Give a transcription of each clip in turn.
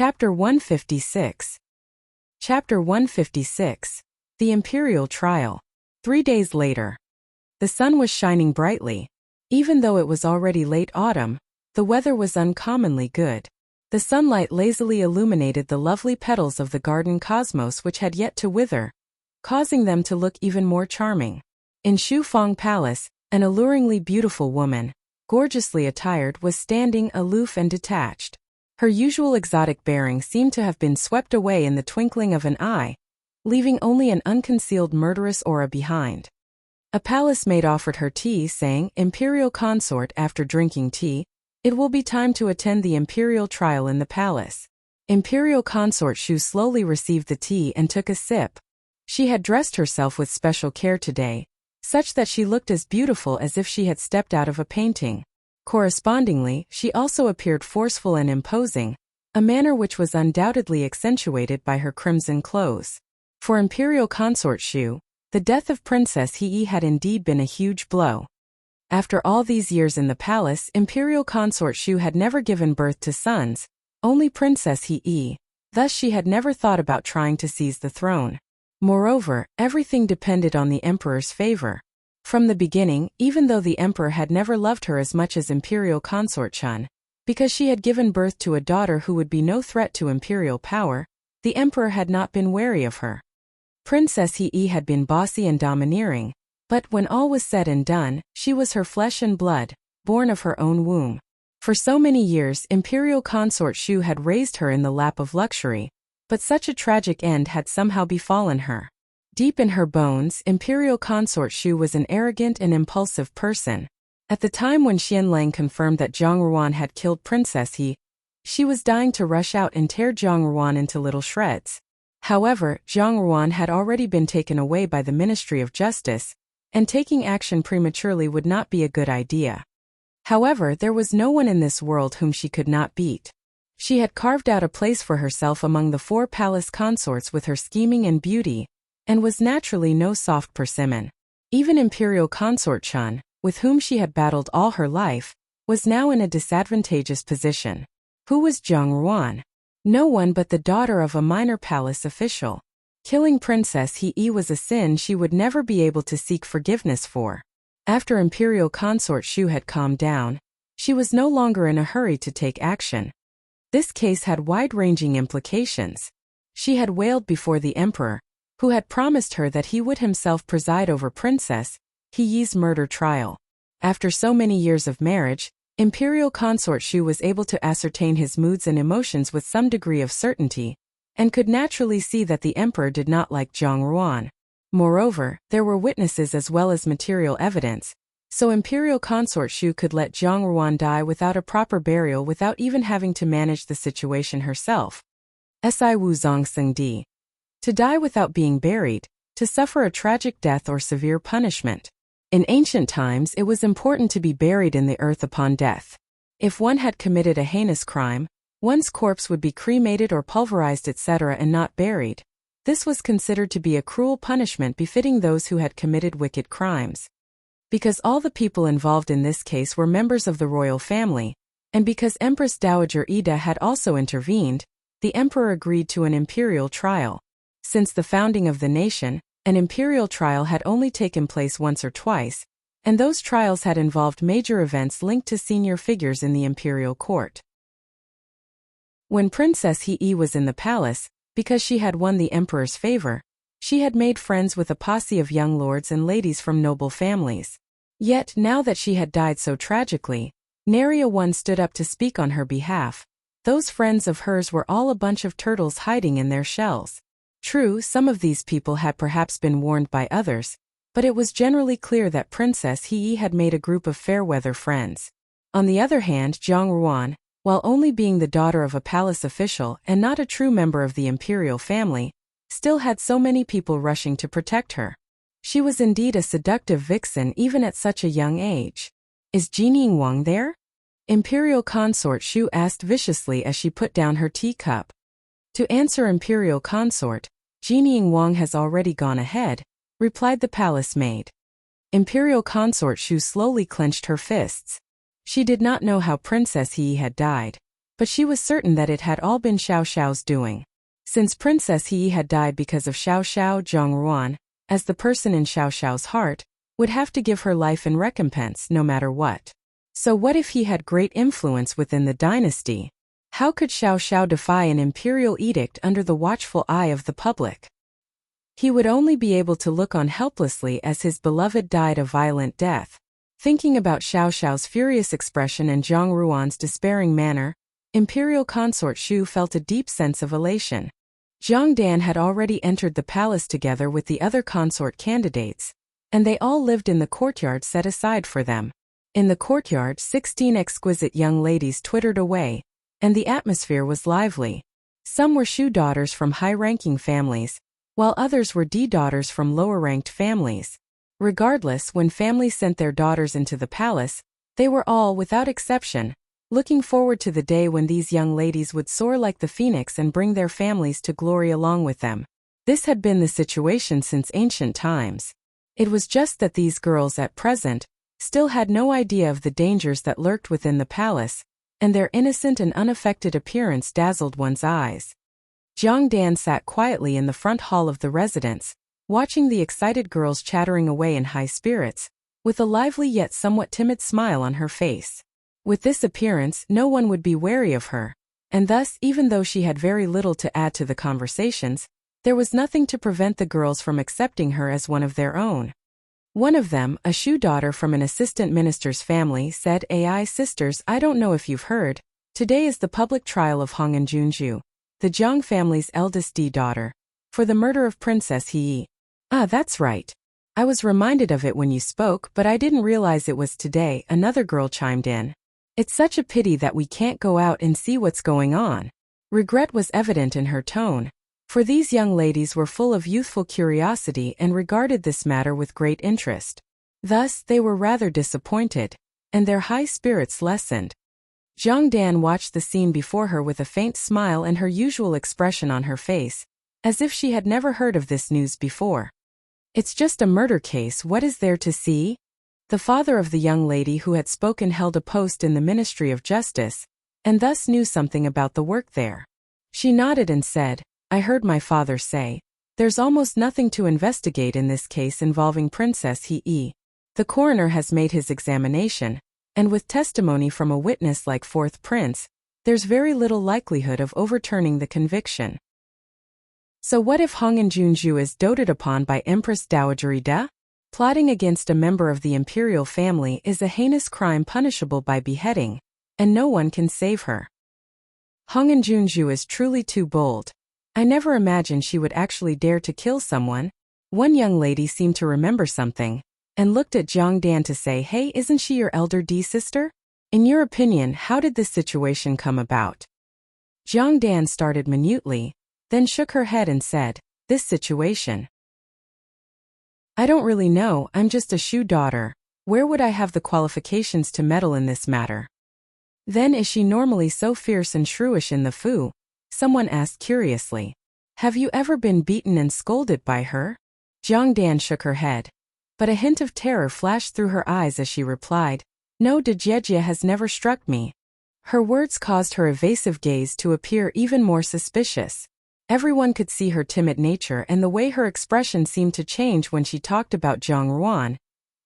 Chapter 156. Chapter 156. The Imperial Trial. 3 days later. The sun was shining brightly. Even though it was already late autumn, the weather was uncommonly good. The sunlight lazily illuminated the lovely petals of the garden cosmos which had yet to wither, causing them to look even more charming. In Shu Fong Palace, an alluringly beautiful woman, gorgeously attired, was standing aloof and detached. Her usual exotic bearing seemed to have been swept away in the twinkling of an eye, leaving only an unconcealed murderous aura behind. A palace maid offered her tea, saying, "Imperial consort, after drinking tea, it will be time to attend the imperial trial in the palace." Imperial consort Shu slowly received the tea and took a sip. She had dressed herself with special care today, such that she looked as beautiful as if she had stepped out of a painting. Correspondingly, she also appeared forceful and imposing, a manner which was undoubtedly accentuated by her crimson clothes. For Imperial Consort Shu, the death of Princess Hei had indeed been a huge blow. After all these years in the palace, Imperial Consort Shu had never given birth to sons, only Princess Hei, thus she had never thought about trying to seize the throne. Moreover, everything depended on the emperor's favor. From the beginning, even though the emperor had never loved her as much as Imperial Consort Chun, because she had given birth to a daughter who would be no threat to imperial power, the emperor had not been wary of her. Princess Hei had been bossy and domineering, but when all was said and done, she was her flesh and blood, born of her own womb. For so many years, Imperial Consort Shu had raised her in the lap of luxury, but such a tragic end had somehow befallen her. Deep in her bones, Imperial Consort Shu was an arrogant and impulsive person. At the time when Xianlang confirmed that Zhang Ruan had killed Princess He, she was dying to rush out and tear Zhang Ruan into little shreds. However, Zhang Ruan had already been taken away by the Ministry of Justice, and taking action prematurely would not be a good idea. However, there was no one in this world whom she could not beat. She had carved out a place for herself among the 4 palace consorts with her scheming and beauty, and was naturally no soft persimmon. Even Imperial Consort Chun, with whom she had battled all her life, was now in a disadvantageous position. Who was Zhang Ruan? No one but the daughter of a minor palace official. Killing Princess Hei was a sin she would never be able to seek forgiveness for. After Imperial Consort Shu had calmed down, she was no longer in a hurry to take action. This case had wide-ranging implications. She had wailed before the emperor, who had promised her that he would himself preside over Princess Hei's murder trial. After so many years of marriage, Imperial Consort Shu was able to ascertain his moods and emotions with some degree of certainty, and could naturally see that the emperor did not like Zhang Ruan. Moreover, there were witnesses as well as material evidence, so Imperial Consort Shu could let Zhang Ruan die without a proper burial without even having to manage the situation herself. Si Wu Zong Seng Di. To die without being buried, to suffer a tragic death or severe punishment. In ancient times it was important to be buried in the earth upon death. If one had committed a heinous crime, one's corpse would be cremated or pulverized etc. and not buried. This was considered to be a cruel punishment befitting those who had committed wicked crimes. Because all the people involved in this case were members of the royal family, and because Empress Dowager Ida had also intervened, the emperor agreed to an imperial trial. Since the founding of the nation, an imperial trial had only taken place once or twice, and those trials had involved major events linked to senior figures in the imperial court. When Princess Hei was in the palace, because she had won the emperor's favor, she had made friends with a posse of young lords and ladies from noble families. Yet, now that she had died so tragically, nary a one stood up to speak on her behalf. Those friends of hers were all a bunch of turtles hiding in their shells. True, some of these people had perhaps been warned by others, but it was generally clear that Princess Hei had made a group of fair-weather friends. On the other hand, Zhang Ruan, while only being the daughter of a palace official and not a true member of the imperial family, still had so many people rushing to protect her. She was indeed a seductive vixen even at such a young age. "Is Jining Wang there?" Imperial Consort Shu asked viciously as she put down her teacup. To answer Imperial Consort, Jining Wang has already gone ahead, replied the palace maid. Imperial Consort Shu slowly clenched her fists. She did not know how Princess Hei had died, but she was certain that it had all been Xiao Xiao's doing. Since Princess He had died because of Xiao Xiao, Zhang Ruan, as the person in Xiao Xiao's heart, would have to give her life in recompense no matter what. So what if he had great influence within the dynasty? How could Xiao Xiao defy an imperial edict under the watchful eye of the public? He would only be able to look on helplessly as his beloved died a violent death. Thinking about Xiao Xiao's furious expression and Zhang Ruan's despairing manner, Imperial Consort Shu felt a deep sense of elation. Zhang Dan had already entered the palace together with the other consort candidates, and they all lived in the courtyard set aside for them. In the courtyard, 16 exquisite young ladies twittered away, and the atmosphere was lively. Some were Shu daughters from high-ranking families, while others were D daughters from lower-ranked families. Regardless, when families sent their daughters into the palace, they were all, without exception, looking forward to the day when these young ladies would soar like the phoenix and bring their families to glory along with them. This had been the situation since ancient times. It was just that these girls at present still had no idea of the dangers that lurked within the palace, and their innocent and unaffected appearance dazzled one's eyes. Zhang Dan sat quietly in the front hall of the residence, watching the excited girls chattering away in high spirits, with a lively yet somewhat timid smile on her face. With this appearance, no one would be wary of her, and thus, even though she had very little to add to the conversations, there was nothing to prevent the girls from accepting her as one of their own. One of them, a Shu daughter from an assistant minister's family, said, "Ai sisters, I don't know if you've heard, today is the public trial of Hong and Junju, the Jiang family's eldest D daughter, for the murder of Princess He." "Ah, that's right. I was reminded of it when you spoke, but I didn't realize it was today," another girl chimed in. "It's such a pity that we can't go out and see what's going on." Regret was evident in her tone, for these young ladies were full of youthful curiosity and regarded this matter with great interest. Thus, they were rather disappointed, and their high spirits lessened. Zhang Dan watched the scene before her with a faint smile and her usual expression on her face, as if she had never heard of this news before. "It's just a murder case, what is there to see?" The father of the young lady who had spoken held a post in the Ministry of Justice, and thus knew something about the work there. She nodded and said, "I heard my father say, there's almost nothing to investigate in this case involving Princess He. The coroner has made his examination, and with testimony from a witness like fourth prince, there's very little likelihood of overturning the conviction." So what if Hong and Junju is doted upon by Empress Dowager Ida? Plotting against a member of the imperial family is a heinous crime punishable by beheading, and no one can save her. Hong and Junju is truly too bold. I never imagined she would actually dare to kill someone. One young lady seemed to remember something, and looked at Zhang Dan to say, "Hey, isn't she your elder D sister? In your opinion, how did this situation come about?" Zhang Dan started minutely, then shook her head and said, "This situation? I don't really know, I'm just a Shu daughter. Where would I have the qualifications to meddle in this matter?" "Then is she normally so fierce and shrewish in the Fu?" someone asked curiously. "Have you ever been beaten and scolded by her?" Zhang Dan shook her head, but a hint of terror flashed through her eyes as she replied, "No, De Jiejie has never struck me." Her words caused her evasive gaze to appear even more suspicious. Everyone could see her timid nature and the way her expression seemed to change when she talked about Zhang Ruan,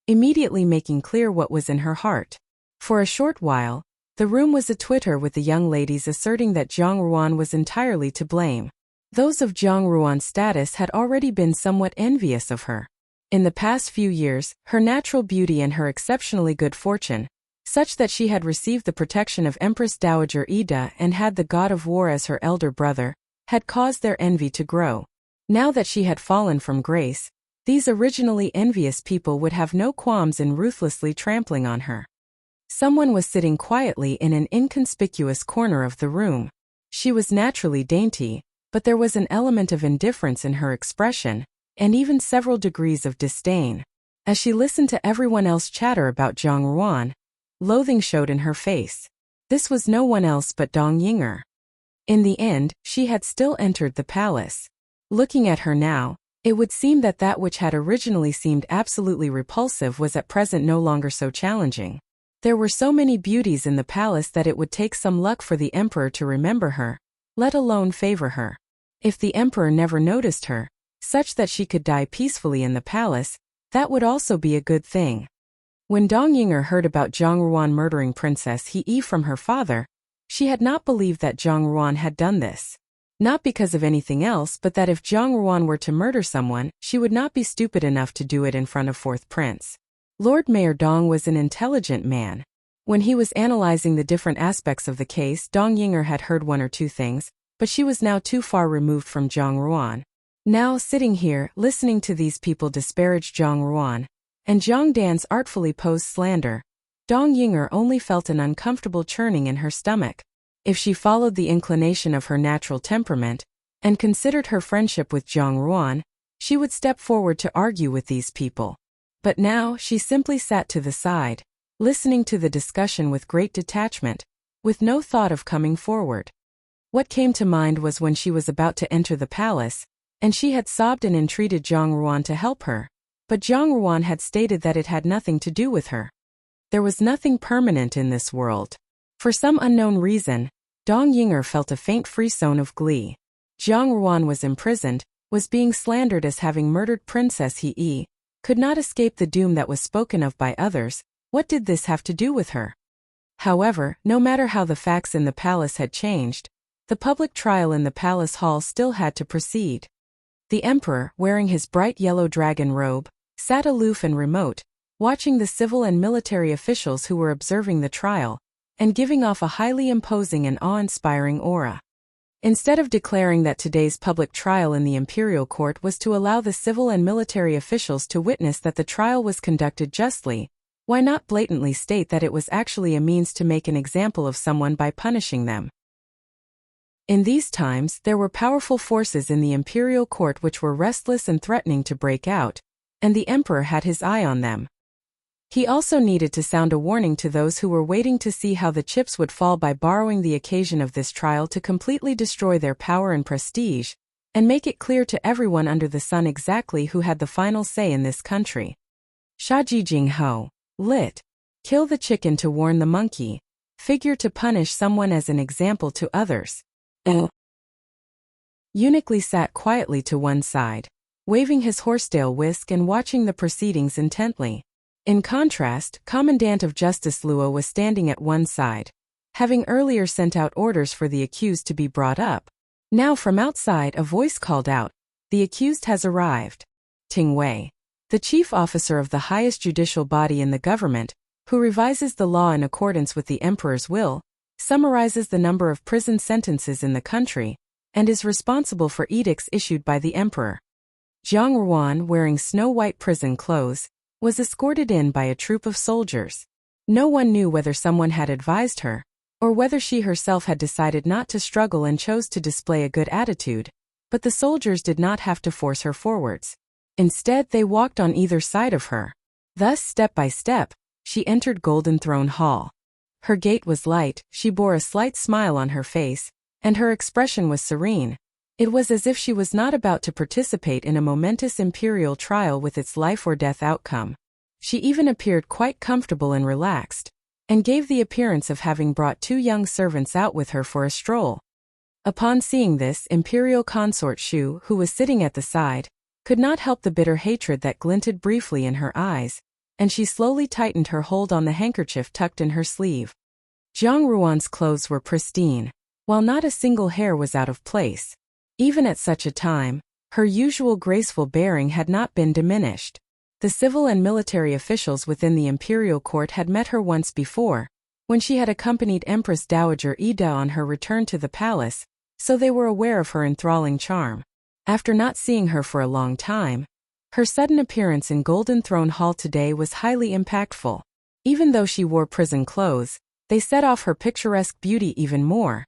immediately making clear what was in her heart. For a short while, the room was a-twitter with the young ladies asserting that Zhang Ruan was entirely to blame. Those of Zhang Ruan's status had already been somewhat envious of her. In the past few years, her natural beauty and her exceptionally good fortune, such that she had received the protection of Empress Dowager Ida and had the god of war as her elder brother, had caused their envy to grow. Now that she had fallen from grace, these originally envious people would have no qualms in ruthlessly trampling on her. Someone was sitting quietly in an inconspicuous corner of the room. She was naturally dainty, but there was an element of indifference in her expression, and even several degrees of disdain. As she listened to everyone else chatter about Zhang Ruan, loathing showed in her face. This was no one else but Dong Yinger. In the end, she had still entered the palace. Looking at her now, it would seem that that which had originally seemed absolutely repulsive was at present no longer so challenging. There were so many beauties in the palace that it would take some luck for the emperor to remember her, let alone favor her. If the emperor never noticed her, such that she could die peacefully in the palace, that would also be a good thing. When Dong Yinger heard about Zhang Ruan murdering Princess He from her father, she had not believed that Zhang Ruan had done this. Not because of anything else, but that if Zhang Ruan were to murder someone, she would not be stupid enough to do it in front of fourth prince. Lord Mayor Dong was an intelligent man. When he was analyzing the different aspects of the case, Dong Yinger had heard one or two things, but she was now too far removed from Zhang Ruan. Now, sitting here, listening to these people disparage Zhang Ruan, and Zhang Dan's artfully posed slander, Dong Yinger only felt an uncomfortable churning in her stomach. If she followed the inclination of her natural temperament, and considered her friendship with Zhang Ruan, she would step forward to argue with these people. But now, she simply sat to the side, listening to the discussion with great detachment, with no thought of coming forward. What came to mind was when she was about to enter the palace, and she had sobbed and entreated Zhang Ruan to help her, but Zhang Ruan had stated that it had nothing to do with her. There was nothing permanent in this world. For some unknown reason, Dong Yinger felt a faint frisson of glee. Zhang Ruan was imprisoned, was being slandered as having murdered Princess He, could not escape the doom that was spoken of by others. What did this have to do with her? However, no matter how the facts in the palace had changed, the public trial in the palace hall still had to proceed. The emperor, wearing his bright yellow dragon robe, sat aloof and remote, watching the civil and military officials who were observing the trial, and giving off a highly imposing and awe-inspiring aura. Instead of declaring that today's public trial in the imperial court was to allow the civil and military officials to witness that the trial was conducted justly, why not blatantly state that it was actually a means to make an example of someone by punishing them? In these times, there were powerful forces in the imperial court which were restless and threatening to break out, and the emperor had his eye on them. He also needed to sound a warning to those who were waiting to see how the chips would fall by borrowing the occasion of this trial to completely destroy their power and prestige, and make it clear to everyone under the sun exactly who had the final say in this country. Shaji Jing Ho. Lit. Kill the chicken to warn the monkey. Figure to punish someone as an example to others. Eunuch Li sat quietly to one side, waving his horsetail whisk and watching the proceedings intently. In contrast, Commandant of Justice Luo was standing at one side, having earlier sent out orders for the accused to be brought up. Now from outside a voice called out, "The accused has arrived." Ting Wei, the chief officer of the highest judicial body in the government, who revises the law in accordance with the emperor's will, summarizes the number of prison sentences in the country, and is responsible for edicts issued by the emperor. Zhang Ruan, wearing snow-white prison clothes, was escorted in by a troop of soldiers. No one knew whether someone had advised her, or whether she herself had decided not to struggle and chose to display a good attitude, but the soldiers did not have to force her forwards. Instead, they walked on either side of her. Thus, step by step, she entered Golden Throne Hall. Her gait was light, she bore a slight smile on her face, and her expression was serene. It was as if she was not about to participate in a momentous imperial trial with its life-or-death outcome. She even appeared quite comfortable and relaxed, and gave the appearance of having brought two young servants out with her for a stroll. Upon seeing this, Imperial Consort Shu, who was sitting at the side, could not help the bitter hatred that glinted briefly in her eyes, and she slowly tightened her hold on the handkerchief tucked in her sleeve. Zhang Ruan's clothes were pristine, while not a single hair was out of place. Even at such a time, her usual graceful bearing had not been diminished. The civil and military officials within the imperial court had met her once before, when she had accompanied Empress Dowager Ida on her return to the palace, so they were aware of her enthralling charm. After not seeing her for a long time, her sudden appearance in Golden Throne Hall today was highly impactful. Even though she wore prison clothes, they set off her picturesque beauty even more,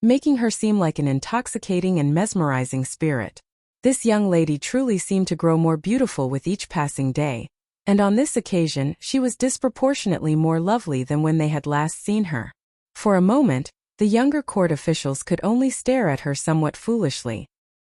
making her seem like an intoxicating and mesmerizing spirit. This young lady truly seemed to grow more beautiful with each passing day, and on this occasion she was disproportionately more lovely than when they had last seen her. For a moment, the younger court officials could only stare at her somewhat foolishly.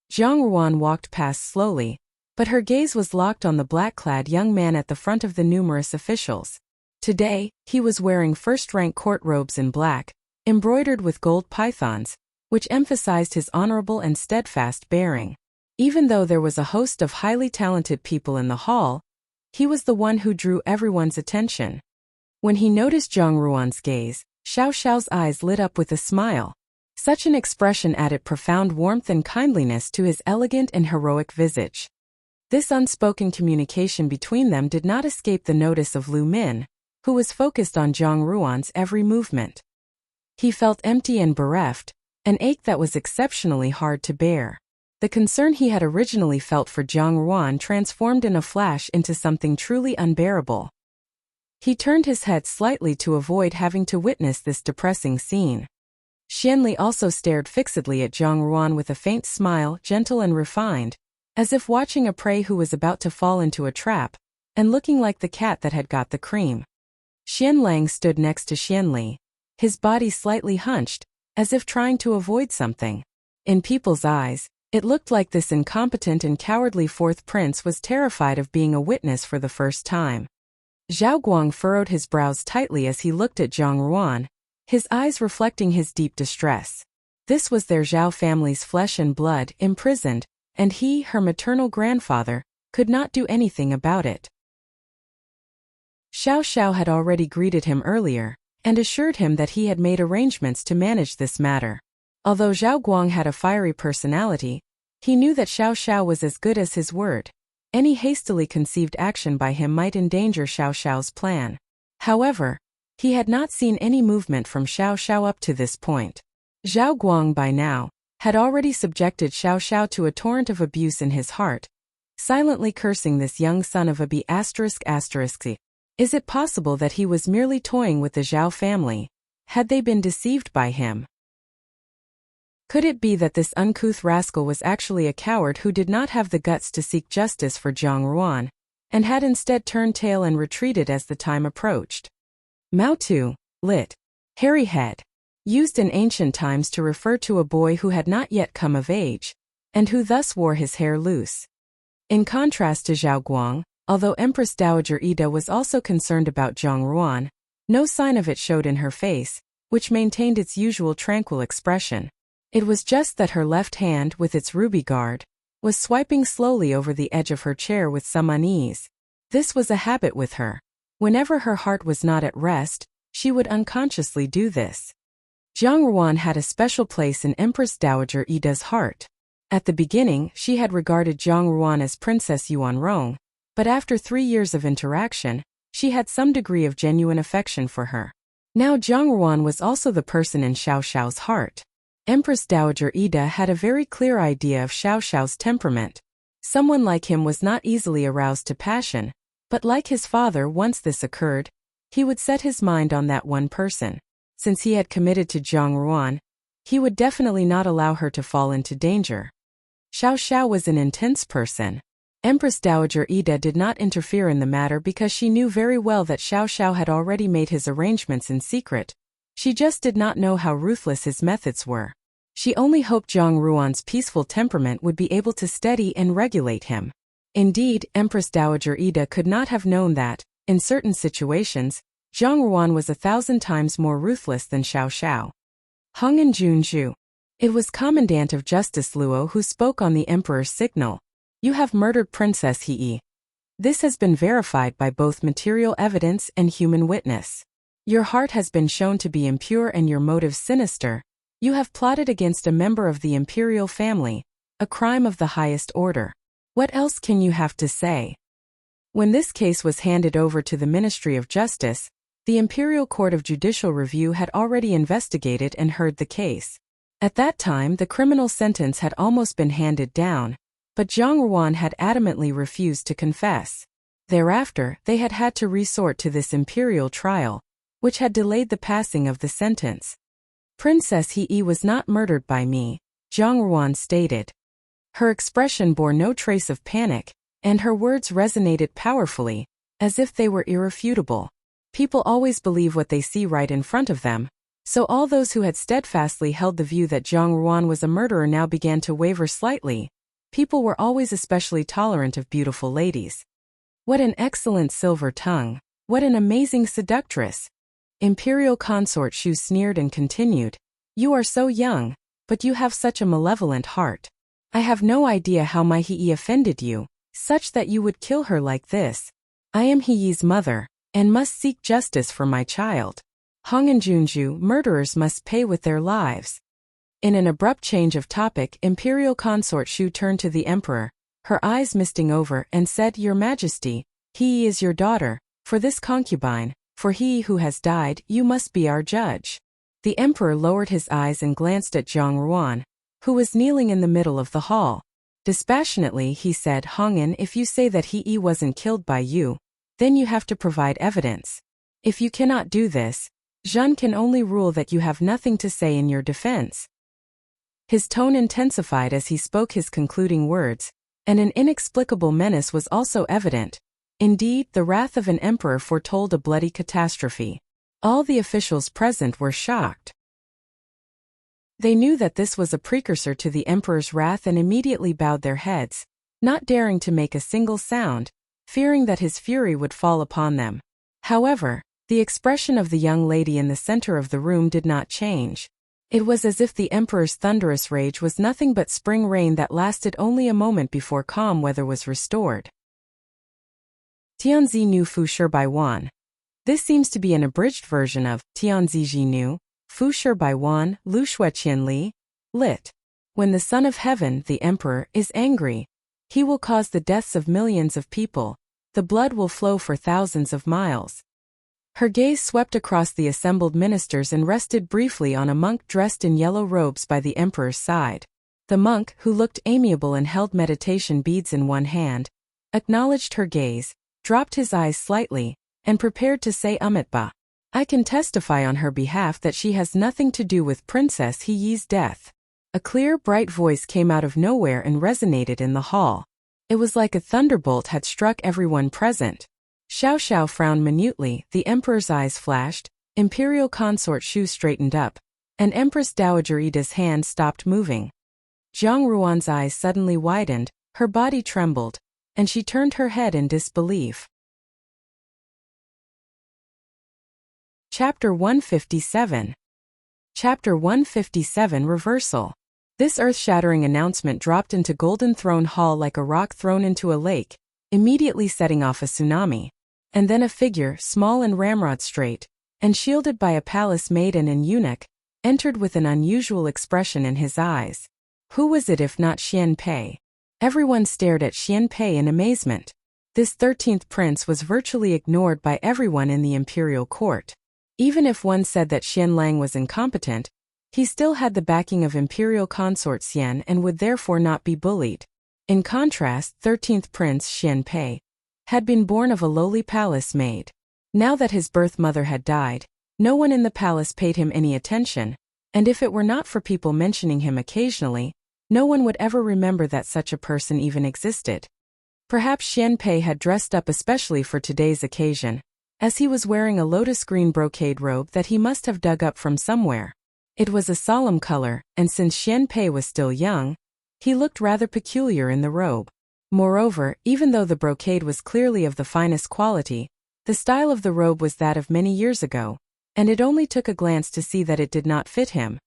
Zhang Ruan walked past slowly, but her gaze was locked on the black-clad young man at the front of the numerous officials. Today, he was wearing first-rank court robes in black, embroidered with gold pythons, which emphasized his honorable and steadfast bearing. Even though there was a host of highly talented people in the hall, he was the one who drew everyone's attention. When he noticed Zhang Ruan's gaze, Xiao Xiao's eyes lit up with a smile. Such an expression added profound warmth and kindliness to his elegant and heroic visage. This unspoken communication between them did not escape the notice of Lu Min, who was focused on Zhang Ruan's every movement. He felt empty and bereft, an ache that was exceptionally hard to bear. The concern he had originally felt for Zhang Ruan transformed in a flash into something truly unbearable. He turned his head slightly to avoid having to witness this depressing scene. Xianli also stared fixedly at Zhang Ruan with a faint smile, gentle and refined, as if watching a prey who was about to fall into a trap, and looking like the cat that had got the cream. Xian Lang stood next to Xianli, his body slightly hunched, as if trying to avoid something. In people's eyes, it looked like this incompetent and cowardly fourth prince was terrified of being a witness for the first time. Zhao Guang furrowed his brows tightly as he looked at Zhang Ruan, his eyes reflecting his deep distress. This was their Zhao family's flesh and blood, imprisoned, and he, her maternal grandfather, could not do anything about it. Xiao Xiao had already greeted him earlier, and assured him that he had made arrangements to manage this matter. Although Zhao Guang had a fiery personality, he knew that Xiao Xiao was as good as his word. Any hastily conceived action by him might endanger Xiao Xiao's plan. However, he had not seen any movement from Xiao Xiao up to this point. Zhao Guang by now had already subjected Xiao Xiao to a torrent of abuse in his heart, silently cursing this young son of a b*****. Is it possible that he was merely toying with the Zhao family? Had they been deceived by him? Could it be that this uncouth rascal was actually a coward who did not have the guts to seek justice for Zhang Ruan, and had instead turned tail and retreated as the time approached? Mao Tu, lit. Hairy head. Used in ancient times to refer to a boy who had not yet come of age, and who thus wore his hair loose. In contrast to Zhao Guang, although Empress Dowager Ida was also concerned about Zhang Ruan, no sign of it showed in her face, which maintained its usual tranquil expression. It was just that her left hand, with its ruby guard, was swiping slowly over the edge of her chair with some unease. This was a habit with her. Whenever her heart was not at rest, she would unconsciously do this. Zhang Ruan had a special place in Empress Dowager Ida's heart. At the beginning, she had regarded Zhang Ruan as Princess Yuanrong, but after 3 years of interaction, she had some degree of genuine affection for her. Now Zhang Ruan was also the person in Xiao Xiao's heart. Empress Dowager Ida had a very clear idea of Xiao Xiao's temperament. Someone like him was not easily aroused to passion, but like his father, once this occurred, he would set his mind on that one person. Since he had committed to Zhang Ruan, he would definitely not allow her to fall into danger. Xiao Xiao was an intense person. Empress Dowager Ida did not interfere in the matter because she knew very well that Xiao Xiao had already made his arrangements in secret. She just did not know how ruthless his methods were. She only hoped Zhang Ruan's peaceful temperament would be able to steady and regulate him. Indeed, Empress Dowager Ida could not have known that, in certain situations, Zhang Ruan was 1,000 times more ruthless than Xiao Xiao. Hung and Junju. It was Commandant of Justice Luo who spoke on the Emperor's signal. You have murdered Princess He. This has been verified by both material evidence and human witness. Your heart has been shown to be impure and your motives sinister. You have plotted against a member of the imperial family, a crime of the highest order. What else can you have to say? When this case was handed over to the Ministry of Justice, the Imperial Court of Judicial Review had already investigated and heard the case. At that time, the criminal sentence had almost been handed down, but Zhang Ruan had adamantly refused to confess. Thereafter, they had had to resort to this imperial trial, which had delayed the passing of the sentence. Princess He was not murdered by me, Zhang Ruan stated. Her expression bore no trace of panic, and her words resonated powerfully, as if they were irrefutable. People always believe what they see right in front of them, so all those who had steadfastly held the view that Zhang Ruan was a murderer now began to waver slightly. People were always especially tolerant of beautiful ladies. What an excellent silver tongue. What an amazing seductress! Imperial Consort Shu sneered and continued, "You are so young, but you have such a malevolent heart. I have no idea how my Hiyi offended you, such that you would kill her like this. I am Hiyi's mother, and must seek justice for my child. Hong and Junju murderers must pay with their lives." In an abrupt change of topic, Imperial Consort Shu turned to the Emperor, her eyes misting over, and said, "Your Majesty, Hiyi is your daughter. For this concubine, for he who has died, you must be our judge." The Emperor lowered his eyes and glanced at Zhang Ruan, who was kneeling in the middle of the hall. Dispassionately he said, "Hongan, if you say that Hiyi wasn't killed by you, then you have to provide evidence. If you cannot do this, Zhen can only rule that you have nothing to say in your defense." His tone intensified as he spoke his concluding words, and an inexplicable menace was also evident. Indeed, the wrath of an emperor foretold a bloody catastrophe. All the officials present were shocked. They knew that this was a precursor to the emperor's wrath and immediately bowed their heads, not daring to make a single sound, fearing that his fury would fall upon them. However, the expression of the young lady in the center of the room did not change. It was as if the emperor's thunderous rage was nothing but spring rain that lasted only a moment before calm weather was restored. Tianzi Nu Fu Shi Bai Wan. This seems to be an abridged version of Tianzi Ji Nu Fu Shi Bai Wan Lu Shui Qian Li. Lit. When the Son of Heaven, the Emperor, is angry, he will cause the deaths of millions of people. The blood will flow for thousands of miles. Her gaze swept across the assembled ministers and rested briefly on a monk dressed in yellow robes by the Emperor's side. The monk, who looked amiable and held meditation beads in one hand, acknowledged her gaze, dropped his eyes slightly, and prepared to say Amitba. "I can testify on her behalf that she has nothing to do with Princess Hiyi's death." A clear, bright voice came out of nowhere and resonated in the hall. It was like a thunderbolt had struck everyone present. Xiao Xiao frowned minutely, the Emperor's eyes flashed, Imperial Consort Shu straightened up, and Empress Dowager Ida's hand stopped moving. Zhang Ruan's eyes suddenly widened, her body trembled, and she turned her head in disbelief. Chapter 157. Chapter 157 Reversal. This earth-shattering announcement dropped into Golden Throne Hall like a rock thrown into a lake, immediately setting off a tsunami. And then a figure, small and ramrod straight, and shielded by a palace maiden and eunuch, entered with an unusual expression in his eyes. Who was it if not Xian Pei? Everyone stared at Xian Pei in amazement. This 13th prince was virtually ignored by everyone in the imperial court. Even if one said that Xian Lang was incompetent, he still had the backing of Imperial Consort Xian and would therefore not be bullied. In contrast, 13th Prince Xian Pei had been born of a lowly palace maid. Now that his birth mother had died, no one in the palace paid him any attention, and if it were not for people mentioning him occasionally, no one would ever remember that such a person even existed. Perhaps Xian Pei had dressed up especially for today's occasion, as he was wearing a lotus green brocade robe that he must have dug up from somewhere. It was a solemn color, and since Xian Pei was still young, he looked rather peculiar in the robe. Moreover, even though the brocade was clearly of the finest quality, the style of the robe was that of many years ago, and it only took a glance to see that it did not fit him.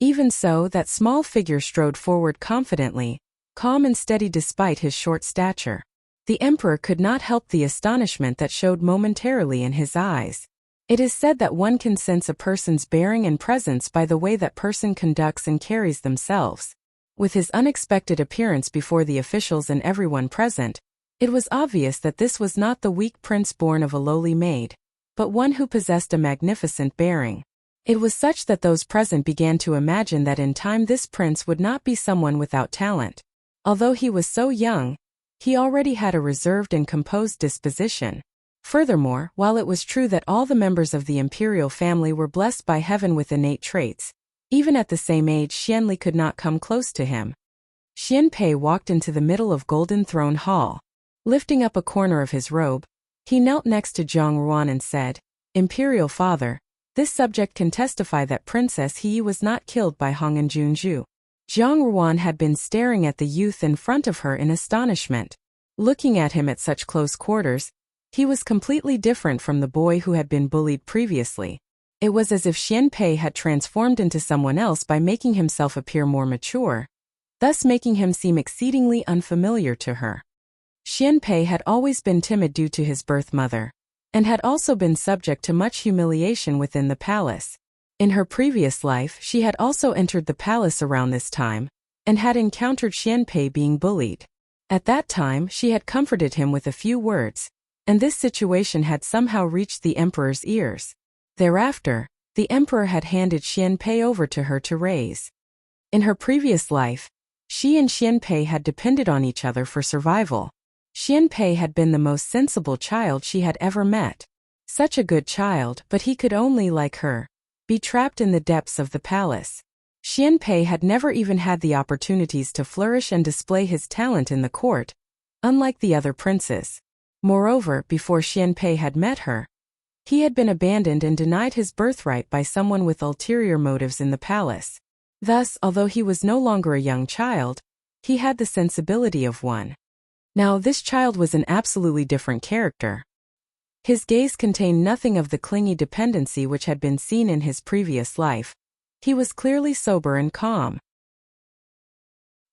Even so, that small figure strode forward confidently, calm and steady despite his short stature. The Emperor could not help the astonishment that showed momentarily in his eyes. It is said that one can sense a person's bearing and presence by the way that person conducts and carries themselves. With his unexpected appearance before the officials and everyone present, it was obvious that this was not the weak prince born of a lowly maid, but one who possessed a magnificent bearing. It was such that those present began to imagine that in time this prince would not be someone without talent. Although he was so young, he already had a reserved and composed disposition. Furthermore, while it was true that all the members of the imperial family were blessed by heaven with innate traits, even at the same age Xianli could not come close to him. Xian Pei walked into the middle of Golden Throne Hall. Lifting up a corner of his robe, he knelt next to Zhang Ruan and said, "Imperial father, this subject can testify that Princess He was not killed by Hong and Junju." Zhang Ruan had been staring at the youth in front of her in astonishment. Looking at him at such close quarters, He was completely different from the boy who had been bullied previously. It was as if Xianpei had transformed into someone else by making himself appear more mature, thus making him seem exceedingly unfamiliar to her. Xianpei had always been timid due to his birth mother, and had also been subject to much humiliation within the palace. In her previous life, she had also entered the palace around this time, and had encountered Xianpei being bullied. At that time, she had comforted him with a few words, and this situation had somehow reached the emperor's ears. Thereafter, the emperor had handed Xianpei over to her to raise. In her previous life, she and Xianpei had depended on each other for survival. Xianpei had been the most sensible child she had ever met. Such a good child, but he could only, like her, be trapped in the depths of the palace. Xianpei had never even had the opportunities to flourish and display his talent in the court, unlike the other princes. Moreover, before Xianpei had met her, he had been abandoned and denied his birthright by someone with ulterior motives in the palace. Thus, although he was no longer a young child, he had the sensibility of one. Now, this child was an absolutely different character. His gaze contained nothing of the clingy dependency which had been seen in his previous life. He was clearly sober and calm.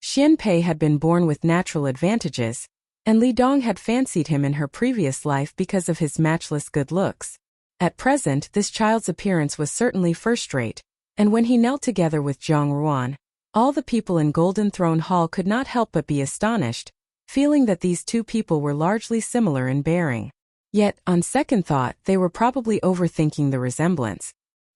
Xianpei had been born with natural advantages, and Li Dong had fancied him in her previous life because of his matchless good looks. At present, this child's appearance was certainly first-rate, and when he knelt together with Zhang Ruan, all the people in Golden Throne Hall could not help but be astonished, feeling that these two people were largely similar in bearing. Yet, on second thought, they were probably overthinking the resemblance.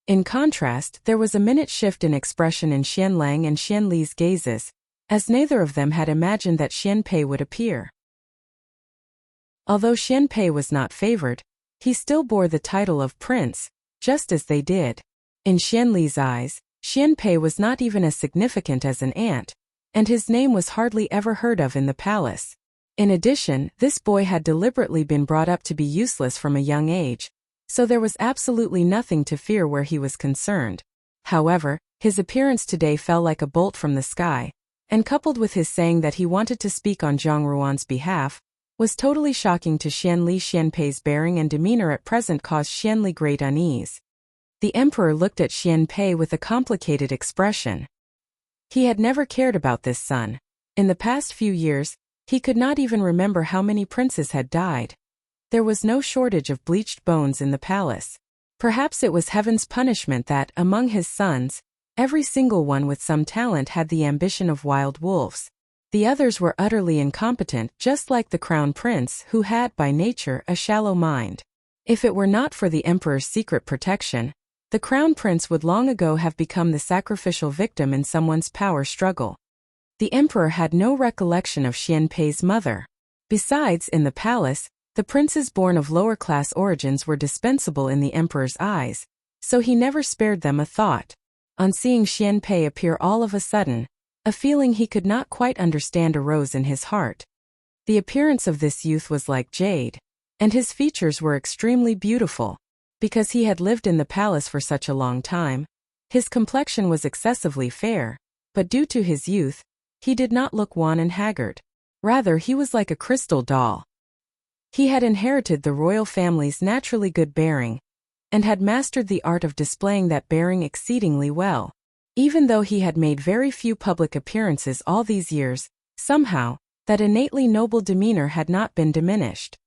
In contrast, there was a minute shift in expression in Xian Lang and Xian Li's gazes, as neither of them had imagined that Xianpei would appear. Although Xianpei was not favored, he still bore the title of prince, just as they did. In Xian Li's eyes, Xianpei was not even as significant as an ant, and his name was hardly ever heard of in the palace. In addition, this boy had deliberately been brought up to be useless from a young age, so there was absolutely nothing to fear where he was concerned. However, his appearance today fell like a bolt from the sky, and coupled with his saying that he wanted to speak on Zhang Ruan's behalf, was totally shocking to Xian Li. Xianpei's bearing and demeanor at present caused Xian Li great unease. The emperor looked at Xianpei with a complicated expression. He had never cared about this son. In the past few years, he could not even remember how many princes had died. There was no shortage of bleached bones in the palace. Perhaps it was heaven's punishment that, among his sons, every single one with some talent had the ambition of wild wolves. The others were utterly incompetent, just like the crown prince, who had, by nature, a shallow mind. If it were not for the emperor's secret protection, the crown prince would long ago have become the sacrificial victim in someone's power struggle. The emperor had no recollection of Xianpei's mother. Besides, in the palace, the princes born of lower-class origins were dispensable in the emperor's eyes, so he never spared them a thought. On seeing Xianpei appear all of a sudden, a feeling he could not quite understand arose in his heart. The appearance of this youth was like jade, and his features were extremely beautiful. Because he had lived in the palace for such a long time, his complexion was excessively fair, but due to his youth, he did not look wan and haggard. Rather, he was like a crystal doll. He had inherited the royal family's naturally good bearing, and had mastered the art of displaying that bearing exceedingly well. Even though he had made very few public appearances all these years, somehow, that innately noble demeanor had not been diminished.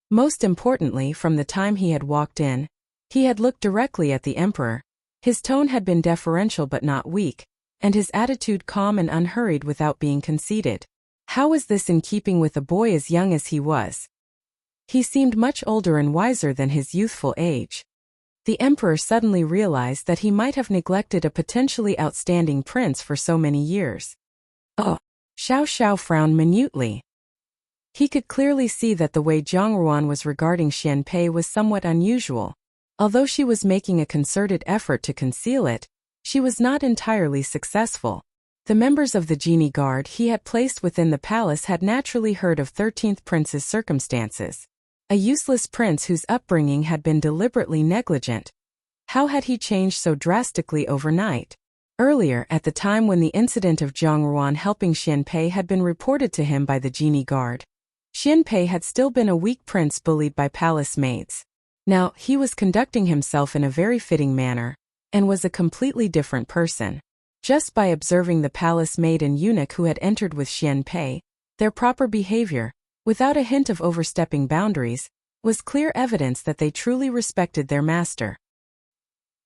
Most importantly, from the time he had walked in, he had looked directly at the emperor. His tone had been deferential but not weak, and his attitude calm and unhurried without being conceited. How was this in keeping with a boy as young as he was? He seemed much older and wiser than his youthful age. The emperor suddenly realized that he might have neglected a potentially outstanding prince for so many years. Oh! Xiao Xiao frowned minutely. He could clearly see that the way Zhang Ruan was regarding Xianpei was somewhat unusual. Although she was making a concerted effort to conceal it, she was not entirely successful. The members of the genie guard he had placed within the palace had naturally heard of 13th Prince's circumstances. A useless prince whose upbringing had been deliberately negligent. How had he changed so drastically overnight? Earlier, at the time when the incident of Zhang Ruan helping Xianpei had been reported to him by the genie guard, Xianpei had still been a weak prince bullied by palace maids. Now, he was conducting himself in a very fitting manner, and was a completely different person. Just by observing the palace maid and eunuch who had entered with Xianpei, their proper behavior, without a hint of overstepping boundaries, was clear evidence that they truly respected their master.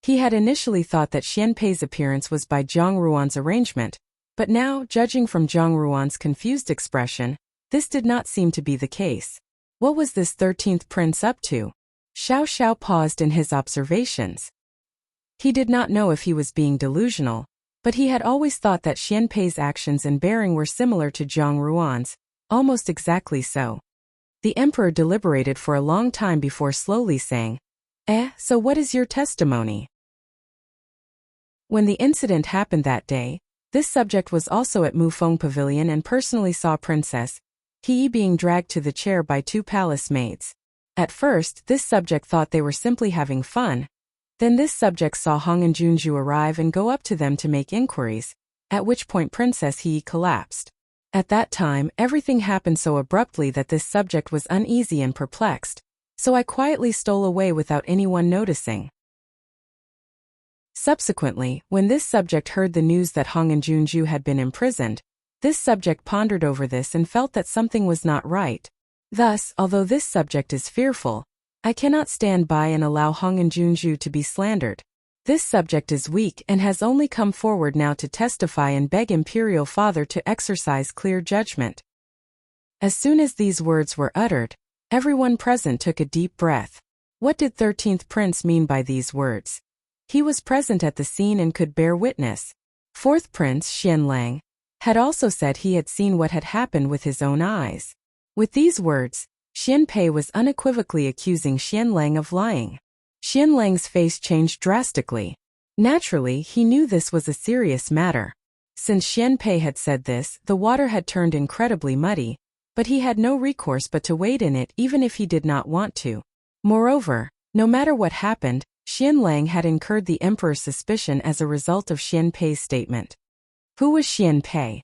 He had initially thought that Xianpei's appearance was by Zhang Ruan's arrangement, but now, judging from Zhang Ruan's confused expression, this did not seem to be the case. What was this 13th prince up to? Xiao Xiao paused in his observations. He did not know if he was being delusional, but he had always thought that Xianpei's actions and bearing were similar to Zhang Ruan's, almost exactly so. The emperor deliberated for a long time before slowly saying, So what is your testimony? When the incident happened that day, this subject was also at Mufeng Pavilion and personally saw Princess He being dragged to the chair by two palace maids. At first, this subject thought they were simply having fun. Then this subject saw Hong and Junju arrive and go up to them to make inquiries, at which point Princess He collapsed. At that time, everything happened so abruptly that this subject was uneasy and perplexed, so I quietly stole away without anyone noticing. Subsequently, when this subject heard the news that Hong and Junju had been imprisoned, this subject pondered over this and felt that something was not right. Thus, although this subject is fearful, I cannot stand by and allow Hong and Junju to be slandered. This subject is weak and has only come forward now to testify and beg Imperial Father to exercise clear judgment. As soon as these words were uttered, everyone present took a deep breath. What did 13th Prince mean by these words? He was present at the scene and could bear witness. 4th Prince Xianlang had also said he had seen what had happened with his own eyes. With these words, Xianpei was unequivocally accusing Xianlang of lying. Xianlang's face changed drastically. Naturally, he knew this was a serious matter. Since Xianpei had said this, the water had turned incredibly muddy, but he had no recourse but to wade in it even if he did not want to. Moreover, no matter what happened, Xianlang had incurred the emperor's suspicion as a result of Xianpei's statement. Who was Xianpei?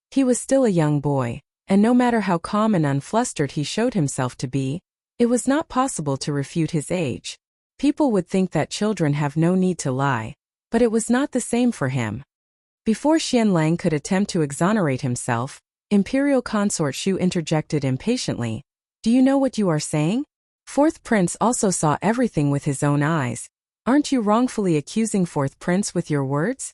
He was still a young boy, and no matter how calm and unflustered he showed himself to be, it was not possible to refute his age. People would think that children have no need to lie, but it was not the same for him. Before Xianlang could attempt to exonerate himself, Imperial Consort Shu interjected impatiently. Do you know what you are saying? 4th Prince also saw everything with his own eyes. Aren't you wrongfully accusing 4th Prince with your words?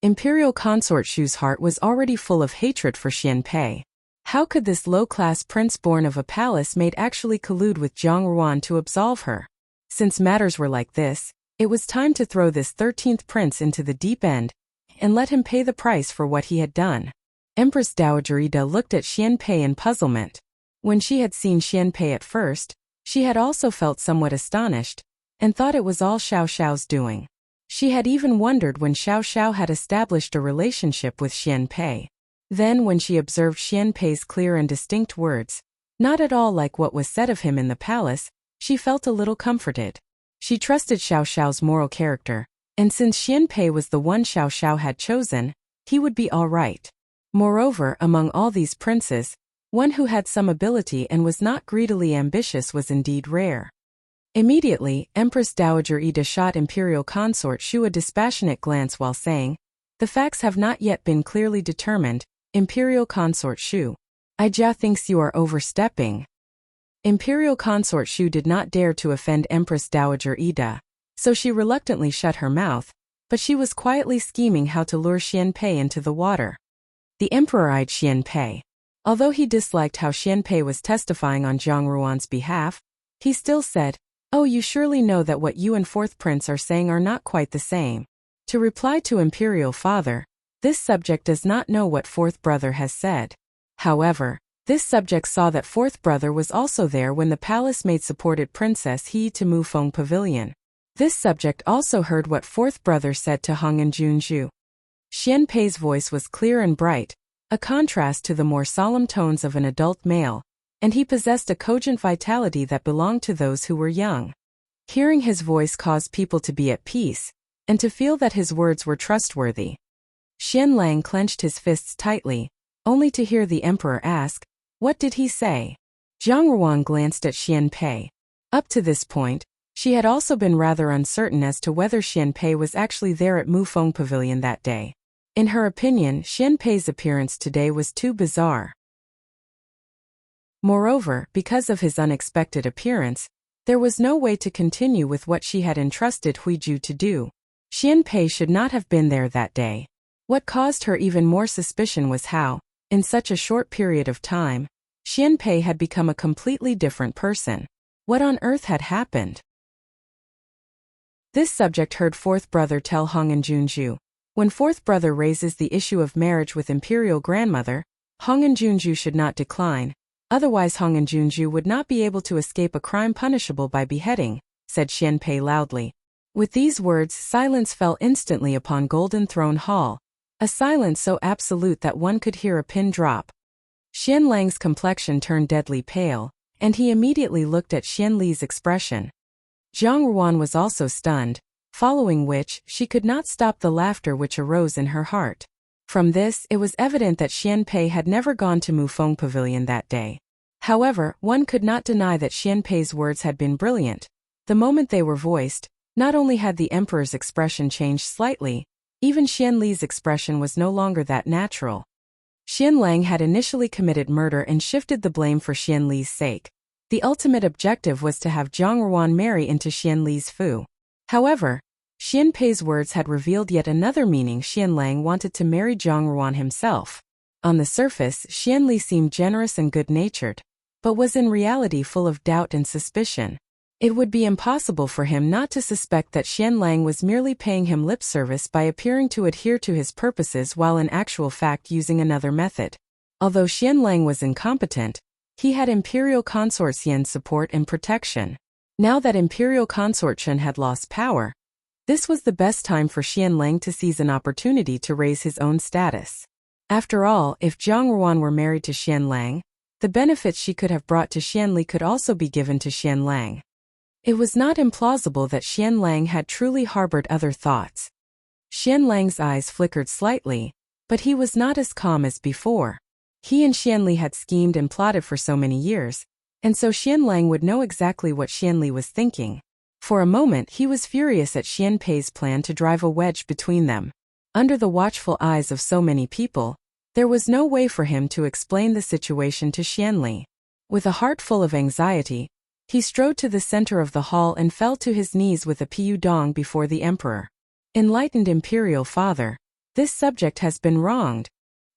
Imperial Consort Shu's heart was already full of hatred for Xianpei. How could this low-class prince born of a palace maid actually collude with Zhang Ruan to absolve her? Since matters were like this, it was time to throw this 13th prince into the deep end, and let him pay the price for what he had done. Empress Dowager Ida looked at Xianpei in puzzlement. When she had seen Xianpei at first, she had also felt somewhat astonished, and thought it was all Xiao Xiao's doing. She had even wondered when Xiao Xiao had established a relationship with Xianpei. Then when she observed Xianpei's clear and distinct words, not at all like what was said of him in the palace, she felt a little comforted. She trusted Xiao Xiao's moral character, and since Xianpei was the one Xiao Xiao had chosen, he would be all right. Moreover, among all these princes, one who had some ability and was not greedily ambitious was indeed rare. Immediately, Empress Dowager Ida shot Imperial Consort Shu a dispassionate glance while saying, "The facts have not yet been clearly determined, Imperial Consort Shu. Ijia thinks you are overstepping." Imperial Consort Shu did not dare to offend Empress Dowager Ida, so she reluctantly shut her mouth, but she was quietly scheming how to lure Xianpei into the water. The emperor eyed Xianpei. Although he disliked how Xianpei was testifying on Zhang Ruan's behalf, he still said, "Oh, you surely know that what you and 4th Prince are saying are not quite the same." To reply to Imperial Father, this subject does not know what 4th brother has said. However, this subject saw that 4th brother was also there when the palace maid supported Princess He to Mufeng Pavilion. This subject also heard what 4th brother said to Hong and Junju. Xianpei's voice was clear and bright, a contrast to the more solemn tones of an adult male, and he possessed a cogent vitality that belonged to those who were young. Hearing his voice caused people to be at peace, and to feel that his words were trustworthy. Xianlang clenched his fists tightly, only to hear the emperor ask, What did he say? Zhang Ruan glanced at Xian Pei. Up to this point, she had also been rather uncertain as to whether Xian Pei was actually there at Mufeng Pavilion that day. In her opinion, Xian Pei's appearance today was too bizarre. Moreover, because of his unexpected appearance, there was no way to continue with what she had entrusted Huiju to do. Xian Pei should not have been there that day. What caused her even more suspicion was how, in such a short period of time, Xian Pei had become a completely different person. What on earth had happened? This subject heard fourth brother tell Hong and Junju. When fourth brother raises the issue of marriage with imperial grandmother, Hong and Junju should not decline. Otherwise Hong and Junju would not be able to escape a crime punishable by beheading, said Xian Pei loudly. With these words, silence fell instantly upon Golden Throne Hall, a silence so absolute that one could hear a pin drop. Xian Lang's complexion turned deadly pale, and he immediately looked at Xian Li's expression. Zhang Ruan was also stunned, following which, she could not stop the laughter which arose in her heart. From this, it was evident that Xian Pei had never gone to Mufeng Pavilion that day. However, one could not deny that Xian Pei's words had been brilliant. The moment they were voiced, not only had the emperor's expression changed slightly, even Xian Li's expression was no longer that natural. Xian Lang had initially committed murder and shifted the blame for Xian Li's sake. The ultimate objective was to have Zhang Ruan marry into Xian Li's fu. However, Xian Pei's words had revealed yet another meaning. Xian Lang wanted to marry Zhang Ruan himself. On the surface, Xian Li seemed generous and good-natured, but was in reality full of doubt and suspicion. It would be impossible for him not to suspect that Xian Lang was merely paying him lip service by appearing to adhere to his purposes while in actual fact using another method. Although Xian Lang was incompetent, he had Imperial Consort Xian's support and protection. Now that Imperial Consort Chen had lost power, this was the best time for Xian Lang to seize an opportunity to raise his own status. After all, if Zhang Ruan were married to Xian Lang, the benefits she could have brought to Xian Li could also be given to Xian Lang. It was not implausible that Xian Lang had truly harbored other thoughts. Xian Lang's eyes flickered slightly, but he was not as calm as before. He and Xian Li had schemed and plotted for so many years, and so Xian Lang would know exactly what Xian Li was thinking. For a moment he was furious at Xian Pei's plan to drive a wedge between them. Under the watchful eyes of so many people, there was no way for him to explain the situation to Xian Li. With a heart full of anxiety, he strode to the center of the hall and fell to his knees with a piu dong before the emperor. Enlightened imperial father, this subject has been wronged,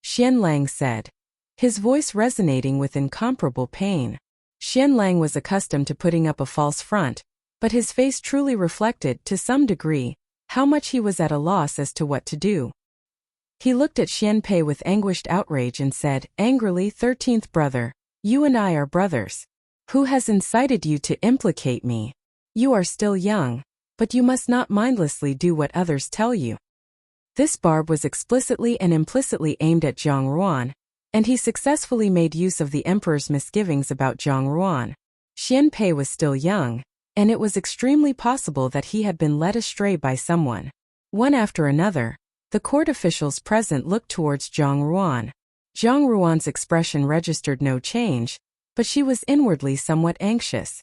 Xian Lang said, his voice resonating with incomparable pain. Xian Lang was accustomed to putting up a false front, but his face truly reflected, to some degree, how much he was at a loss as to what to do. He looked at Xian Pei with anguished outrage and said, angrily, 13th brother, you and I are brothers. Who has incited you to implicate me? You are still young, but you must not mindlessly do what others tell you. This barb was explicitly and implicitly aimed at Zhang Ruan, and he successfully made use of the emperor's misgivings about Zhang Ruan. Xian Pei was still young, and it was extremely possible that he had been led astray by someone. One after another, the court officials present looked towards Zhang Ruan. Zhang Ruan's expression registered no change, but she was inwardly somewhat anxious.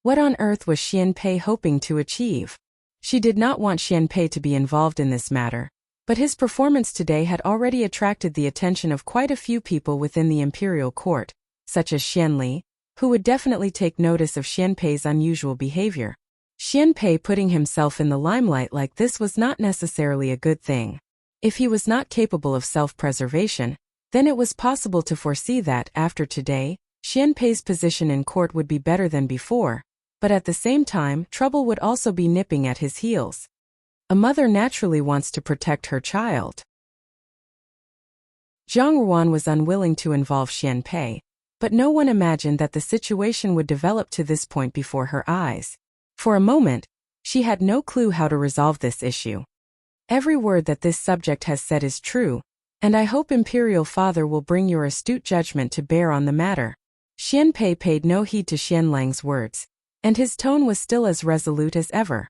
What on earth was Xian Pei hoping to achieve? She did not want Xian Pei to be involved in this matter, but his performance today had already attracted the attention of quite a few people within the imperial court, such as Xian Li, who would definitely take notice of Xian Pei's unusual behavior. Xian Pei putting himself in the limelight like this was not necessarily a good thing. If he was not capable of self-preservation, then it was possible to foresee that, after today, Xian Pei's position in court would be better than before, but at the same time, trouble would also be nipping at his heels. A mother naturally wants to protect her child. Zhang Ruan was unwilling to involve Xian Pei, but no one imagined that the situation would develop to this point before her eyes. For a moment, she had no clue how to resolve this issue. Every word that this subject has said is true, and I hope Imperial Father will bring your astute judgment to bear on the matter. Xian Pei paid no heed to Xian Lang's words, and his tone was still as resolute as ever.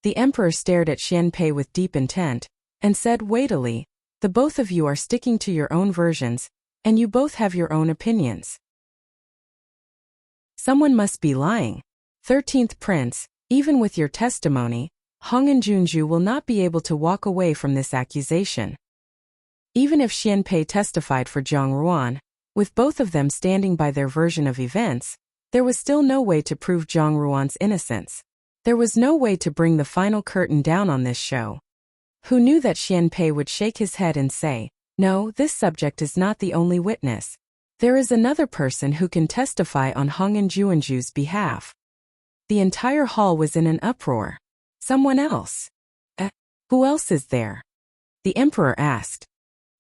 The emperor stared at Xian Pei with deep intent, and said weightily, the both of you are sticking to your own versions, and you both have your own opinions. Someone must be lying. 13th Prince, even with your testimony, Hong and Junju will not be able to walk away from this accusation. Even if Xianpei testified for Zhang Ruan, with both of them standing by their version of events, there was still no way to prove Zhang Ruan's innocence. There was no way to bring the final curtain down on this show. Who knew that Xianpei would shake his head and say, "No, this subject is not the only witness. There is another person who can testify on Hong and Junju's behalf." The entire hall was in an uproar. Someone else? Who else is there? The emperor asked.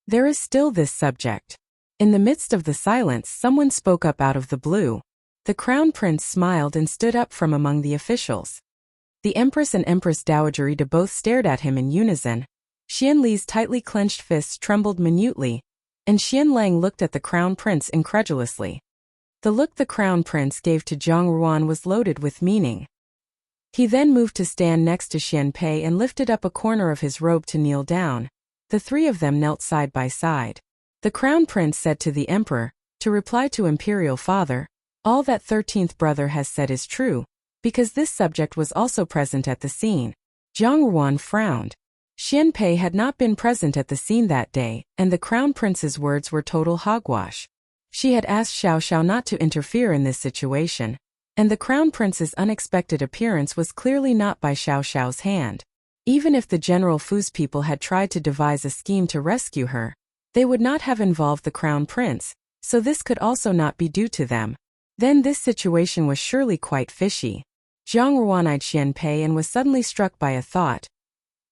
There is still this subject. In the midst of the silence, someone spoke up out of the blue. The crown prince smiled and stood up from among the officials. The empress and empress dowager Ida both stared at him in unison. Xian Li's tightly clenched fists trembled minutely, and Xian Lang looked at the crown prince incredulously. The look the crown prince gave to Zhang Ruan was loaded with meaning. He then moved to stand next to Xianpei and lifted up a corner of his robe to kneel down. The three of them knelt side by side. The crown prince said to the emperor, to reply to imperial father, all that 13th brother has said is true, because this subject was also present at the scene. Zhang Ruan frowned. Xianpei had not been present at the scene that day, and the crown prince's words were total hogwash. She had asked Xiao Xiao not to interfere in this situation, and the crown prince's unexpected appearance was clearly not by Xiao Xiao's hand. Even if the General Fu's people had tried to devise a scheme to rescue her, they would not have involved the crown prince, so this could also not be due to them. Then this situation was surely quite fishy. Zhang Ruan eyed Xianpei and was suddenly struck by a thought.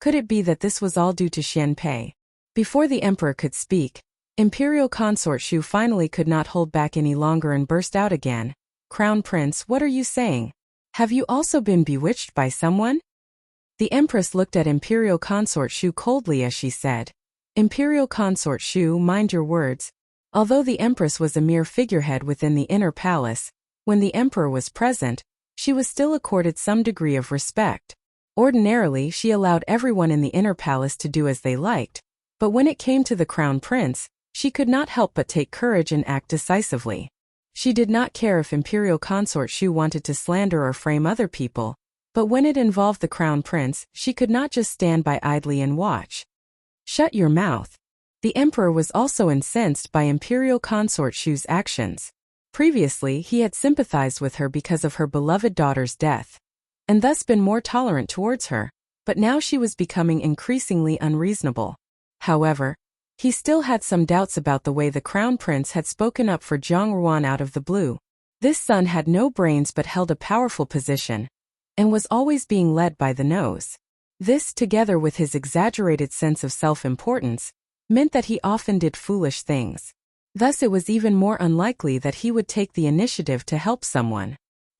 Could it be that this was all due to Xianpei? Before the emperor could speak, Imperial Consort Shu finally could not hold back any longer and burst out again. Crown Prince, what are you saying? Have you also been bewitched by someone? The empress looked at Imperial Consort Shu coldly as she said, Imperial Consort Shu, mind your words. Although the empress was a mere figurehead within the inner palace, when the emperor was present, she was still accorded some degree of respect. Ordinarily, she allowed everyone in the inner palace to do as they liked, but when it came to the crown prince, she could not help but take courage and act decisively. She did not care if Imperial Consort Shu wanted to slander or frame other people, but when it involved the crown prince, she could not just stand by idly and watch. Shut your mouth. The emperor was also incensed by Imperial Consort Shu's actions. Previously, he had sympathized with her because of her beloved daughter's death, and thus been more tolerant towards her, but now she was becoming increasingly unreasonable. However, he still had some doubts about the way the crown prince had spoken up for Zhang Ruan out of the blue. This son had no brains but held a powerful position, and was always being led by the nose. This, together with his exaggerated sense of self-importance, meant that he often did foolish things. Thus it was even more unlikely that he would take the initiative to help someone.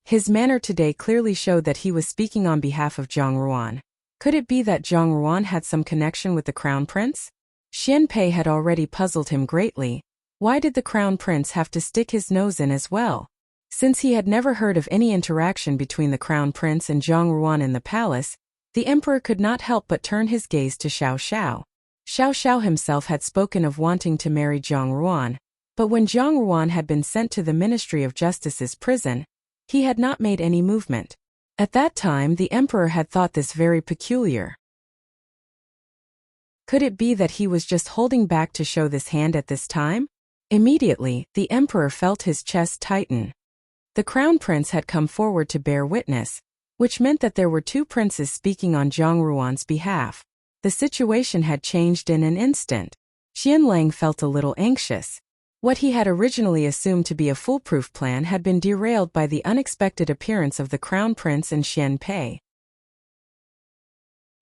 His manner today clearly showed that he was speaking on behalf of Zhang Ruan. Could it be that Zhang Ruan had some connection with the crown prince? Xianpei had already puzzled him greatly. Why did the crown prince have to stick his nose in as well? Since he had never heard of any interaction between the crown prince and Zhang Ruan in the palace, the emperor could not help but turn his gaze to Xiao Xiao. Xiao Xiao himself had spoken of wanting to marry Zhang Ruan, but when Zhang Ruan had been sent to the Ministry of Justice's prison, he had not made any movement. At that time, the emperor had thought this very peculiar. Could it be that he was just holding back to show this hand at this time? Immediately, the emperor felt his chest tighten. The crown prince had come forward to bear witness, which meant that there were two princes speaking on Zhang Ruan's behalf. The situation had changed in an instant. Xian Lang felt a little anxious. What he had originally assumed to be a foolproof plan had been derailed by the unexpected appearance of the crown prince and Xianpei.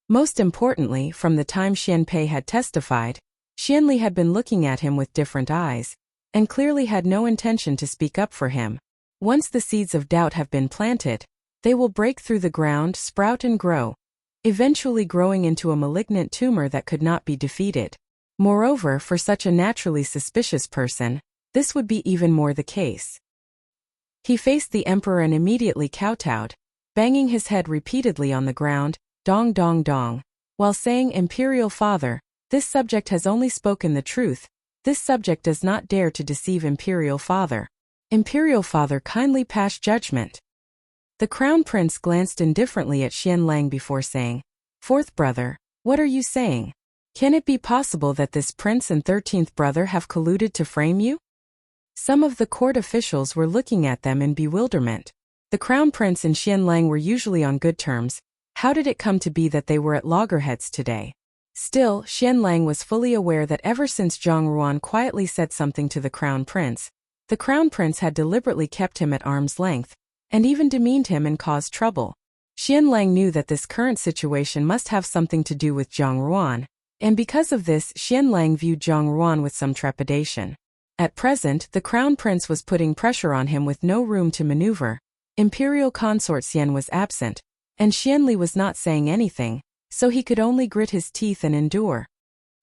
Most importantly, from the time Xianpei had testified, Xianli had been looking at him with different eyes, and clearly had no intention to speak up for him. Once the seeds of doubt have been planted, they will break through the ground, sprout and grow, eventually growing into a malignant tumor that could not be defeated. Moreover, for such a naturally suspicious person, this would be even more the case. He faced the emperor and immediately kowtowed, banging his head repeatedly on the ground, dong dong dong, while saying, Imperial Father, this subject has only spoken the truth. This subject does not dare to deceive Imperial Father. Imperial father, kindly pass judgment. The crown prince glanced indifferently at Xianlang before saying, "Fourth brother, what are you saying? Can it be possible that this prince and 13th brother have colluded to frame you?" Some of the court officials were looking at them in bewilderment. The crown prince and Xianlang were usually on good terms. How did it come to be that they were at loggerheads today? Still, Xianlang was fully aware that ever since Zhang Ruan quietly said something to the crown prince had deliberately kept him at arm's length, and even demeaned him and caused trouble. Xianlang knew that this current situation must have something to do with Zhang Ruan, and because of this, Xianlang viewed Zhang Ruan with some trepidation. At present, the crown prince was putting pressure on him with no room to maneuver. Imperial consort Xian was absent, and Xianli was not saying anything, so he could only grit his teeth and endure.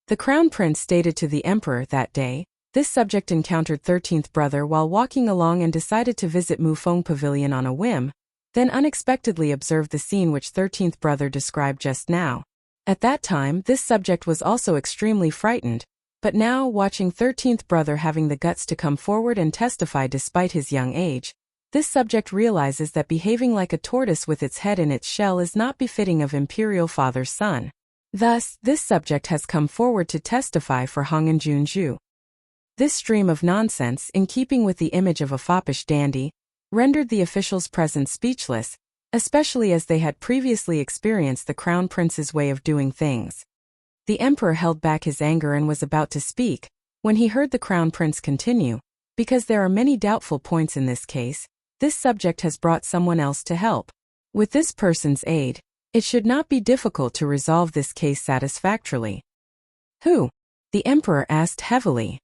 The crown prince stated to the emperor that day, this subject encountered 13th brother while walking along and decided to visit Mufeng Pavilion on a whim, then unexpectedly observed the scene which 13th brother described just now. At that time, this subject was also extremely frightened, but now, watching 13th brother having the guts to come forward and testify despite his young age, this subject realizes that behaving like a tortoise with its head in its shell is not befitting of imperial father's son. Thus, this subject has come forward to testify for Hong and Junju. This stream of nonsense, in keeping with the image of a foppish dandy, rendered the officials present speechless, especially as they had previously experienced the crown prince's way of doing things. The emperor held back his anger and was about to speak, when he heard the crown prince continue, because there are many doubtful points in this case, this subject has brought someone else to help. With this person's aid, it should not be difficult to resolve this case satisfactorily. Who? The emperor asked heavily.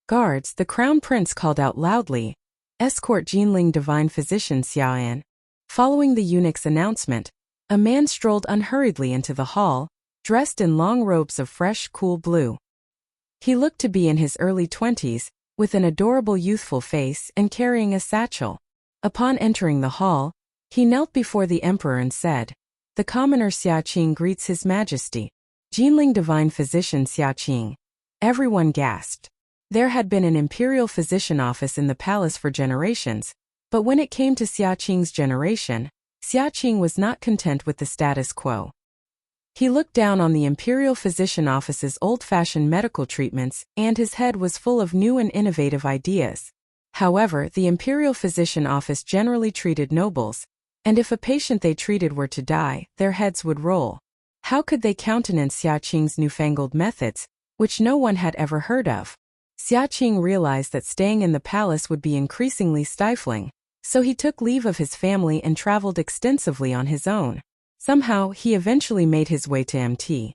Guards, the crown prince called out loudly. Escort Jinling divine physician Xiaoan. Following the eunuch's announcement, a man strolled unhurriedly into the hall, dressed in long robes of fresh, cool blue. He looked to be in his early 20s, with an adorable youthful face and carrying a satchel. Upon entering the hall, he knelt before the emperor and said, "The commoner Xia Qing greets his majesty." Jinling divine physician Xia Qing. Everyone gasped. There had been an imperial physician office in the palace for generations, but when it came to Xia Qing's generation, Xia Qing was not content with the status quo. He looked down on the imperial physician office's old-fashioned medical treatments, and his head was full of new and innovative ideas. However, the imperial physician office generally treated nobles, and if a patient they treated were to die, their heads would roll. How could they countenance Xia Qing's newfangled methods, which no one had ever heard of? Xia Qing realized that staying in the palace would be increasingly stifling, so he took leave of his family and traveled extensively on his own. Somehow, he eventually made his way to Mt.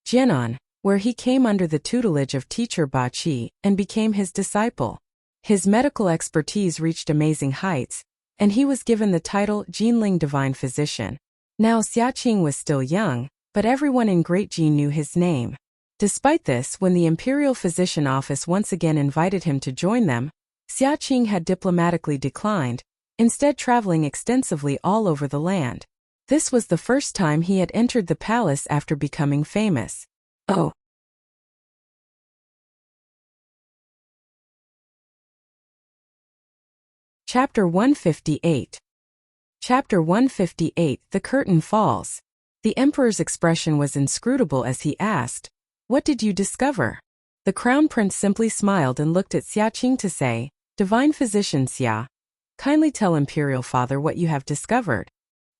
Jianan, where he came under the tutelage of teacher Ba Qi and became his disciple. His medical expertise reached amazing heights, and he was given the title Jinling Divine Physician. Now Xia Qing was still young, but everyone in Great Ji knew his name. Despite this, when the imperial physician office once again invited him to join them, Xia Qing had diplomatically declined, instead traveling extensively all over the land. This was the first time he had entered the palace after becoming famous. Oh. Chapter 158. Chapter 158, The Curtain Falls. The emperor's expression was inscrutable as he asked, "What did you discover?" The crown prince simply smiled and looked at Xia Qing to say, "Divine physician Xia, kindly tell imperial father what you have discovered."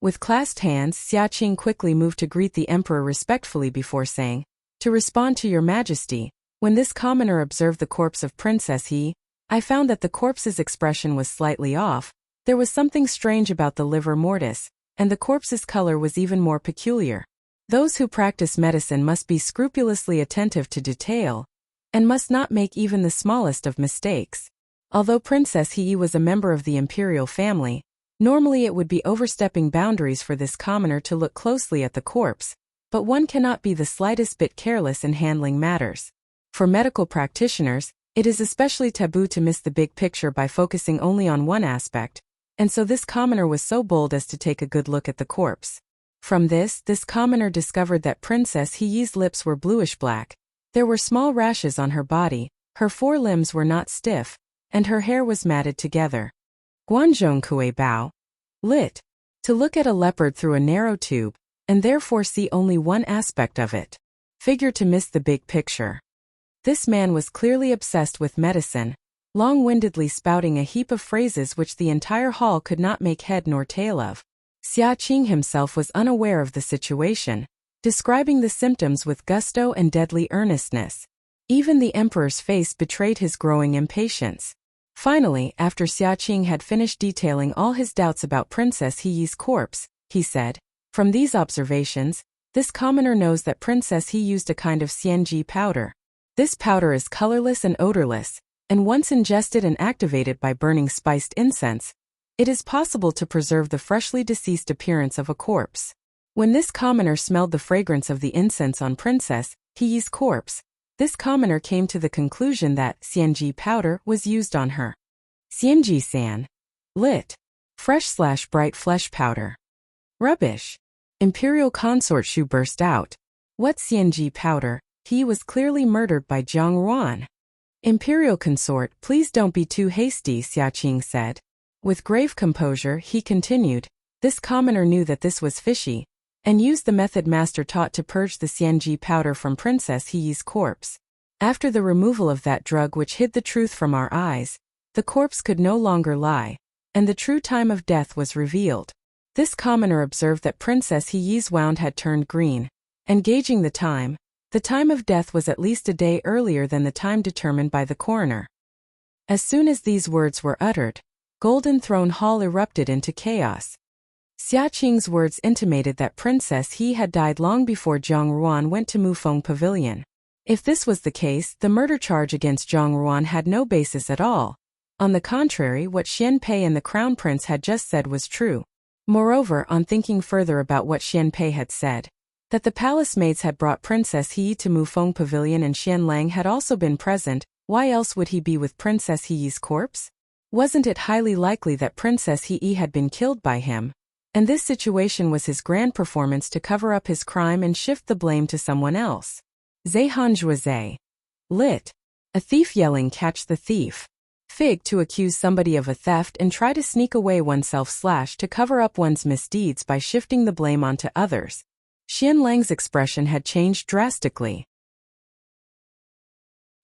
With clasped hands, Xia Qing quickly moved to greet the emperor respectfully before saying, "To respond to your majesty, when this commoner observed the corpse of Princess I found that the corpse's expression was slightly off. There was something strange about the livor mortis, and the corpse's color was even more peculiar. Those who practice medicine must be scrupulously attentive to detail, and must not make even the smallest of mistakes. Although Princess He was a member of the imperial family, normally it would be overstepping boundaries for this commoner to look closely at the corpse, but one cannot be the slightest bit careless in handling matters. For medical practitioners, it is especially taboo to miss the big picture by focusing only on one aspect, and so this commoner was so bold as to take a good look at the corpse. From this commoner discovered that Princess He's lips were bluish-black, there were small rashes on her body, her forelimbs were not stiff, and her hair was matted together. Guanzhong Kue Bao. Lit. To look at a leopard through a narrow tube, and therefore see only one aspect of it. Figure to miss the big picture. This man was clearly obsessed with medicine, long-windedly spouting a heap of phrases which the entire hall could not make head nor tail of. Xia Qing himself was unaware of the situation, describing the symptoms with gusto and deadly earnestness. Even the emperor's face betrayed his growing impatience. Finally, after Xia Qing had finished detailing all his doubts about Princess Heyi's corpse, he said, "From these observations, this commoner knows that Princess He used a kind of xianji powder. This powder is colorless and odorless, and once ingested and activated by burning spiced incense, it is possible to preserve the freshly deceased appearance of a corpse." When this commoner smelled the fragrance of the incense on Princess Heyi's corpse, this commoner came to the conclusion that xianji powder was used on her. Xianji san. Lit. Fresh/bright flesh powder. Rubbish. Imperial Consort Shu burst out. What xianji powder? He was clearly murdered by Jiang Ruan. Imperial Consort, please don't be too hasty, Xia Qing said. With grave composure, he continued, this commoner knew that this was fishy, and used the method master taught to purge the xianji powder from Princess Heyi's corpse. After the removal of that drug which hid the truth from our eyes, the corpse could no longer lie, and the true time of death was revealed. This commoner observed that Princess Heyi's wound had turned green, and gauging the time of death was at least a day earlier than the time determined by the coroner. As soon as these words were uttered, Golden Throne Hall erupted into chaos. Xia Qing's words intimated that Princess He had died long before Jiang Ruan went to Mufeng Pavilion. If this was the case, the murder charge against Jiang Ruan had no basis at all. On the contrary, what Xian Pei and the Crown Prince had just said was true. Moreover, on thinking further about what Xian Pei had said, that the palace maids had brought Princess He to Mufeng Pavilion and Xian Lang had also been present, why else would he be with Princess Heyi's corpse? Wasn't it highly likely that Princess Heyi had been killed by him? And this situation was his grand performance to cover up his crime and shift the blame to someone else. Zaihan Zhuazai. Lit. A thief yelling catch the thief. Fig to accuse somebody of a theft and try to sneak away oneself / to cover up one's misdeeds by shifting the blame onto others. Xian Lang's expression had changed drastically.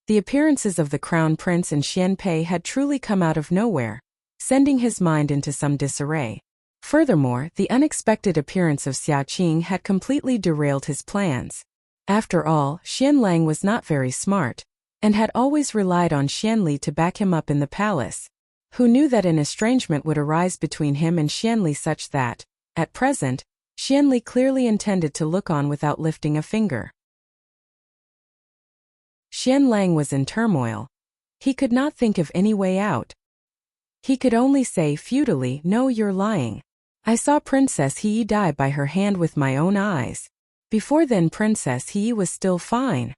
The appearances of the Crown Prince and Xian Pei had truly come out of nowhere, sending his mind into some disarray. Furthermore, the unexpected appearance of Xia Qing had completely derailed his plans. After all, Xian Lang was not very smart, and had always relied on Xian Li to back him up in the palace. Who knew that an estrangement would arise between him and Xian Li such that, at present, Xian Li clearly intended to look on without lifting a finger. Xian Lang was in turmoil. He could not think of any way out. He could only say futilely, "No, you're lying. I saw Princess Heyi die by her hand with my own eyes. Before then Princess Heyi was still fine."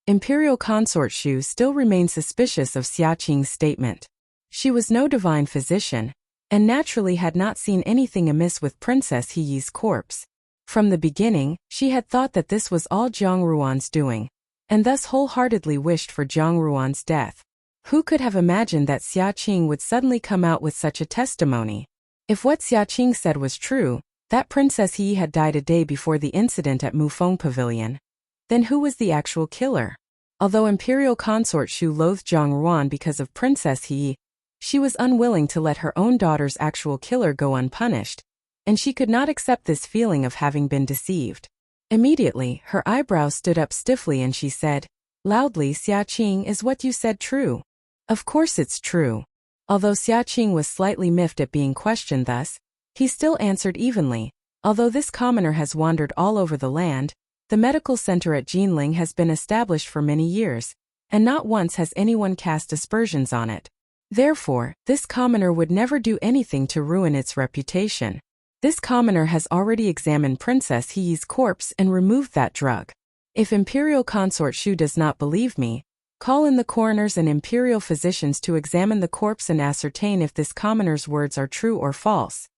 Imperial Consort Shu still remained suspicious of Xia Qing's statement. She was no divine physician, and naturally had not seen anything amiss with Princess Heyi's corpse. From the beginning, she had thought that this was all Jiang Ruan's doing, and thus wholeheartedly wished for Jiang Ruan's death. Who could have imagined that Xia Qing would suddenly come out with such a testimony? If what Xia Qing said was true, that Princess Heyi had died a day before the incident at Mufeng Pavilion, then who was the actual killer? Although Imperial Consort Shu loathed Jiang Ruan because of Princess Heyi, she was unwilling to let her own daughter's actual killer go unpunished, and she could not accept this feeling of having been deceived. Immediately, her eyebrows stood up stiffly and she said, loudly, "Xia Qing, is what you said true?" "Of course it's true." Although Xia Qing was slightly miffed at being questioned thus, he still answered evenly, "Although this commoner has wandered all over the land, the medical center at Jinling has been established for many years, and not once has anyone cast aspersions on it. Therefore, this commoner would never do anything to ruin its reputation. This commoner has already examined Princess Heyi's corpse and removed that drug. If Imperial Consort Shu does not believe me, call in the coroners and imperial physicians to examine the corpse and ascertain if this commoner's words are true or false."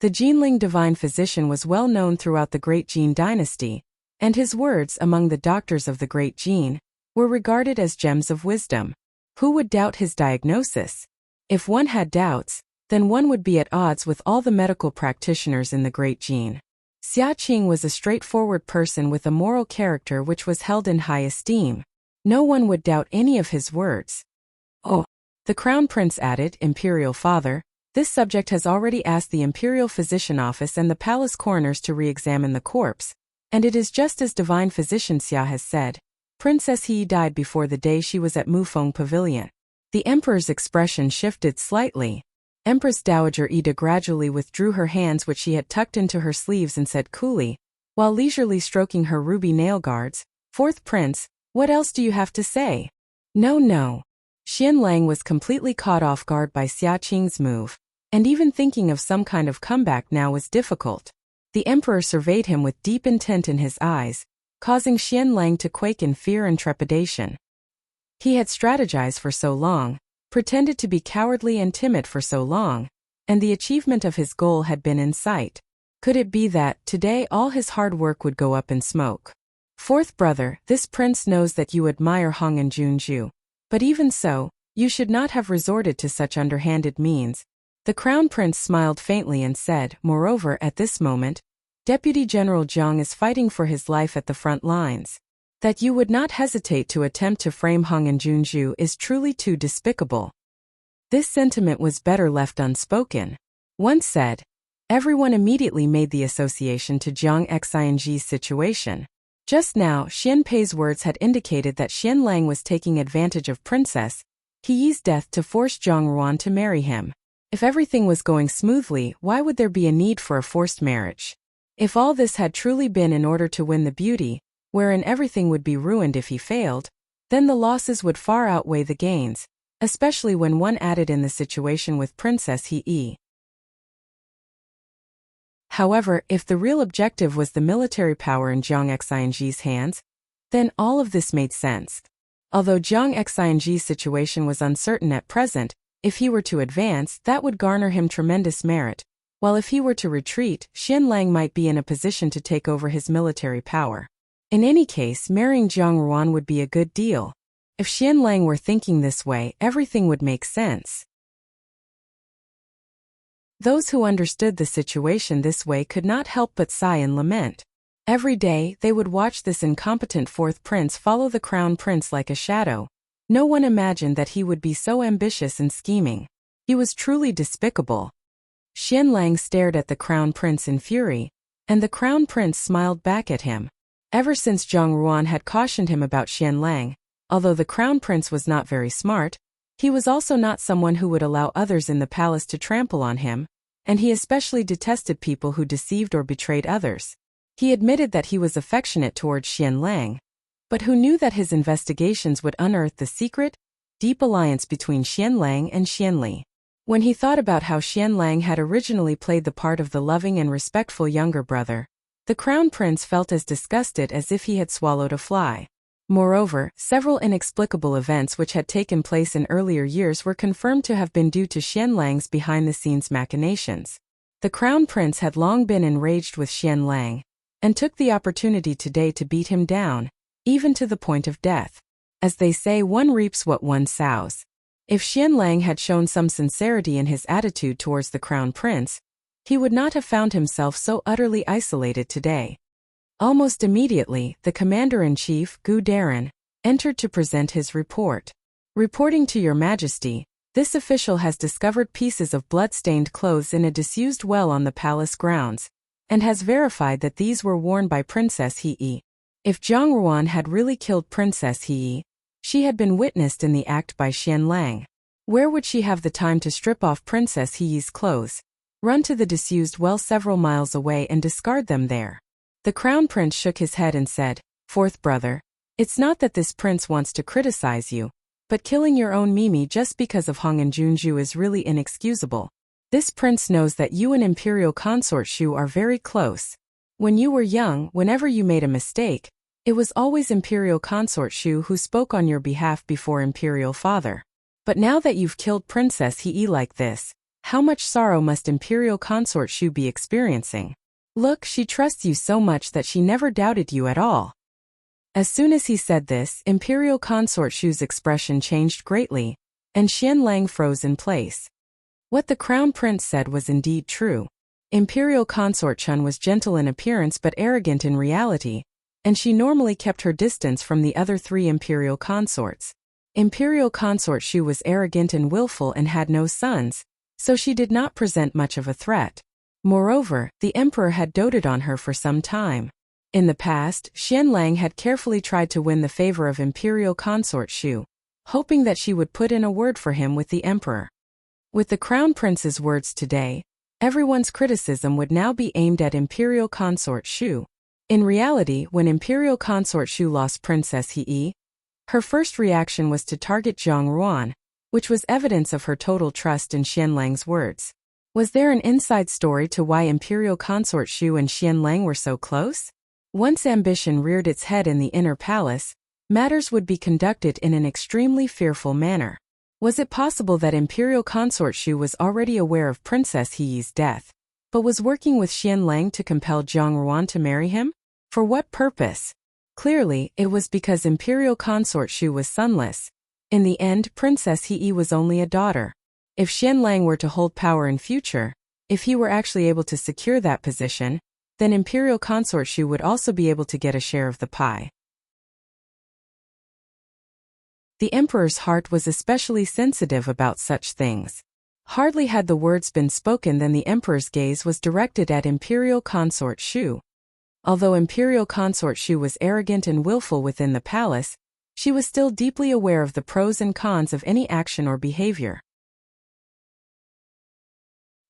The Jinling divine physician was well known throughout the Great Jin dynasty, and his words, among the doctors of the Great Jin, were regarded as gems of wisdom. Who would doubt his diagnosis? If one had doubts, then one would be at odds with all the medical practitioners in the Great Jin. Xia Qing was a straightforward person with a moral character which was held in high esteem. No one would doubt any of his words. Oh, the Crown Prince added, Imperial Father, this subject has already asked the Imperial Physician Office and the palace coroners to re-examine the corpse, and it is just as Divine Physician Xia has said. Princess He died before the day she was at Mufeng Pavilion. The Emperor's expression shifted slightly. Empress Dowager Ida gradually withdrew her hands which she had tucked into her sleeves and said coolly, while leisurely stroking her ruby nail guards, Fourth Prince, what else do you have to say? No. Xian Lang was completely caught off guard by Xia Qing's move, and even thinking of some kind of comeback now was difficult. The Emperor surveyed him with deep intent in his eyes, causing Xian Lang to quake in fear and trepidation. He had strategized for so long, pretended to be cowardly and timid for so long, and the achievement of his goal had been in sight. Could it be that, today all his hard work would go up in smoke? Fourth brother, this prince knows that you admire Hong and Junju. But even so, you should not have resorted to such underhanded means. The Crown Prince smiled faintly and said, moreover, at this moment, Deputy General Jiang is fighting for his life at the front lines. That you would not hesitate to attempt to frame Hong and Junju is truly too despicable. This sentiment was better left unspoken. Once said, everyone immediately made the association to Jiang Xing's situation. Just now, Xian Pei's words had indicated that Xian Lang was taking advantage of Princess He's death to force Zhang Ruan to marry him. If everything was going smoothly, why would there be a need for a forced marriage? If all this had truly been in order to win the beauty, wherein everything would be ruined if he failed, then the losses would far outweigh the gains, especially when one added in the situation with Princess He. However, if the real objective was the military power in Jiang Xing's hands, then all of this made sense. Although Jiang Xing's situation was uncertain at present, if he were to advance, that would garner him tremendous merit, while if he were to retreat, Xian Lang might be in a position to take over his military power. In any case, marrying Zhang Ruan would be a good deal. If Xian Lang were thinking this way, everything would make sense. Those who understood the situation this way could not help but sigh and lament. Every day, they would watch this incompetent fourth prince follow the crown prince like a shadow. No one imagined that he would be so ambitious and scheming. He was truly despicable. Xian Lang stared at the crown prince in fury, and the crown prince smiled back at him. Ever since Zhang Ruan had cautioned him about Xian Lang, although the crown prince was not very smart, he was also not someone who would allow others in the palace to trample on him, and he especially detested people who deceived or betrayed others. He admitted that he was affectionate towards Xian Lang, but who knew that his investigations would unearth the secret, deep alliance between Xian Lang and Xian Li. When he thought about how Xian Lang had originally played the part of the loving and respectful younger brother, the crown prince felt as disgusted as if he had swallowed a fly. Moreover, several inexplicable events which had taken place in earlier years were confirmed to have been due to Xian Lang's behind-the-scenes machinations. The crown prince had long been enraged with Xian Lang, and took the opportunity today to beat him down, even to the point of death. As they say, one reaps what one sows. If Xian Lang had shown some sincerity in his attitude towards the crown prince, he would not have found himself so utterly isolated today. Almost immediately, the commander-in-chief, Gu Darren, entered to present his report. Reporting to Your Majesty, this official has discovered pieces of blood-stained clothes in a disused well on the palace grounds, and has verified that these were worn by Princess He. If Zhang Ruan had really killed Princess He, she had been witnessed in the act by Xian Lang. Where would she have the time to strip off Princess He's clothes, run to the disused well several miles away and discard them there? The crown prince shook his head and said, Fourth brother, it's not that this prince wants to criticize you, but killing your own Mimi just because of Hong and Junju is really inexcusable. This prince knows that you and Imperial Consort Shu are very close. When you were young, whenever you made a mistake, it was always Imperial Consort Shu who spoke on your behalf before Imperial Father. But now that you've killed Princess He like this, how much sorrow must Imperial Consort Shu be experiencing? Look, she trusts you so much that she never doubted you at all. As soon as he said this, Imperial Consort Shu's expression changed greatly, and Xianlang froze in place. What the Crown Prince said was indeed true. Imperial Consort Chun was gentle in appearance but arrogant in reality, and she normally kept her distance from the other 3 Imperial consorts. Imperial Consort Shu was arrogant and willful and had no sons, so she did not present much of a threat. Moreover, the Emperor had doted on her for some time. In the past, Xianlang had carefully tried to win the favor of Imperial Consort Shu, hoping that she would put in a word for him with the Emperor. With the Crown Prince's words today, everyone's criticism would now be aimed at Imperial Consort Shu. In reality, when Imperial Consort Shu lost Princess He, her first reaction was to target Zhang Ruan, which was evidence of her total trust in Xianlang's words. Was there an inside story to why Imperial Consort Shu and Xianlang were so close? Once ambition reared its head in the inner palace, matters would be conducted in an extremely fearful manner. Was it possible that Imperial Consort Shu was already aware of Princess He's death, but was working with Xianlang to compel Zhang Ruan to marry him? For what purpose? Clearly, it was because Imperial Consort Shu was sonless. In the end, Princess He was only a daughter. If Xianlang were to hold power in future, if he were actually able to secure that position, then Imperial Consort Shu would also be able to get a share of the pie. The Emperor's heart was especially sensitive about such things. Hardly had the words been spoken than the Emperor's gaze was directed at Imperial Consort Shu. Although Imperial Consort Shu was arrogant and willful within the palace, she was still deeply aware of the pros and cons of any action or behavior.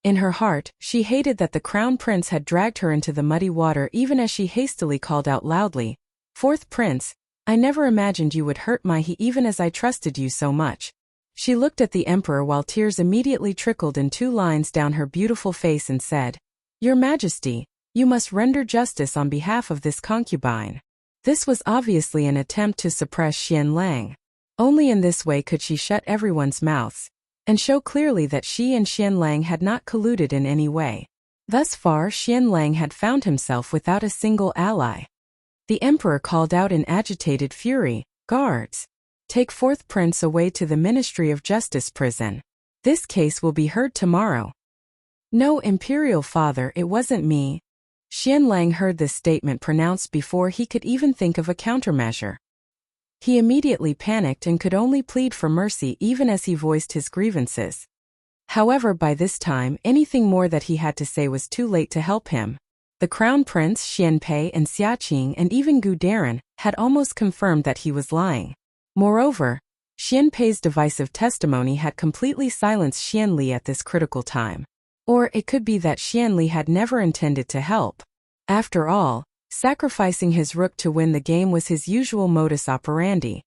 In her heart, she hated that the Crown Prince had dragged her into the muddy water even as she hastily called out loudly, "Fourth Prince, I never imagined you would hurt my He even as I trusted you so much." She looked at the Emperor while tears immediately trickled in 2 lines down her beautiful face and said, "Your Majesty, you must render justice on behalf of this concubine." This was obviously an attempt to suppress Xianlang. Only in this way could she shut everyone's mouths, and show clearly that she and Xianlang had not colluded in any way. Thus far, Xianlang had found himself without a single ally. The Emperor called out in agitated fury, "Guards! Take 4th Prince away to the Ministry of Justice prison. This case will be heard tomorrow." "No, Imperial Father, it wasn't me." Xianlang heard this statement pronounced before he could even think of a countermeasure. He immediately panicked and could only plead for mercy even as he voiced his grievances. However, by this time, anything more that he had to say was too late to help him. The Crown Prince, Xianpei and Xiaqing and even Gu Darren had almost confirmed that he was lying. Moreover, Xianpei's divisive testimony had completely silenced Xianli at this critical time. Or it could be that Xianli had never intended to help. After all, sacrificing his rook to win the game was his usual modus operandi.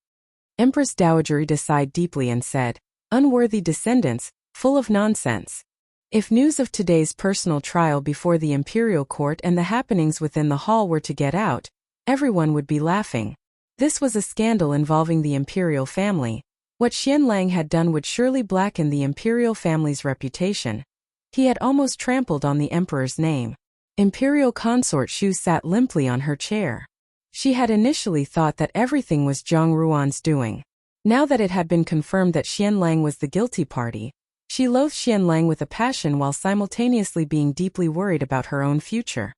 Empress Dowager sighed deeply and said, "Unworthy descendants, full of nonsense." If news of today's personal trial before the imperial court and the happenings within the hall were to get out, everyone would be laughing. This was a scandal involving the imperial family. What Xianlang had done would surely blacken the imperial family's reputation. He had almost trampled on the emperor's name. Imperial Consort Shu sat limply on her chair. She had initially thought that everything was Zhang Ruan's doing. Now that it had been confirmed that Xianlang was the guilty party, she loathed Xianlang with a passion while simultaneously being deeply worried about her own future.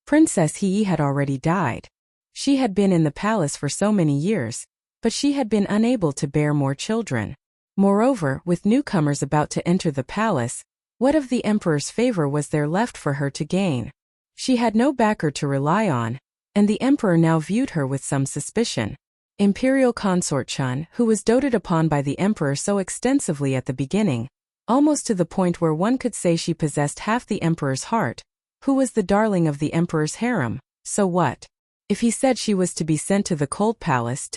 Princess He had already died. She had been in the palace for so many years, but she had been unable to bear more children. Moreover, with newcomers about to enter the palace, what of the emperor's favor was there left for her to gain? She had no backer to rely on, and the emperor now viewed her with some suspicion. Imperial Consort Chun, who was doted upon by the emperor so extensively at the beginning, almost to the point where one could say she possessed half the emperor's heart, who was the darling of the emperor's harem, so what? If he said she was to be sent to the cold palace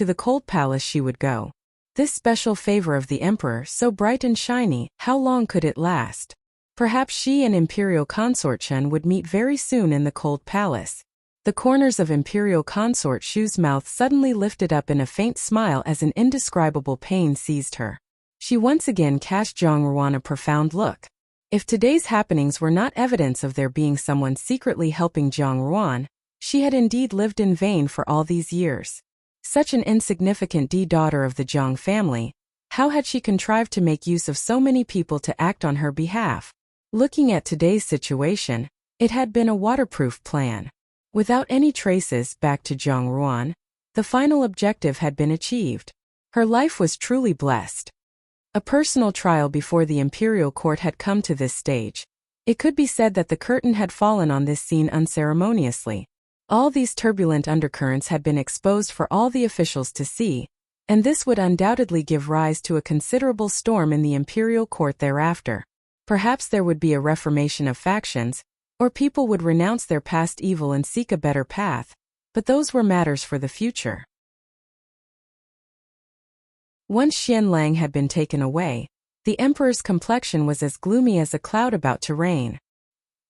she would go. This special favor of the emperor, so bright and shiny, how long could it last? Perhaps she and Imperial Consort Chun would meet very soon in the cold palace. The corners of Imperial Consort Shu's mouth suddenly lifted up in a faint smile as an indescribable pain seized her. She once again cast Zhang Ruan a profound look. If today's happenings were not evidence of there being someone secretly helping Zhang Ruan, she had indeed lived in vain for all these years. Such an insignificant daughter of the Zhang family, how had she contrived to make use of so many people to act on her behalf? Looking at today's situation, it had been a waterproof plan. Without any traces back to Zhang Ruan, the final objective had been achieved. Her life was truly blessed. A personal trial before the imperial court had come to this stage. It could be said that the curtain had fallen on this scene unceremoniously. All these turbulent undercurrents had been exposed for all the officials to see, and this would undoubtedly give rise to a considerable storm in the imperial court thereafter. Perhaps there would be a reformation of factions, or people would renounce their past evil and seek a better path, but those were matters for the future. Once Xian Lang had been taken away, the emperor's complexion was as gloomy as a cloud about to rain.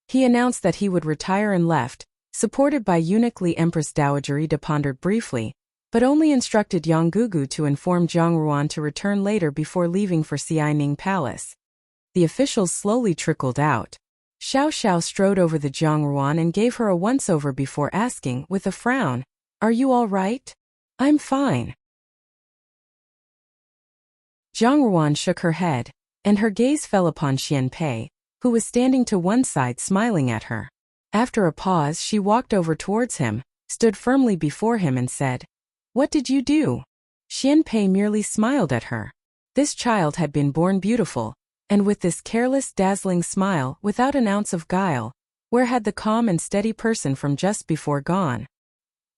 He announced that he would retire and left, supported by eunuch Li. Empress Dowager Ida pondered briefly, but only instructed Yang Gugu to inform Zhang Ruan to return later before leaving for Xianing Palace. The officials slowly trickled out. Xiao Xiao strode over the Zhang Ruan and gave her a once-over before asking, with a frown, "Are you all right?" "I'm fine." Zhang Ruan shook her head, and her gaze fell upon Xian Pei, who was standing to one side smiling at her. After a pause she walked over towards him, stood firmly before him and said, "What did you do?" Xian Pei merely smiled at her. This child had been born beautiful, and with this careless, dazzling smile, without an ounce of guile, where had the calm and steady person from just before gone?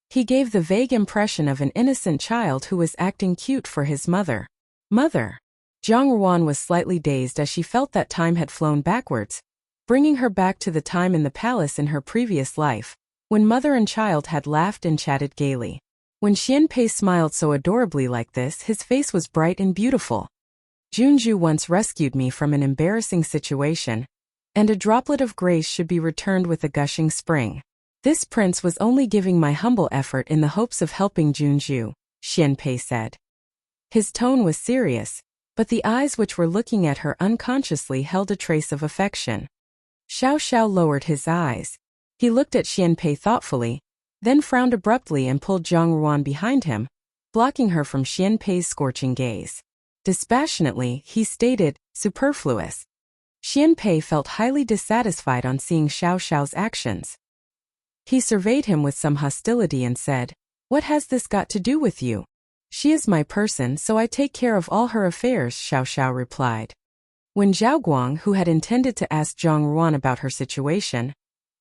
He gave the vague impression of an innocent child who was acting cute for his mother. Mother! Zhang Ruan was slightly dazed as she felt that time had flown backwards, bringing her back to the time in the palace in her previous life, when mother and child had laughed and chatted gaily. When Xian Pei smiled so adorably like this, his face was bright and beautiful. Junju once rescued me from an embarrassing situation, and a droplet of grace should be returned with a gushing spring. This prince was only giving my humble effort in the hopes of helping Junju, Xian Pei said. His tone was serious, but the eyes which were looking at her unconsciously held a trace of affection. Xiao Xiao lowered his eyes. He looked at Xian Pei thoughtfully, then frowned abruptly and pulled Zhang Ruan behind him, blocking her from Xian Pei's scorching gaze. Dispassionately, he stated, "Superfluous." Xian Pei felt highly dissatisfied on seeing Xiao Xiao's actions. He surveyed him with some hostility and said, "What has this got to do with you?" "She is my person, so I take care of all her affairs," Xiao Xiao replied. When Zhao Guang, who had intended to ask Zhang Ruan about her situation,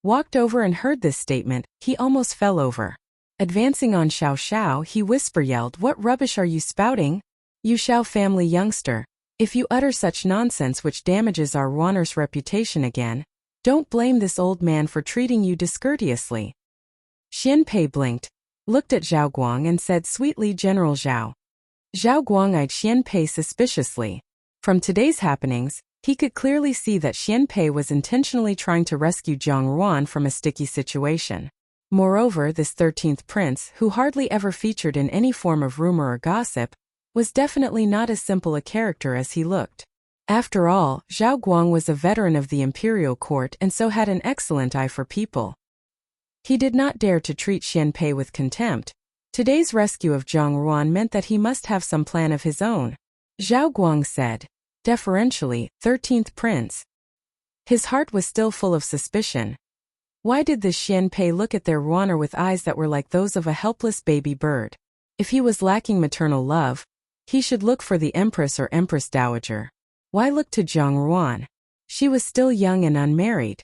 walked over and heard this statement, he almost fell over. Advancing on Xiao Xiao, he whisper-yelled, "What rubbish are you spouting? You Xiao family youngster, if you utter such nonsense which damages our Ruaner's reputation again, don't blame this old man for treating you discourteously." Xian Pei blinked, looked at Zhao Guang and said sweetly, "General Zhao." Zhao Guang eyed Xian Pei suspiciously. From today's happenings, he could clearly see that Xian Pei was intentionally trying to rescue Zhang Ruan from a sticky situation. Moreover, this 13th prince, who hardly ever featured in any form of rumor or gossip, was definitely not as simple a character as he looked. After all, Zhao Guang was a veteran of the imperial court and so had an excellent eye for people. He did not dare to treat Xian Pei with contempt. Today's rescue of Zhang Ruan meant that he must have some plan of his own. Zhao Guang said, deferentially, 13th prince. His heart was still full of suspicion. Why did this Xian Pei look at their Ruaner with eyes that were like those of a helpless baby bird? If he was lacking maternal love, he should look for the Empress or Empress Dowager. Why look to Zhang Ruan? She was still young and unmarried.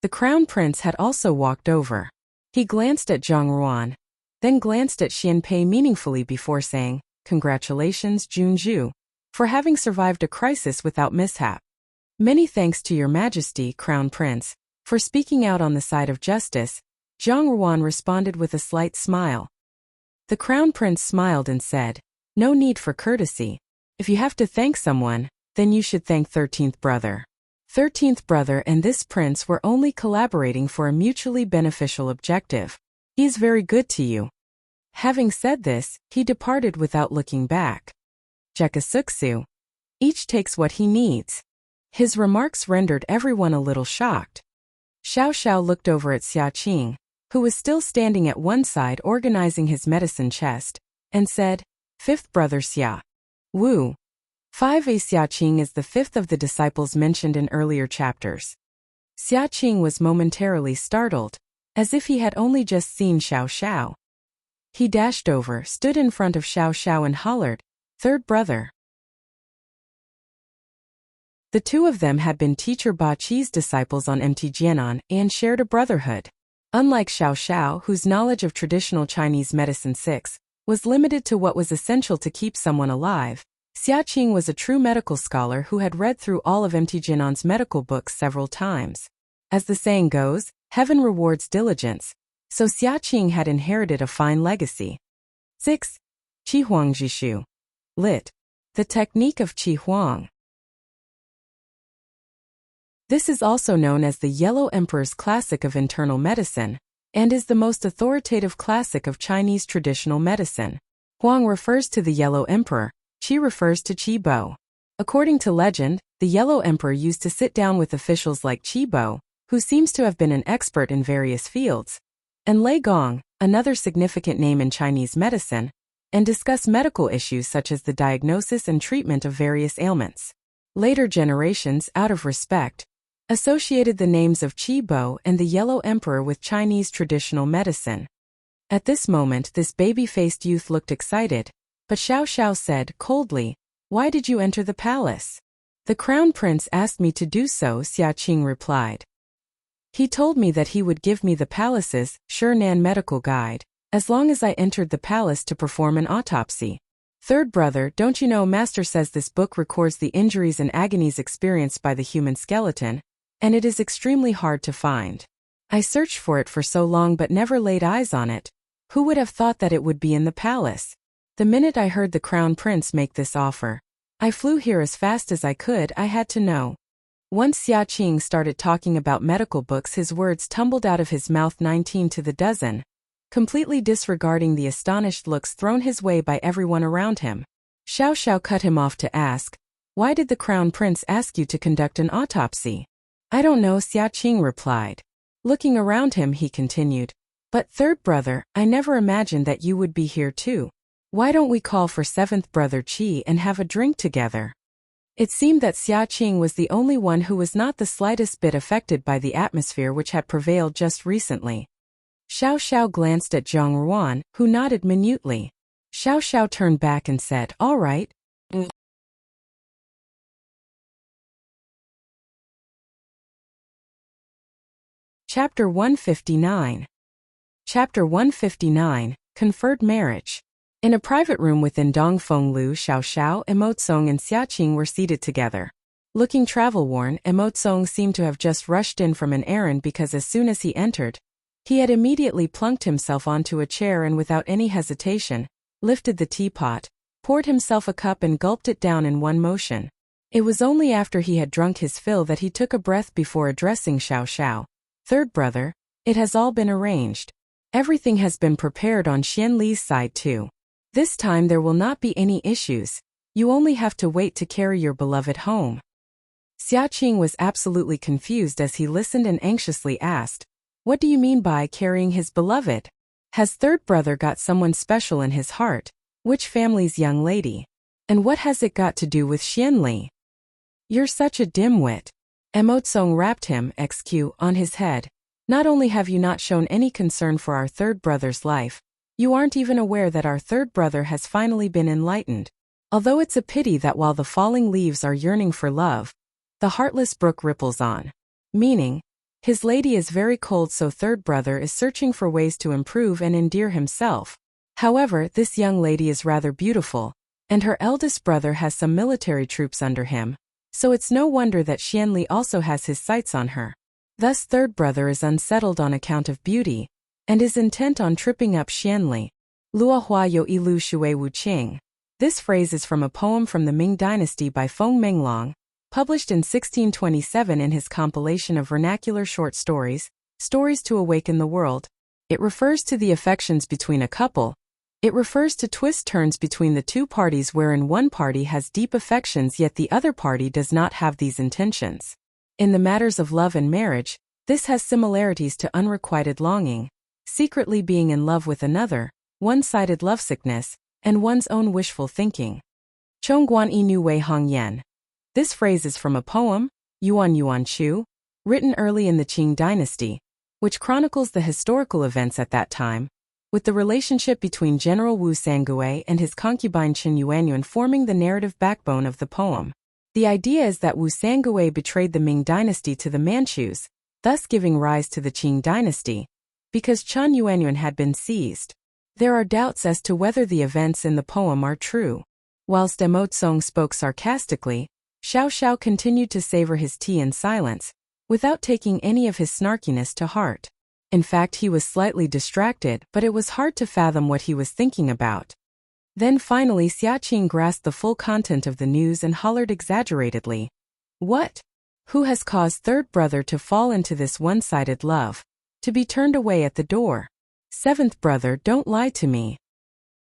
The Crown Prince had also walked over. He glanced at Zhang Ruan, then glanced at Xian Pei meaningfully before saying, "Congratulations, Junju, for having survived a crisis without mishap. Many thanks to your Majesty, Crown Prince, for speaking out on the side of justice." Zhang Ruan responded with a slight smile. The Crown Prince smiled and said, "No need for courtesy. If you have to thank someone, then you should thank 13th brother." 13th brother and this prince were only collaborating for a mutually beneficial objective. "He's very good to you." Having said this, he departed without looking back. Jekasuksu. Each takes what he needs. His remarks rendered everyone a little shocked. Xiao Xiao looked over at Xia Qing, who was still standing at one side organizing his medicine chest, and said, "Fifth brother Xia. Wu." 5a Xiaqing is the fifth of the disciples mentioned in earlier chapters. Xiaqing was momentarily startled, as if he had only just seen Xiao Xiao. He dashed over, stood in front of Xiao Xiao and hollered, "Third brother." The two of them had been teacher Ba Qi's disciples on Mt Jianan and shared a brotherhood. Unlike Xiao Xiao, whose knowledge of traditional Chinese medicine 6 was limited to what was essential to keep someone alive, Xiaqing was a true medical scholar who had read through all of Mt Jianan's medical books several times. As the saying goes, heaven rewards diligence, so Xiaqing had inherited a fine legacy. 6. Qi Huang Jishu. Lit. The technique of Qi Huang. This is also known as the Yellow Emperor's Classic of Internal Medicine, and is the most authoritative classic of Chinese traditional medicine. Huang refers to the Yellow Emperor, Qi refers to Qi Bo. According to legend, the Yellow Emperor used to sit down with officials like Qi Bo, who seems to have been an expert in various fields, and Lei Gong, another significant name in Chinese medicine, and discuss medical issues such as the diagnosis and treatment of various ailments. Later generations, out of respect, associated the names of Qi Bo and the Yellow Emperor with Chinese traditional medicine. At this moment, this baby-faced youth looked excited, but Xiao Xiao said coldly, "Why did you enter the palace?" "The crown prince asked me to do so," Xiaqing replied. "He told me that he would give me the palace's Shernan medical guide, as long as I entered the palace to perform an autopsy." "Third brother, don't you know Master says this book records the injuries and agonies experienced by the human skeleton, and it is extremely hard to find. I searched for it for so long but never laid eyes on it. Who would have thought that it would be in the palace? The minute I heard the crown prince make this offer, I flew here as fast as I could. I had to know." Once Xiaqing started talking about medical books, his words tumbled out of his mouth 19 to the dozen, completely disregarding the astonished looks thrown his way by everyone around him. Xiao Xiao cut him off to ask, "Why did the crown prince ask you to conduct an autopsy?" "I don't know," Xiaqing replied. Looking around him, he continued, "But third brother, I never imagined that you would be here too. Why don't we call for seventh brother Qi and have a drink together?" It seemed that Xiaqing was the only one who was not the slightest bit affected by the atmosphere which had prevailed just recently. Xiao Xiao glanced at Zhang Ruan, who nodded minutely. Xiao Xiao turned back and said, "All right." Chapter 159. Chapter 159, Conferred Marriage. In a private room within Dongfeng Lu, Xiao Xiao, Emotsong and Xiaqing were seated together. Looking travel-worn, Emotsong seemed to have just rushed in from an errand because as soon as he entered, he had immediately plunked himself onto a chair and without any hesitation, lifted the teapot, poured himself a cup and gulped it down in one motion. It was only after he had drunk his fill that he took a breath before addressing Xiao Xiao. "Third brother, it has all been arranged. Everything has been prepared on Xian Li's side too. This time there will not be any issues. You only have to wait to carry your beloved home." Xiaqing was absolutely confused as he listened and anxiously asked, "What do you mean by carrying his beloved? Has third brother got someone special in his heart? Which family's young lady? And what has it got to do with Xian Li?" "You're such a dimwit." Emotsong rapped him, XQ, on his head. "Not only have you not shown any concern for our third brother's life, you aren't even aware that our third brother has finally been enlightened. Although it's a pity that while the falling leaves are yearning for love, the heartless brook ripples on. Meaning, his lady is very cold, so third brother is searching for ways to improve and endear himself. However, this young lady is rather beautiful, and her eldest brother has some military troops under him, so it's no wonder that Xian Li also has his sights on her. Thus third brother is unsettled on account of beauty, and is intent on tripping up Xian Li. Lua Hua Yo Ilu Shui Wu Qing." This phrase is from a poem from the Ming Dynasty by Feng Menglong, published in 1627 in his compilation of vernacular short stories, Stories to Awaken the World. It refers to the affections between a couple. It refers to twist turns between the two parties wherein one party has deep affections yet the other party does not have these intentions. In the matters of love and marriage, this has similarities to unrequited longing, secretly being in love with another, one-sided lovesickness, and one's own wishful thinking. Chongguan Inu Wei Hong Yan. This phrase is from a poem, Yuan Yuan Chu, written early in the Qing dynasty, which chronicles the historical events at that time, with the relationship between General Wu Sangui and his concubine Chen Yuanyuan forming the narrative backbone of the poem. The idea is that Wu Sangui betrayed the Ming dynasty to the Manchus, thus giving rise to the Qing dynasty, because Chen Yuanyuan had been seized. There are doubts as to whether the events in the poem are true. Whilst Emotsong spoke sarcastically, Xiao Xiao continued to savor his tea in silence, without taking any of his snarkiness to heart. In fact, he was slightly distracted, but it was hard to fathom what he was thinking about. Then finally Xiaqing grasped the full content of the news and hollered exaggeratedly. What? Who has caused third brother to fall into this one-sided love? To be turned away at the door. Seventh brother, don't lie to me.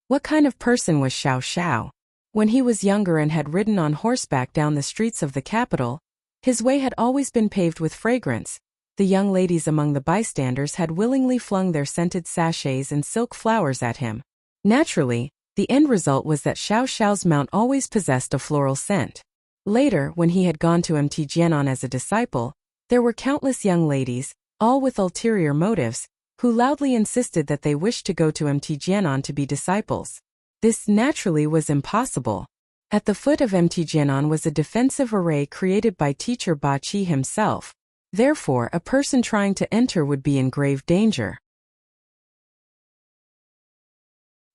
What kind of person was Xiao Xiao? When he was younger and had ridden on horseback down the streets of the capital, his way had always been paved with fragrance. The young ladies among the bystanders had willingly flung their scented sachets and silk flowers at him. Naturally, the end result was that Xiao Xiao's mount always possessed a floral scent. Later, when he had gone to Mt Jianan as a disciple, there were countless young ladies, all with ulterior motives, who loudly insisted that they wished to go to Mt Jianan to be disciples. This naturally was impossible. At the foot of Mt Jianan was a defensive array created by teacher Ba Qi himself. Therefore, a person trying to enter would be in grave danger.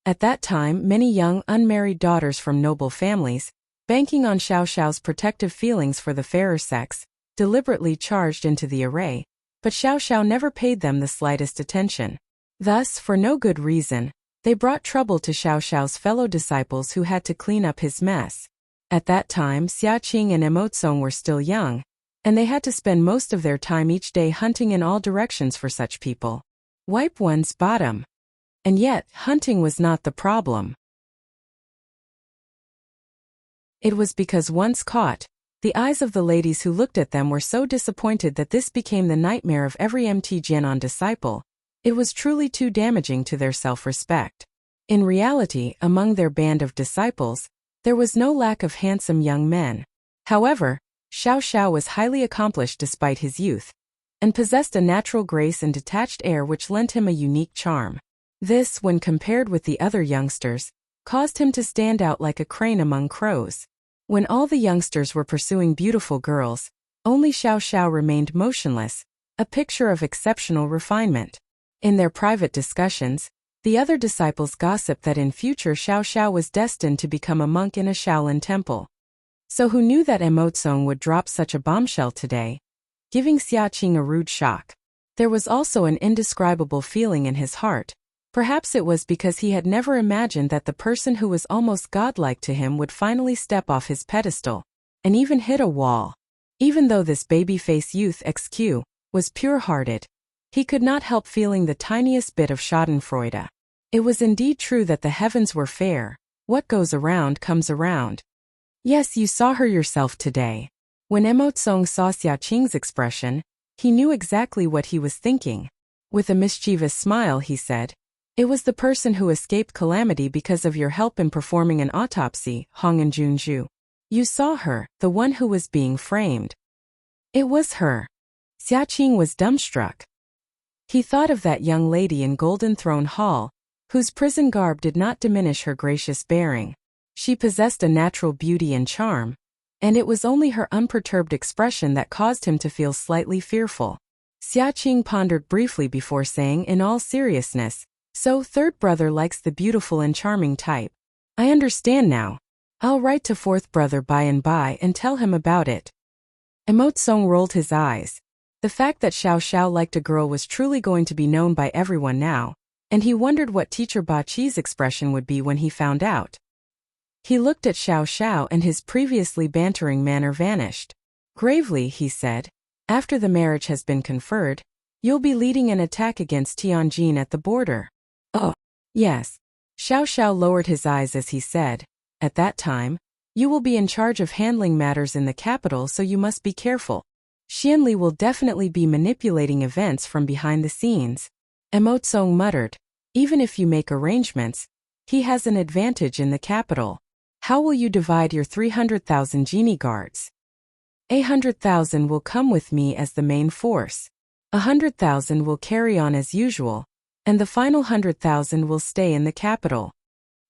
At that time, many young, unmarried daughters from noble families, banking on Xiao Xiao's protective feelings for the fairer sex, deliberately charged into the array, but Xiao Xiao never paid them the slightest attention. Thus, for no good reason, they brought trouble to Xiao Xiao's fellow disciples who had to clean up his mess. At that time, Xiaqing and Emotsong were still young, and they had to spend most of their time each day hunting in all directions for such people. Wipe one's bottom. And yet, hunting was not the problem. It was because once caught, the eyes of the ladies who looked at them were so disappointed that this became the nightmare of every Mt Jianan disciple. It was truly too damaging to their self-respect. In reality, among their band of disciples, there was no lack of handsome young men. However, Xiao Xiao was highly accomplished despite his youth, and possessed a natural grace and detached air which lent him a unique charm. This, when compared with the other youngsters, caused him to stand out like a crane among crows. When all the youngsters were pursuing beautiful girls, only Xiao Xiao remained motionless, a picture of exceptional refinement. In their private discussions, the other disciples gossiped that in future Xiao Xiao was destined to become a monk in a Shaolin temple. So who knew that Emotsong would drop such a bombshell today, giving Xiaqing a rude shock? There was also an indescribable feeling in his heart. Perhaps it was because he had never imagined that the person who was almost godlike to him would finally step off his pedestal, and even hit a wall. Even though this baby-face youth XQ was pure-hearted, he could not help feeling the tiniest bit of schadenfreude. It was indeed true that the heavens were fair. What goes around comes around. Yes, you saw her yourself today. When Emotsong saw Xiaqing's expression, he knew exactly what he was thinking. With a mischievous smile, he said, "It was the person who escaped calamity because of your help in performing an autopsy, Hong'an Junju. You saw her, the one who was being framed." It was her. Xiaqing was dumbstruck. He thought of that young lady in Golden Throne Hall, whose prison garb did not diminish her gracious bearing. She possessed a natural beauty and charm, and it was only her unperturbed expression that caused him to feel slightly fearful. Xiaqing pondered briefly before saying in all seriousness, "So third brother likes the beautiful and charming type. I understand now. I'll write to fourth brother by and by and tell him about it." Emotsong rolled his eyes. The fact that Xiao Xiao liked a girl was truly going to be known by everyone now, and he wondered what teacher Ba Qi's expression would be when he found out. He looked at Xiao Xiao and his previously bantering manner vanished. Gravely, he said, "After the marriage has been conferred, you'll be leading an attack against Tianjin at the border." "Oh, yes." Xiao Xiao lowered his eyes as he said, "At that time, you will be in charge of handling matters in the capital, so you must be careful. Xianli will definitely be manipulating events from behind the scenes." Emotsong muttered, "Even if you make arrangements, He has an advantage in the capital. How will you divide your 300,000 genie guards? 100,000 will come with me as the main force. 100,000 will carry on as usual, and the final 100,000 will stay in the capital.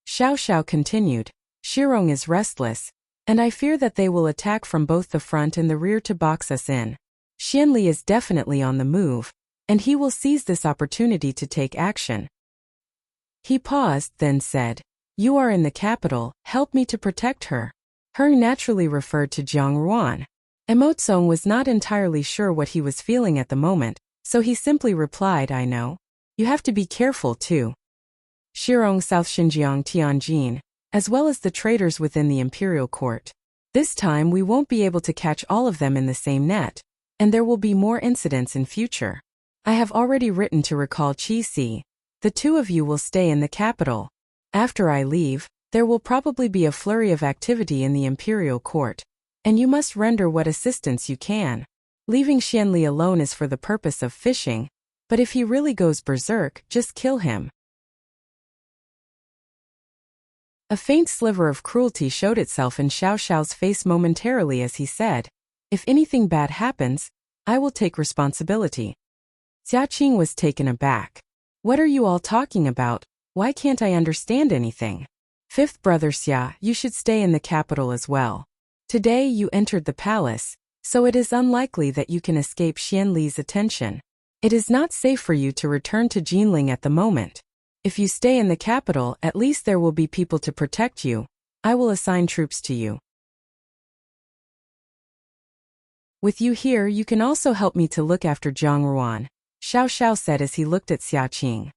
Xiao Xiao continued, Shirong is restless, and I fear that they will attack from both the front and the rear to box us in. Xianli is definitely on the move, and he will seize this opportunity to take action. He paused, then said, You are in the capital, help me to protect her. Her naturally referred to Jiang Ruan. Emotsong was not entirely sure what he was feeling at the moment, so he simply replied, I know. You have to be careful too. Shirong South Xinjiang Tianjin, as well as the traders within the imperial court. This time we won't be able to catch all of them in the same net, and there will be more incidents in future. I have already written to recall Qi Si. The two of you will stay in the capital. After I leave, there will probably be a flurry of activity in the imperial court, and you must render what assistance you can. Leaving Xianli alone is for the purpose of fishing, but if he really goes berserk, just kill him. A faint sliver of cruelty showed itself in Xiao Xiao's face momentarily as he said, If anything bad happens, I will take responsibility. Xia Qing was taken aback. What are you all talking about? Why can't I understand anything? Fifth brother Xia, you should stay in the capital as well. Today you entered the palace, so it is unlikely that you can escape Xianli's attention. It is not safe for you to return to Jinling at the moment. If you stay in the capital, at least there will be people to protect you. I will assign troops to you. With you here, you can also help me to look after Jiang Ruan, Xiao Xiao said as he looked at Xia Qing.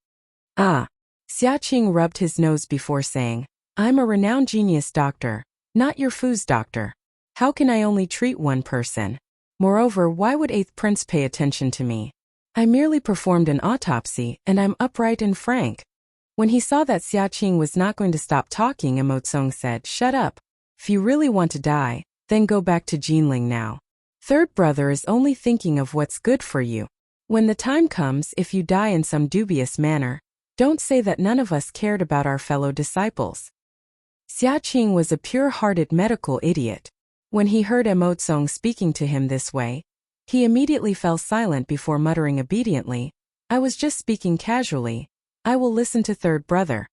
Ah. Xia Qing rubbed his nose before saying, I'm a renowned genius doctor, not your foos doctor. How can I only treat one person? Moreover, why would 8th Prince pay attention to me? I merely performed an autopsy, and I'm upright and frank. When he saw that Xia Qing was not going to stop talking, Emotsong said, Shut up. If you really want to die, then go back to Jinling now. Third brother is only thinking of what's good for you. When the time comes, if you die in some dubious manner, don't say that none of us cared about our fellow disciples. Xia Qing was a pure-hearted medical idiot. When he heard Emotsong speaking to him this way, he immediately fell silent before muttering obediently, I was just speaking casually. I will listen to third brother.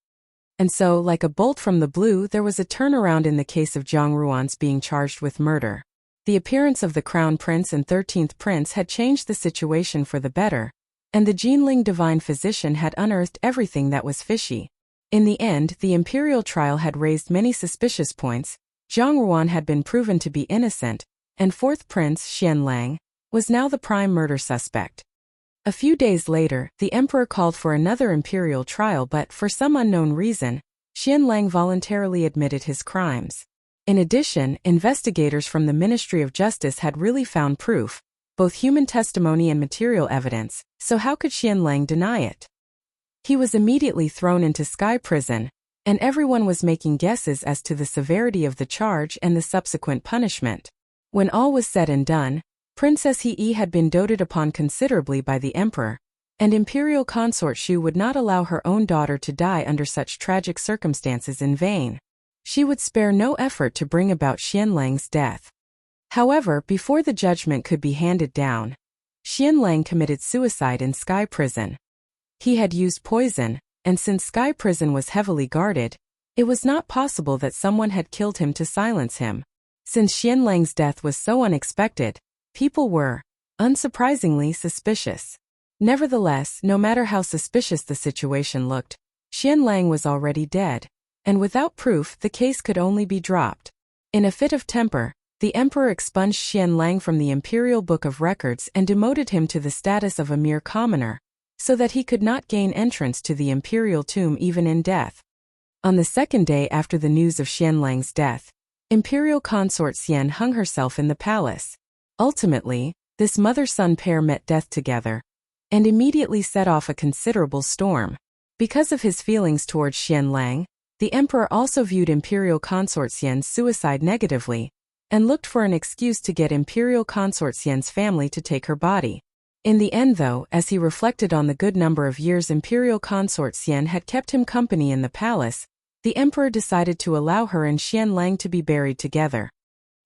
And so, like a bolt from the blue, there was a turnaround in the case of Jiang Ruan's being charged with murder. The appearance of the Crown Prince and 13th Prince had changed the situation for the better, and the Jinling divine physician had unearthed everything that was fishy. In the end, the imperial trial had raised many suspicious points. Jiang Ruan had been proven to be innocent, and 4th Prince, Xian Lang, was now the prime murder suspect. A few days later, the emperor called for another imperial trial, but for some unknown reason, Xian Lang voluntarily admitted his crimes. In addition, investigators from the Ministry of Justice had really found proof, both human testimony and material evidence, so how could Xian Lang deny it? He was immediately thrown into Sky Prison, and everyone was making guesses as to the severity of the charge and the subsequent punishment. When all was said and done, Princess He had been doted upon considerably by the emperor, and Imperial Consort Shu would not allow her own daughter to die under such tragic circumstances in vain. She would spare no effort to bring about Xian Lang's death. However, before the judgment could be handed down, Xian Lang committed suicide in Sky Prison. He had used poison, and since Sky Prison was heavily guarded, it was not possible that someone had killed him to silence him. Since Xian Lang's death was so unexpected, people were, unsurprisingly, suspicious. Nevertheless, no matter how suspicious the situation looked, Xian Lang was already dead, and without proof the case could only be dropped. In a fit of temper, the emperor expunged Xian Lang from the imperial book of records and demoted him to the status of a mere commoner, so that he could not gain entrance to the imperial tomb even in death. On the second day after the news of Xian Lang's death, Imperial Consort Xian hung herself in the palace. Ultimately, this mother-son pair met death together, and immediately set off a considerable storm. Because of his feelings towards Xian Lang, the emperor also viewed Imperial Consort Xian's suicide negatively, and looked for an excuse to get Imperial Consort Xian's family to take her body. In the end though, as he reflected on the good number of years Imperial Consort Xian had kept him company in the palace, the emperor decided to allow her and Xian Lang to be buried together.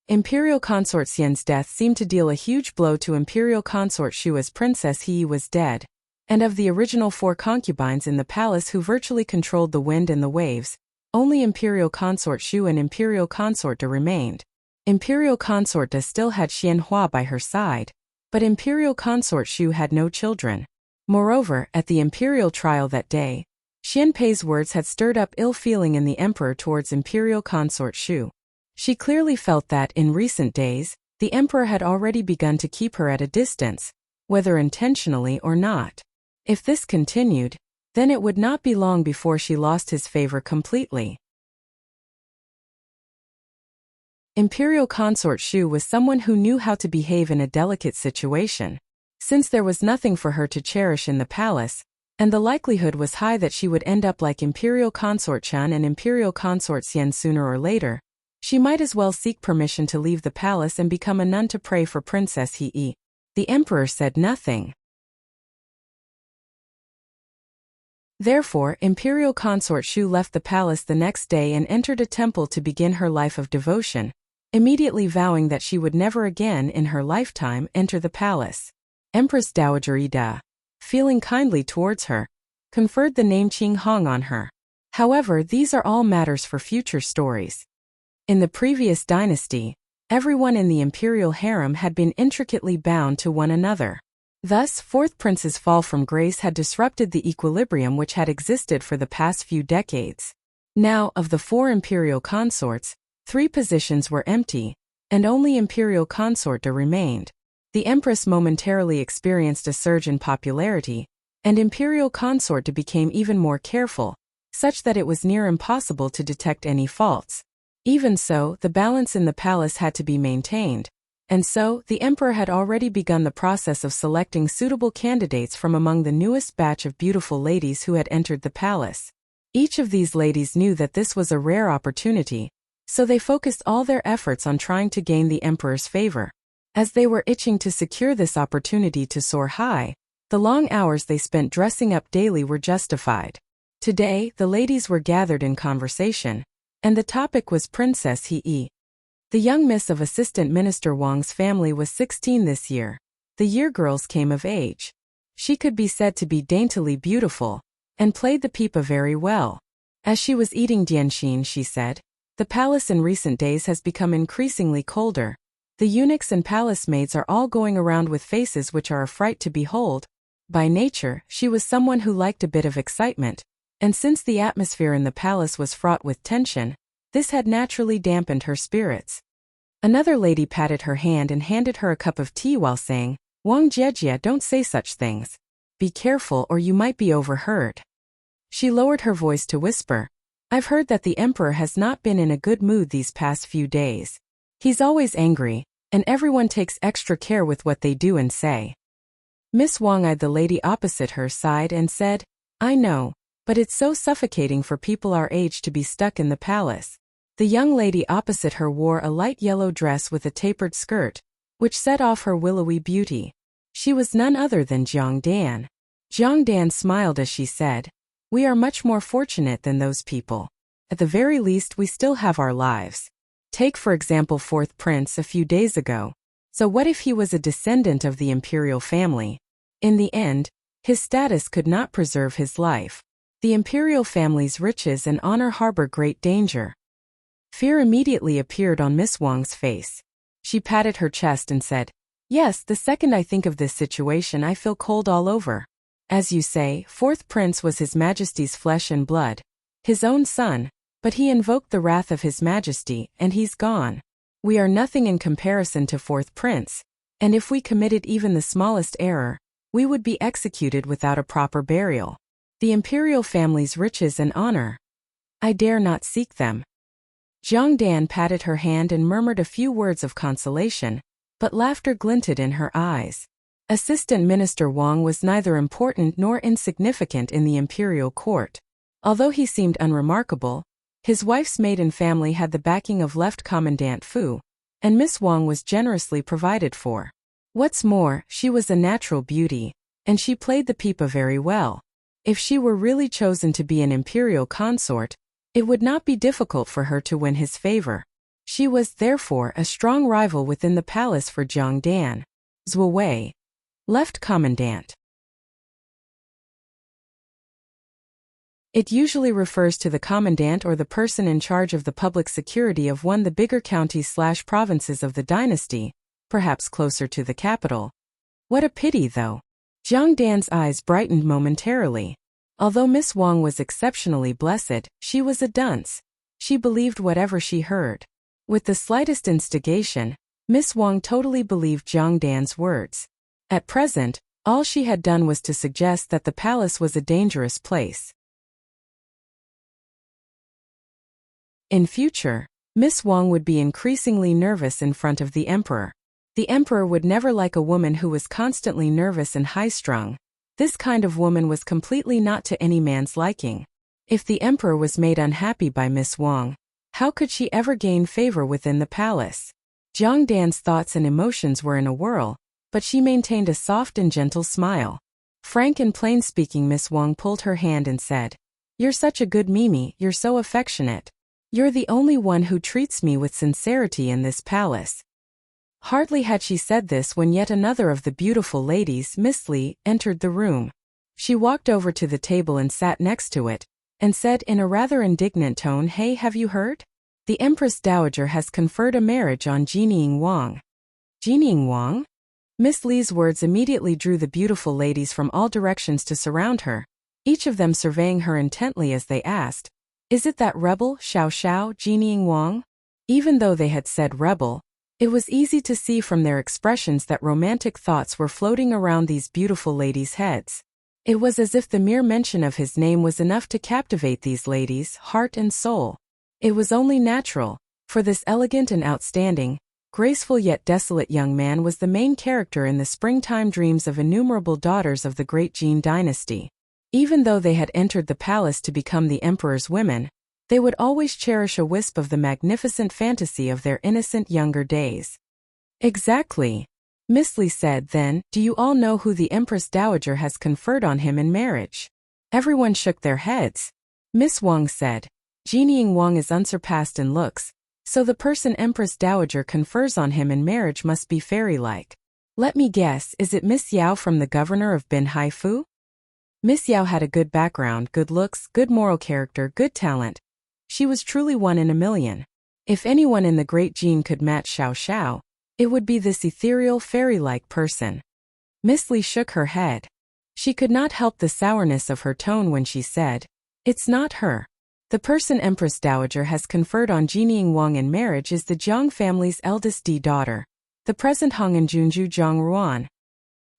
Imperial consort Xian's death seemed to deal a huge blow to Imperial consort Shu, as Princess He was dead, and of the original 4 concubines in the palace who virtually controlled the wind and the waves, only Imperial consort Shu and Imperial consort De remained. Imperial consort De still had Xian Hua by her side, but Imperial consort Shu had no children. Moreover, at the imperial trial that day, Xian Pei's words had stirred up ill feeling in the emperor towards Imperial consort Shu. She clearly felt that, in recent days, the emperor had already begun to keep her at a distance, whether intentionally or not. If this continued, then it would not be long before she lost his favor completely. Imperial consort Shu was someone who knew how to behave in a delicate situation. Since there was nothing for her to cherish in the palace, and the likelihood was high that she would end up like Imperial consort Chen and Imperial consort Xian sooner or later, she might as well seek permission to leave the palace and become a nun to pray for Princess He. The emperor said nothing. Therefore, Imperial consort Shu left the palace the next day and entered a temple to begin her life of devotion, immediately vowing that she would never again in her lifetime enter the palace. Empress Dowager Ida, feeling kindly towards her, conferred the name Qing Hong on her. However, these are all matters for future stories. In the previous dynasty, everyone in the imperial harem had been intricately bound to one another. Thus, 4th Prince's fall from grace had disrupted the equilibrium which had existed for the past few decades. Now, of the 4 imperial consorts, 3 positions were empty, and only Imperial consort De remained. The empress momentarily experienced a surge in popularity, and Imperial consort De became even more careful, such that it was near impossible to detect any faults. Even so, the balance in the palace had to be maintained, and so, the emperor had already begun the process of selecting suitable candidates from among the newest batch of beautiful ladies who had entered the palace. Each of these ladies knew that this was a rare opportunity, so they focused all their efforts on trying to gain the emperor's favor. As they were itching to secure this opportunity to soar high, the long hours they spent dressing up daily were justified. Today, the ladies were gathered in conversation, and the topic was Princess He. The young miss of Assistant Minister Wang's family was 16 this year. The year girls came of age. She could be said to be daintily beautiful, and played the pipa very well. As she was eating dianxin, she said, "The palace in recent days has become increasingly colder. The eunuchs and palace maids are all going around with faces which are a fright to behold." By nature, she was someone who liked a bit of excitement, and since the atmosphere in the palace was fraught with tension, this had naturally dampened her spirits. Another lady patted her hand and handed her a cup of tea while saying, "Wang Jiejie, don't say such things. Be careful or you might be overheard." She lowered her voice to whisper, "I've heard that the emperor has not been in a good mood these past few days. He's always angry, and everyone takes extra care with what they do and say." Miss Wang eyed the lady opposite her side and said, "I know, but it's so suffocating for people our age to be stuck in the palace." The young lady opposite her wore a light yellow dress with a tapered skirt, which set off her willowy beauty. She was none other than Jiang Dan. Jiang Dan smiled as she said, "We are much more fortunate than those people. At the very least we still have our lives. Take for example 4th Prince a few days ago. So what if he was a descendant of the imperial family? In the end, his status could not preserve his life. The imperial family's riches and honor harbor great danger." Fear immediately appeared on Miss Wang's face. She patted her chest and said, "Yes, the second I think of this situation I feel cold all over. As you say, 4th Prince was His Majesty's flesh and blood, his own son, but he invoked the wrath of His Majesty, and he's gone. We are nothing in comparison to 4th Prince, and if we committed even the smallest error, we would be executed without a proper burial. The imperial family's riches and honor, I dare not seek them." Jiang Dan patted her hand and murmured a few words of consolation, but laughter glinted in her eyes. Assistant Minister Wang was neither important nor insignificant in the imperial court. Although he seemed unremarkable, his wife's maiden family had the backing of Left Commandant Fu, and Miss Wang was generously provided for. What's more, she was a natural beauty, and she played the pipa very well. If she were really chosen to be an imperial consort, It would not be difficult for her to win his favor. She was, therefore, a strong rival within the palace for Jiang Dan. Zhuo Wei, Left Commandant. It usually refers to the commandant or the person in charge of the public security of one of the bigger counties/provinces of the dynasty, perhaps closer to the capital. What a pity, though. Jiang Dan's eyes brightened momentarily. Although Miss Wang was exceptionally blessed, she was a dunce. She believed whatever she heard. With the slightest instigation, Miss Wang totally believed Jiang Dan's words. At present, all she had done was to suggest that the palace was a dangerous place. In future, Miss Wang would be increasingly nervous in front of the emperor. The emperor would never like a woman who was constantly nervous and high-strung. This kind of woman was completely not to any man's liking. If the emperor was made unhappy by Miss Wang, how could she ever gain favor within the palace? Jiang Dan's thoughts and emotions were in a whirl, but she maintained a soft and gentle smile. Frank and plain-speaking Miss Wang pulled her hand and said, "You're such a good Mimi, you're so affectionate. You're the only one who treats me with sincerity in this palace." Hardly had she said this when yet another of the beautiful ladies, Miss Li, entered the room. She walked over to the table and sat next to it, and said in a rather indignant tone, "Hey, have you heard? The Empress Dowager has conferred a marriage on Jining Wang." Jining Wang? Miss Li's words immediately drew the beautiful ladies from all directions to surround her, each of them surveying her intently as they asked, "Is it that rebel, Xiao Xiao, Jining Wang?" Even though they had said rebel, it was easy to see from their expressions that romantic thoughts were floating around these beautiful ladies' heads. It was as if the mere mention of his name was enough to captivate these ladies' heart and soul. It was only natural, for this elegant and outstanding, graceful yet desolate young man was the main character in the springtime dreams of innumerable daughters of the great Jin dynasty. Even though they had entered the palace to become the emperor's women, they would always cherish a wisp of the magnificent fantasy of their innocent younger days. "Exactly," Miss Li said then. "Do you all know who the Empress Dowager has conferred on him in marriage?" Everyone shook their heads. Miss Wang said, "Jining Wang is unsurpassed in looks, so the person Empress Dowager confers on him in marriage must be fairy-like. Let me guess, is it Miss Yao from the governor of Bin Haifu?" Miss Yao had a good background, good looks, good moral character, good talent. She was truly one in a million. If anyone in the great Jin could match Xiao Xiao, it would be this ethereal, fairy-like person. Miss Li shook her head. She could not help the sourness of her tone when she said, "It's not her. The person Empress Dowager has conferred on Jining Wang in marriage is the Jiang family's eldest daughter, the present Hong'an Junju Jiang Ruan."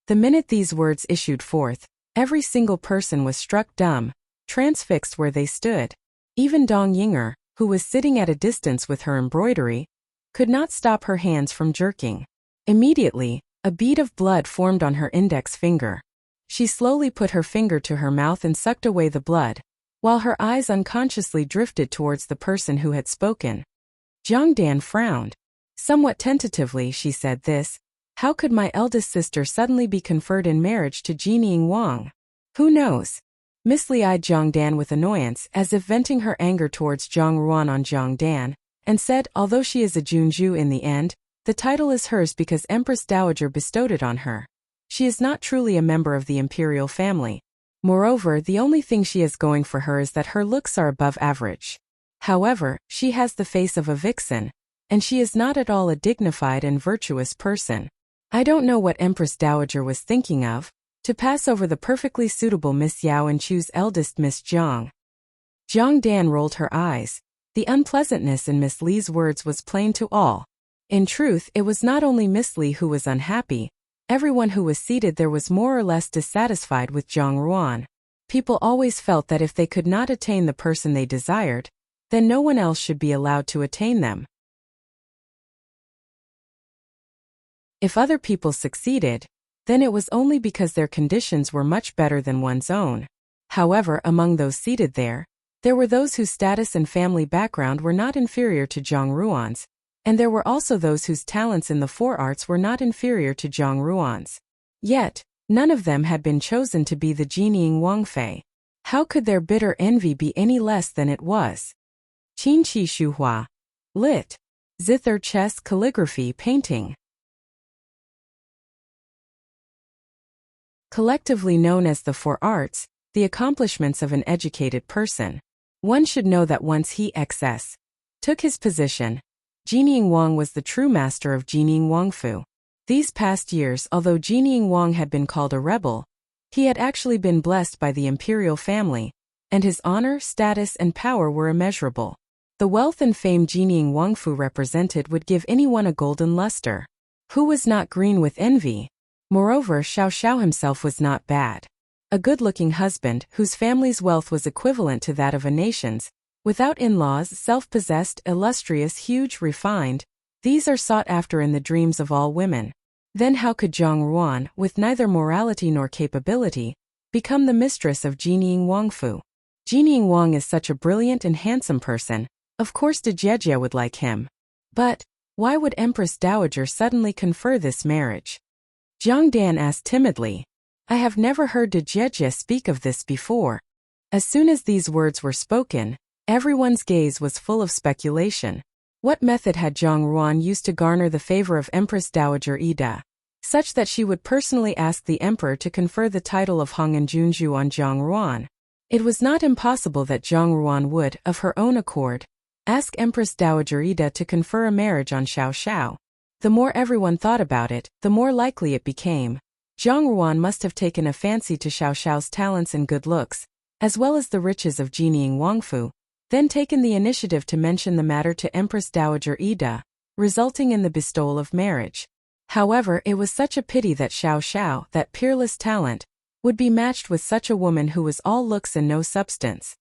The minute these words issued forth, every single person was struck dumb, transfixed where they stood. Even Dong Yinger, who was sitting at a distance with her embroidery, could not stop her hands from jerking. Immediately, a bead of blood formed on her index finger. She slowly put her finger to her mouth and sucked away the blood, while her eyes unconsciously drifted towards the person who had spoken. Jiang Dan frowned. Somewhat tentatively she said this, "How could my eldest sister suddenly be conferred in marriage to Jining Wang? Who knows?" Miss Li eyed Jiang Dan with annoyance, as if venting her anger towards Jiang Ruan on Jiang Dan, and said, "Although she is a Junju in the end, the title is hers because Empress Dowager bestowed it on her. She is not truly a member of the imperial family. Moreover, the only thing she has going for her is that her looks are above average. However, she has the face of a vixen, and she is not at all a dignified and virtuous person. I don't know what Empress Dowager was thinking of, to pass over the perfectly suitable Miss Yao and choose eldest Miss Jiang." Jiang Dan rolled her eyes. The unpleasantness in Miss Li's words was plain to all. In truth, it was not only Miss Li who was unhappy. Everyone who was seated there was more or less dissatisfied with Jiang Ruan. People always felt that if they could not attain the person they desired, then no one else should be allowed to attain them. If other people succeeded, then it was only because their conditions were much better than one's own. However, among those seated there were those whose status and family background were not inferior to Jiang Ruan's, and there were also those whose talents in the four arts were not inferior to Jiang Ruan's. Yet, none of them had been chosen to be the Jining Wang Fei. How could their bitter envy be any less than it was? Qin Qi Shu Hua. Lit. Zither chess calligraphy painting. Collectively known as the four arts, the accomplishments of an educated person. One should know that once he XS took his position, Jinying Wang was the true master of Jinying Wangfu. These past years, although Jinying Wang had been called a rebel, he had actually been blessed by the imperial family, and his honor, status, and power were immeasurable. The wealth and fame Jinying Wangfu represented would give anyone a golden luster. Who was not green with envy? Moreover, Xiao Xiao himself was not bad. A good-looking husband whose family's wealth was equivalent to that of a nation's, without in-laws, self-possessed, illustrious, huge, refined, these are sought after in the dreams of all women. Then how could Zhang Ruan, with neither morality nor capability, become the mistress of Jinying Wangfu? Jinying Wang is such a brilliant and handsome person, of course De Jiejie would like him. But why would Empress Dowager suddenly confer this marriage? Jiang Dan asked timidly. I have never heard De Jiejie speak of this before. As soon as these words were spoken, everyone's gaze was full of speculation. What method had Zhang Ruan used to garner the favor of Empress Dowager Ida, such that she would personally ask the emperor to confer the title of Hongan Junju on Zhang Ruan? It was not impossible that Zhang Ruan would, of her own accord, ask Empress Dowager Ida to confer a marriage on Xiao Xiao. The more everyone thought about it, the more likely it became. Zhang Ruan must have taken a fancy to Xiao Xiao's talents and good looks, as well as the riches of Jinying Wangfu, then taken the initiative to mention the matter to Empress Dowager Ida, resulting in the bestowal of marriage. However, it was such a pity that Xiao Xiao, that peerless talent, would be matched with such a woman who was all looks and no substance.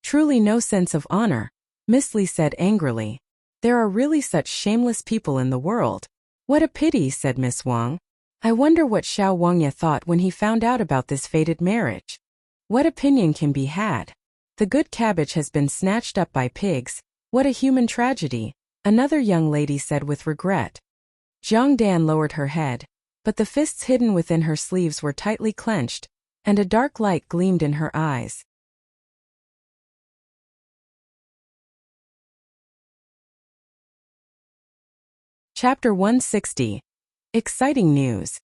Truly no sense of honor, Miss Li said angrily. There are really such shameless people in the world. What a pity, said Miss Wang. I wonder what Xiao Wangye thought when he found out about this fated marriage. What opinion can be had? The good cabbage has been snatched up by pigs. What a human tragedy, another young lady said with regret. Jiang Dan lowered her head, but the fists hidden within her sleeves were tightly clenched, and a dark light gleamed in her eyes. Chapter 160. Exciting news.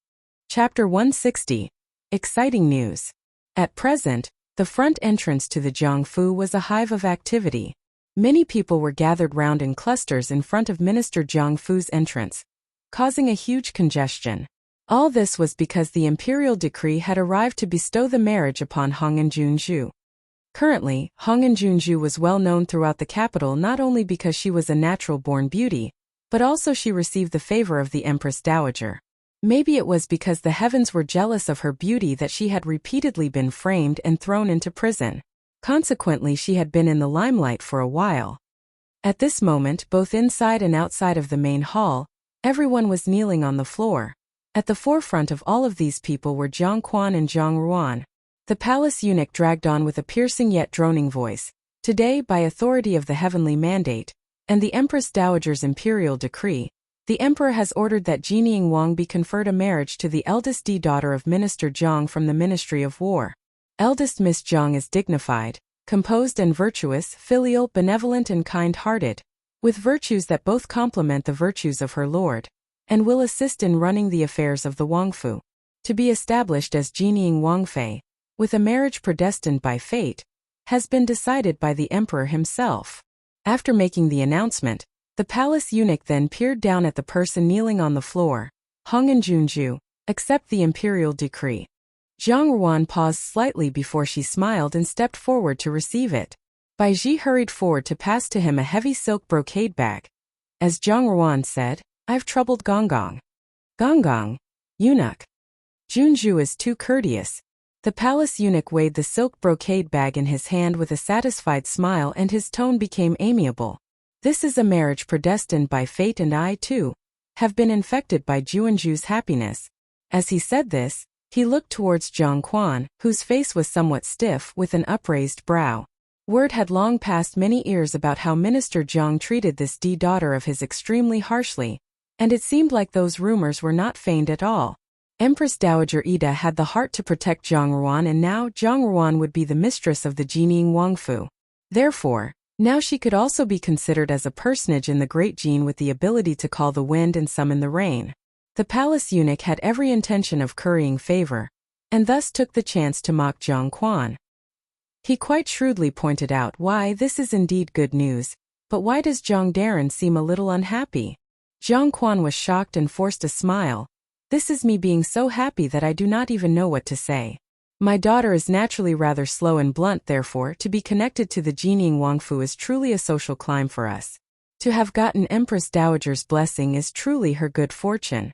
Chapter 160. Exciting news. At present, the front entrance to the Jiangfu was a hive of activity. Many people were gathered round in clusters in front of Minister Jiangfu's entrance, causing a huge congestion. All this was because the imperial decree had arrived to bestow the marriage upon Hongan Junju. Currently, Hongan Junju was well known throughout the capital not only because she was a natural-born beauty, but also she received the favor of the Empress Dowager. Maybe it was because the heavens were jealous of her beauty that she had repeatedly been framed and thrown into prison. Consequently, she had been in the limelight for a while. At this moment, both inside and outside of the main hall, everyone was kneeling on the floor. At the forefront of all of these people were Jiang Quan and Zhang Ruan. The palace eunuch dragged on with a piercing yet droning voice. Today, by authority of the heavenly mandate, and the Empress Dowager's imperial decree, the emperor has ordered that Jinying Wang be conferred a marriage to the eldest daughter of Minister Zhang from the Ministry of War. Eldest Miss Zhang is dignified, composed and virtuous, filial, benevolent and kind-hearted, with virtues that both complement the virtues of her lord, and will assist in running the affairs of the Wangfu. To be established as Jinying Wangfei, with a marriage predestined by fate, has been decided by the emperor himself. After making the announcement, the palace eunuch then peered down at the person kneeling on the floor. Hongan Junju, accept the imperial decree. Zhang Ruan paused slightly before she smiled and stepped forward to receive it. Bai Ji hurried forward to pass to him a heavy silk brocade bag. As Zhang Ruan said, I've troubled Gonggong. Gonggong, eunuch. Junju is too courteous. The palace eunuch weighed the silk brocade bag in his hand with a satisfied smile and his tone became amiable. This is a marriage predestined by fate and I, too, have been infected by Juanju's happiness. As he said this, he looked towards Jiang Quan, whose face was somewhat stiff with an upraised brow. Word had long passed many ears about how Minister Jiang treated this daughter of his extremely harshly, and it seemed like those rumors were not feigned at all. Empress Dowager Ida had the heart to protect Zhang Ruan, and now Zhang Ruan would be the mistress of the Jinying Wangfu. Therefore, Now she could also be considered as a personage in the great gene with the ability to call the wind and summon the rain. The palace eunuch had every intention of currying favor, and thus took the chance to mock Jiang Quan. He quite shrewdly pointed out, "Why, this is indeed good news, but why does Jiang Darren seem a little unhappy?" Jiang Quan was shocked and forced a smile. "This is me being so happy that I do not even know what to say. My daughter is naturally rather slow and blunt, therefore to be connected to the Jining Wangfu is truly a social climb for us. To have gotten Empress Dowager's blessing is truly her good fortune."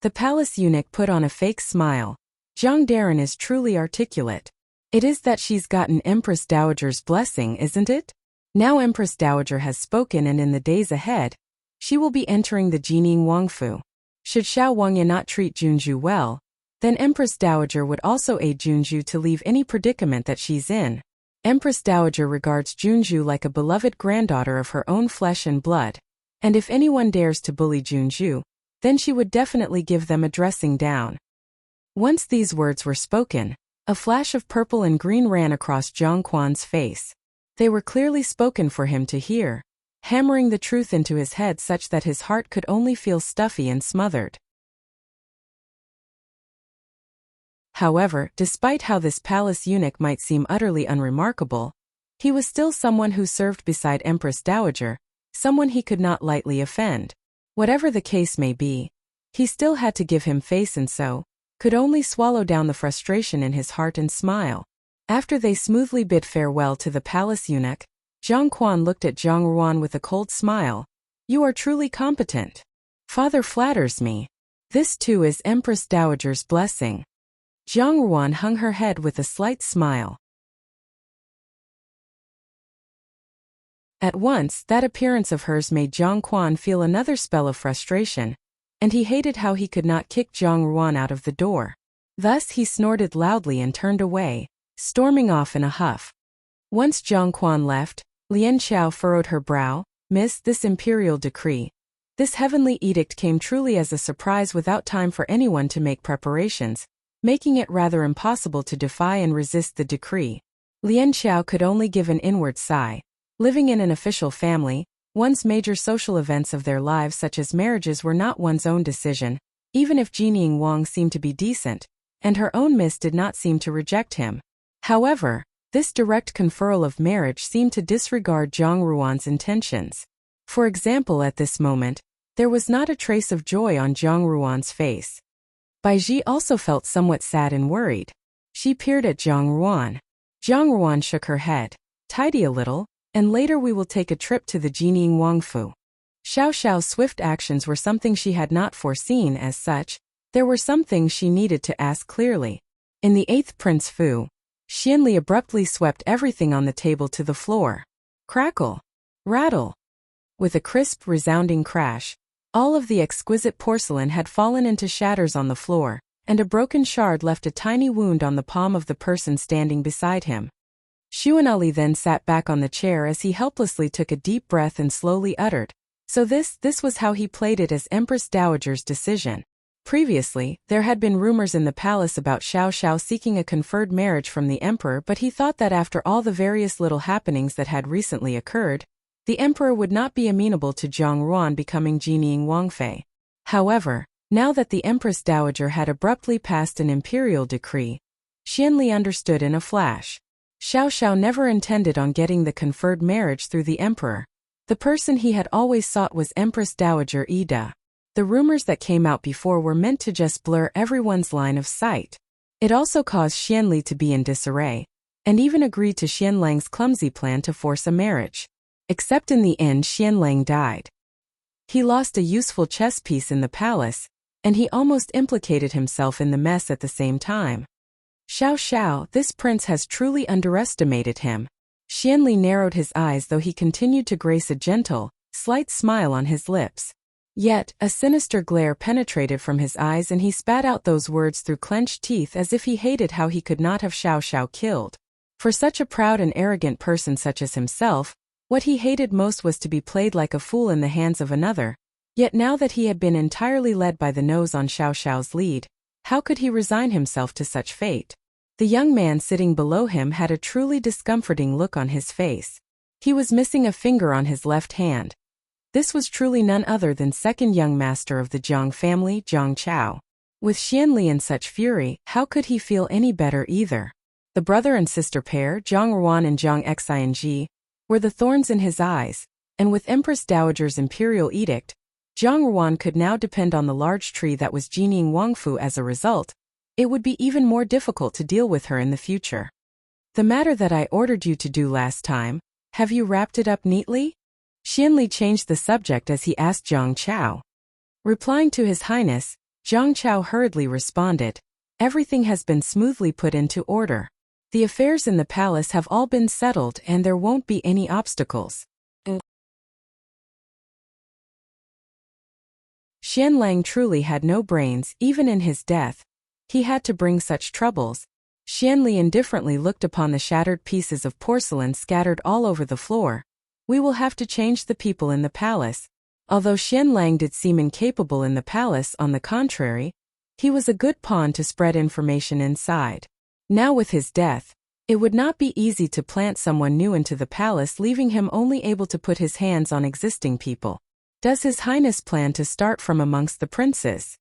The palace eunuch put on a fake smile. "Jiang Darren is truly articulate. It is that she's gotten Empress Dowager's blessing, isn't it? Now Empress Dowager has spoken, and in the days ahead, she will be entering the Jining Wangfu. Should Xiao Wangya not treat Junju well, then Empress Dowager would also aid Junju to leave any predicament that she's in. Empress Dowager regards Junju like a beloved granddaughter of her own flesh and blood, and if anyone dares to bully Junju, then she would definitely give them a dressing down." Once these words were spoken, a flash of purple and green ran across Jiang Quan's face. They were clearly spoken for him to hear, hammering the truth into his head such that his heart could only feel stuffy and smothered. However, despite how this palace eunuch might seem utterly unremarkable, he was still someone who served beside Empress Dowager, someone he could not lightly offend. Whatever the case may be, he still had to give him face and so could only swallow down the frustration in his heart and smile. After they smoothly bid farewell to the palace eunuch, Jiang Quan looked at Zhang Ruan with a cold smile. "You are truly competent. Father flatters me. This too is Empress Dowager's blessing." Zhang Ruan hung her head with a slight smile. At once, that appearance of hers made Jiang Quan feel another spell of frustration, and he hated how he could not kick Zhang Ruan out of the door. Thus he snorted loudly and turned away, storming off in a huff. Once Jiang Quan left, Lian Xiao furrowed her brow. "Miss, this imperial decree. This heavenly edict came truly as a surprise without time for anyone to make preparations, making it rather impossible to defy and resist the decree." Lian Xiao could only give an inward sigh. Living in an official family, one's major social events of their lives such as marriages were not one's own decision, even if Jining Wang seemed to be decent, and her own miss did not seem to reject him. However, this direct conferral of marriage seemed to disregard Zhang Ruan's intentions. For example, at this moment, there was not a trace of joy on Zhang Ruan's face. Baiji also felt somewhat sad and worried. She peered at Zhang Ruan. Zhang Ruan shook her head. "Tidy a little, and later we will take a trip to the Jining Wangfu." Xiao Xiao's swift actions were something she had not foreseen. As such, there were some things she needed to ask clearly. In the 8th Prince Fu, Xianli abruptly swept everything on the table to the floor. Crackle. Rattle. With a crisp, resounding crash, all of the exquisite porcelain had fallen into shatters on the floor, and a broken shard left a tiny wound on the palm of the person standing beside him. Xuanali then sat back on the chair as he helplessly took a deep breath and slowly uttered, "So this was how he played it as Empress Dowager's decision." Previously, there had been rumors in the palace about Xiao Xiao seeking a conferred marriage from the emperor, but he thought that after all the various little happenings that had recently occurred, the emperor would not be amenable to Zhang Ruan becoming Jining Wangfei. However, now that the Empress Dowager had abruptly passed an imperial decree, Xianli understood in a flash. Xiao Xiao never intended on getting the conferred marriage through the emperor. The person he had always sought was Empress Dowager Ida. The rumors that came out before were meant to just blur everyone's line of sight. It also caused Xianli to be in disarray, and even agreed to Xianlang's clumsy plan to force a marriage. Except in the end Xianlang died. He lost a useful chess piece in the palace, and he almost implicated himself in the mess at the same time. Xiao Xiao, this prince has truly underestimated him. Xianli narrowed his eyes, though he continued to grace a gentle, slight smile on his lips. Yet, a sinister glare penetrated from his eyes and he spat out those words through clenched teeth as if he hated how he could not have Xiao Xiao killed. For such a proud and arrogant person such as himself, what he hated most was to be played like a fool in the hands of another. Yet now that he had been entirely led by the nose on Xiao Xiao's lead, how could he resign himself to such fate? The young man sitting below him had a truly discomforting look on his face. He was missing a finger on his left hand. This was truly none other than second young master of the Jiang family, Jiang Chao. With Xianli in such fury, how could he feel any better either? The brother and sister pair, Jiang Ruan and Jiang Xing, were the thorns in his eyes, and with Empress Dowager's imperial edict, Jiang Ruan could now depend on the large tree that was genieing Wangfu. As a result, it would be even more difficult to deal with her in the future. The matter that I ordered you to do last time, have you wrapped it up neatly? Xianli changed the subject as he asked Jiang Chao. Replying to His Highness, Jiang Chao hurriedly responded, everything has been smoothly put into order. The affairs in the palace have all been settled and there won't be any obstacles. Xian Lang truly had no brains. Even in his death, he had to bring such troubles. Xianli indifferently looked upon the shattered pieces of porcelain scattered all over the floor. We will have to change the people in the palace. Although Xian Lang did seem incapable in the palace, on the contrary, he was a good pawn to spread information inside. Now with his death, it would not be easy to plant someone new into the palace, leaving him only able to put his hands on existing people. Does His Highness plan to start from amongst the princes?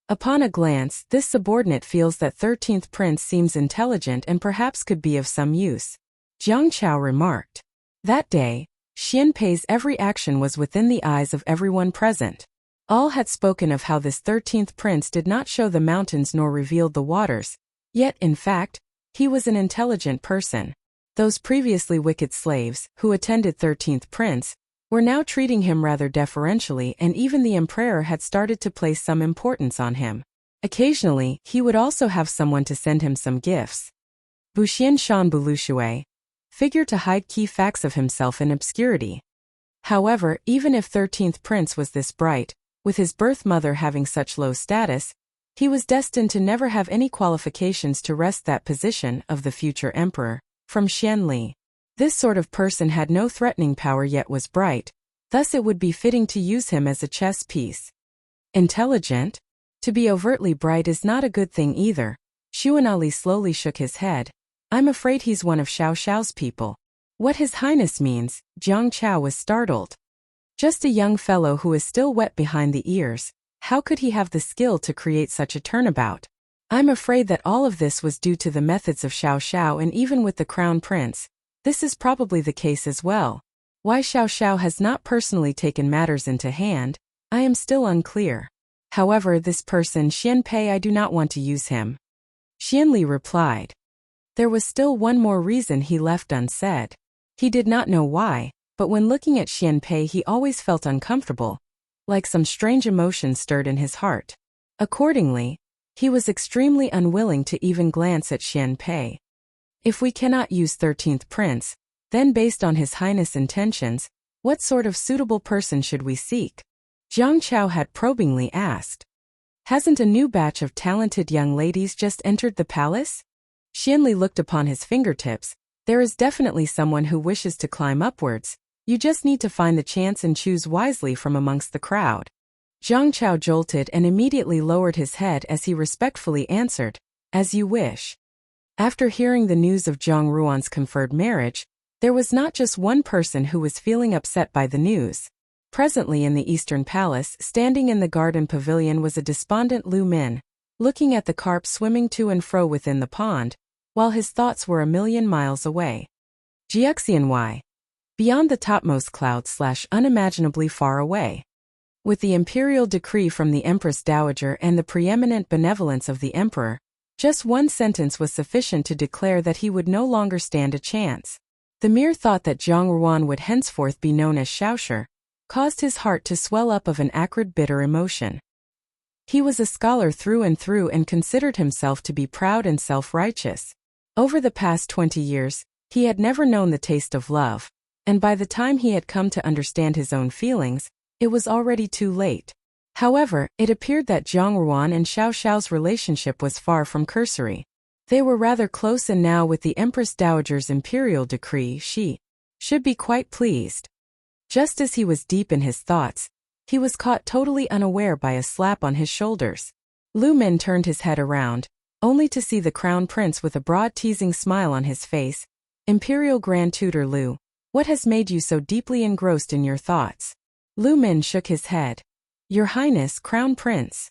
Upon a glance, this subordinate feels that 13th prince seems intelligent and perhaps could be of some use. Jiang Chao remarked. That day, Xian Pei's every action was within the eyes of everyone present. All had spoken of how this 13th prince did not show the mountains nor revealed the waters. Yet, in fact, he was an intelligent person. Those previously wicked slaves, who attended 13th prince, were now treating him rather deferentially, and even the emperor had started to place some importance on him. Occasionally, he would also have someone to send him some gifts. Buxian Shan Bulushui, figure to hide key facts of himself in obscurity. However, even if 13th prince was this bright, with his birth mother having such low status, he was destined to never have any qualifications to wrest that position of the future emperor from Xianli. This sort of person had no threatening power yet was bright, thus it would be fitting to use him as a chess piece. Intelligent? To be overtly bright is not a good thing either. Xuanali slowly shook his head. I'm afraid he's one of Xiao Xiao's people. What His Highness means, Jiang Chao was startled. Just a young fellow who is still wet behind the ears, how could he have the skill to create such a turnabout? I'm afraid that all of this was due to the methods of Xiao Xiao, and even with the crown prince, this is probably the case as well. Why Xiao Xiao has not personally taken matters into hand, I am still unclear. However, this person Xian Pei, I do not want to use him. Xianli replied. There was still one more reason he left unsaid. He did not know why, but when looking at Xian Pei he always felt uncomfortable, like some strange emotion stirred in his heart. Accordingly, he was extremely unwilling to even glance at Xian Pei. If we cannot use 13th prince, then based on His Highness' intentions, what sort of suitable person should we seek? Jiang Chao had probingly asked. Hasn't a new batch of talented young ladies just entered the palace? Xianli looked upon his fingertips. There is definitely someone who wishes to climb upwards. You just need to find the chance and choose wisely from amongst the crowd. Jiang Chao jolted and immediately lowered his head as he respectfully answered, as you wish. After hearing the news of Jiang Ruan's conferred marriage, there was not just one person who was feeling upset by the news. Presently in the Eastern Palace, standing in the garden pavilion, was a despondent Lu Min, looking at the carp swimming to and fro within the pond, while his thoughts were a million miles away. Jiuxianwei. Beyond the topmost cloud / unimaginably far away. With the imperial decree from the Empress Dowager and the preeminent benevolence of the emperor, just one sentence was sufficient to declare that he would no longer stand a chance. The mere thought that Jiang Ruan would henceforth be known as Xiaoshi caused his heart to swell up of an acrid bitter emotion. He was a scholar through and through and considered himself to be proud and self-righteous. Over the past 20 years, he had never known the taste of love, and by the time he had come to understand his own feelings, it was already too late. However, it appeared that Jiang Ruan and Xiao Xiao's relationship was far from cursory. They were rather close, and now with the Empress Dowager's imperial decree she should be quite pleased. Just as he was deep in his thoughts, he was caught totally unaware by a slap on his shoulders. Lu Min turned his head around, only to see the Crown Prince with a broad teasing smile on his face. Imperial Grand Tutor Lu, what has made you so deeply engrossed in your thoughts? Lu Min shook his head. Your Highness, Crown Prince.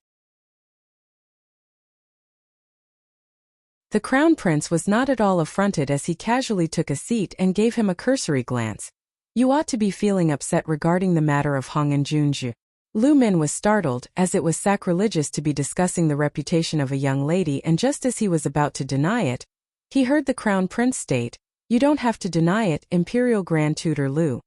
The Crown Prince was not at all affronted as he casually took a seat and gave him a cursory glance. You ought to be feeling upset regarding the matter of Hong and Junju. Lu Min was startled, as it was sacrilegious to be discussing the reputation of a young lady, and just as he was about to deny it, he heard the Crown Prince state, You don't have to deny it, Imperial Grand Tutor Lu.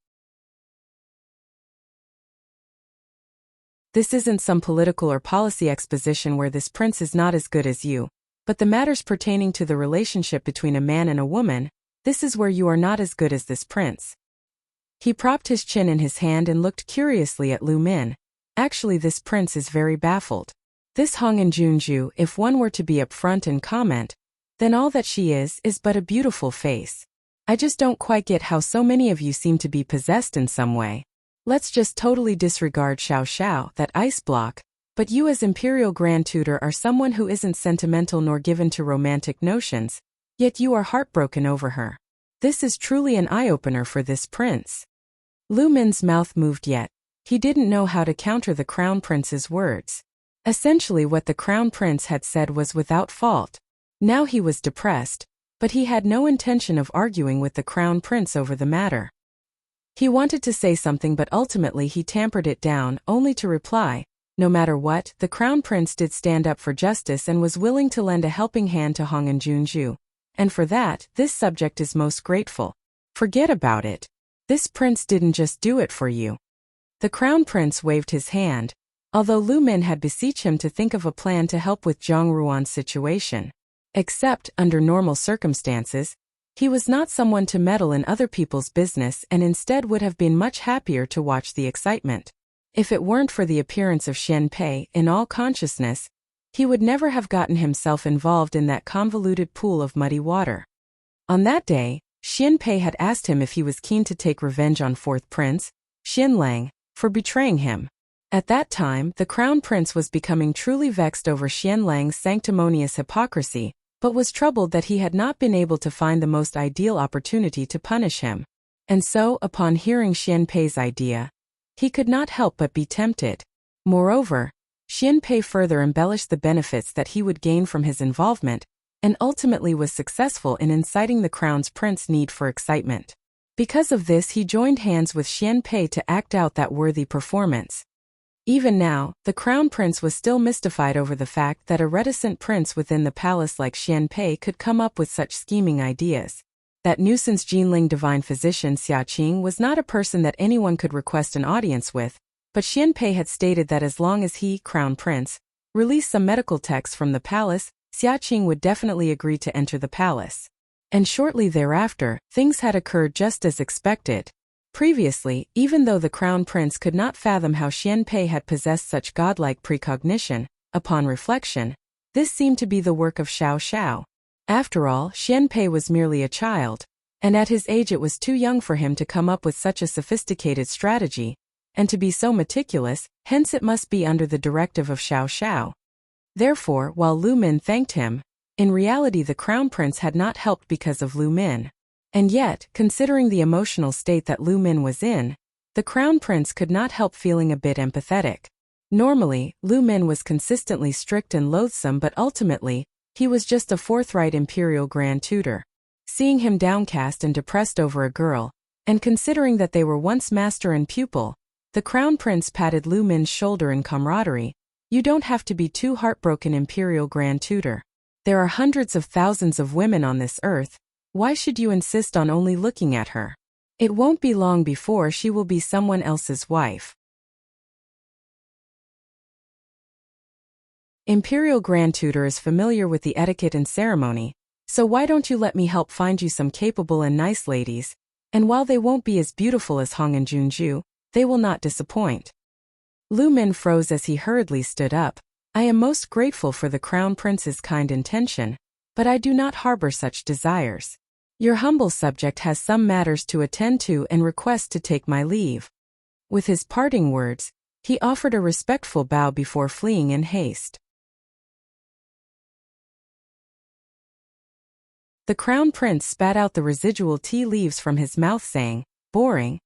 This isn't some political or policy exposition where this prince is not as good as you, but the matters pertaining to the relationship between a man and a woman, this is where you are not as good as this prince. He propped his chin in his hand and looked curiously at Lu Min. Actually, this prince is very baffled. This Hong and Junju, if one were to be upfront and comment, then all that she is but a beautiful face. I just don't quite get how so many of you seem to be possessed in some way. Let's just totally disregard Xiao Xiao, that ice block, but you as Imperial Grand Tutor are someone who isn't sentimental nor given to romantic notions, yet you are heartbroken over her. This is truly an eye-opener for this prince. Lu Min's mouth moved yet. He didn't know how to counter the Crown Prince's words. Essentially what the Crown Prince had said was without fault. Now he was depressed, but he had no intention of arguing with the Crown Prince over the matter. He wanted to say something, but ultimately he tampered it down, only to reply, no matter what, the Crown Prince did stand up for justice and was willing to lend a helping hand to Hong and Junju. And for that, this subject is most grateful. Forget about it. This prince didn't just do it for you. The Crown Prince waved his hand, although Lu Min had beseeched him to think of a plan to help with Zhang Ruan's situation. Except, under normal circumstances, he was not someone to meddle in other people's business and instead would have been much happier to watch the excitement. If it weren't for the appearance of Xian Pei in all consciousness, he would never have gotten himself involved in that convoluted pool of muddy water. On that day, Xian Pei had asked him if he was keen to take revenge on fourth prince, Xian Lang, for betraying him. At that time, the Crown Prince was becoming truly vexed over Xian Lang's sanctimonious hypocrisy, but was troubled that he had not been able to find the most ideal opportunity to punish him. And so, upon hearing Xian Pei's idea, he could not help but be tempted. Moreover, Xian Pei further embellished the benefits that he would gain from his involvement, and ultimately was successful in inciting the Crown Prince's need for excitement. Because of this, he joined hands with Xian Pei to act out that worthy performance. Even now, the Crown Prince was still mystified over the fact that a reticent prince within the palace like Xian Pei could come up with such scheming ideas. That nuisance Jinling divine physician Xia Qing was not a person that anyone could request an audience with, but Xian Pei had stated that as long as he, Crown Prince, released some medical texts from the palace, Xia Qing would definitely agree to enter the palace. And shortly thereafter, things had occurred just as expected. Previously, even though the Crown Prince could not fathom how Xian Pei had possessed such godlike precognition, upon reflection, this seemed to be the work of Xiao Xiao. After all, Xian Pei was merely a child, and at his age it was too young for him to come up with such a sophisticated strategy, and to be so meticulous, hence it must be under the directive of Xiao Xiao. Therefore, while Lu Min thanked him, in reality the Crown Prince had not helped because of Lu Min. And yet, considering the emotional state that Lu Min was in, the Crown Prince could not help feeling a bit empathetic. Normally, Lu Min was consistently strict and loathsome, but ultimately, he was just a forthright Imperial Grand Tutor. Seeing him downcast and depressed over a girl, and considering that they were once master and pupil, the Crown Prince patted Lu Min's shoulder in camaraderie. You don't have to be too heartbroken, Imperial Grand Tutor. There are hundreds of thousands of women on this earth. Why should you insist on only looking at her? It won't be long before she will be someone else's wife. Imperial Grand Tutor is familiar with the etiquette and ceremony, so why don't you let me help find you some capable and nice ladies, and while they won't be as beautiful as Hong and Junju, they will not disappoint. Lu Min froze as he hurriedly stood up. I am most grateful for the Crown Prince's kind intention, but I do not harbor such desires. Your humble subject has some matters to attend to and requests to take my leave. With his parting words, he offered a respectful bow before fleeing in haste. The crown prince spat out the residual tea leaves from his mouth saying, "Boring."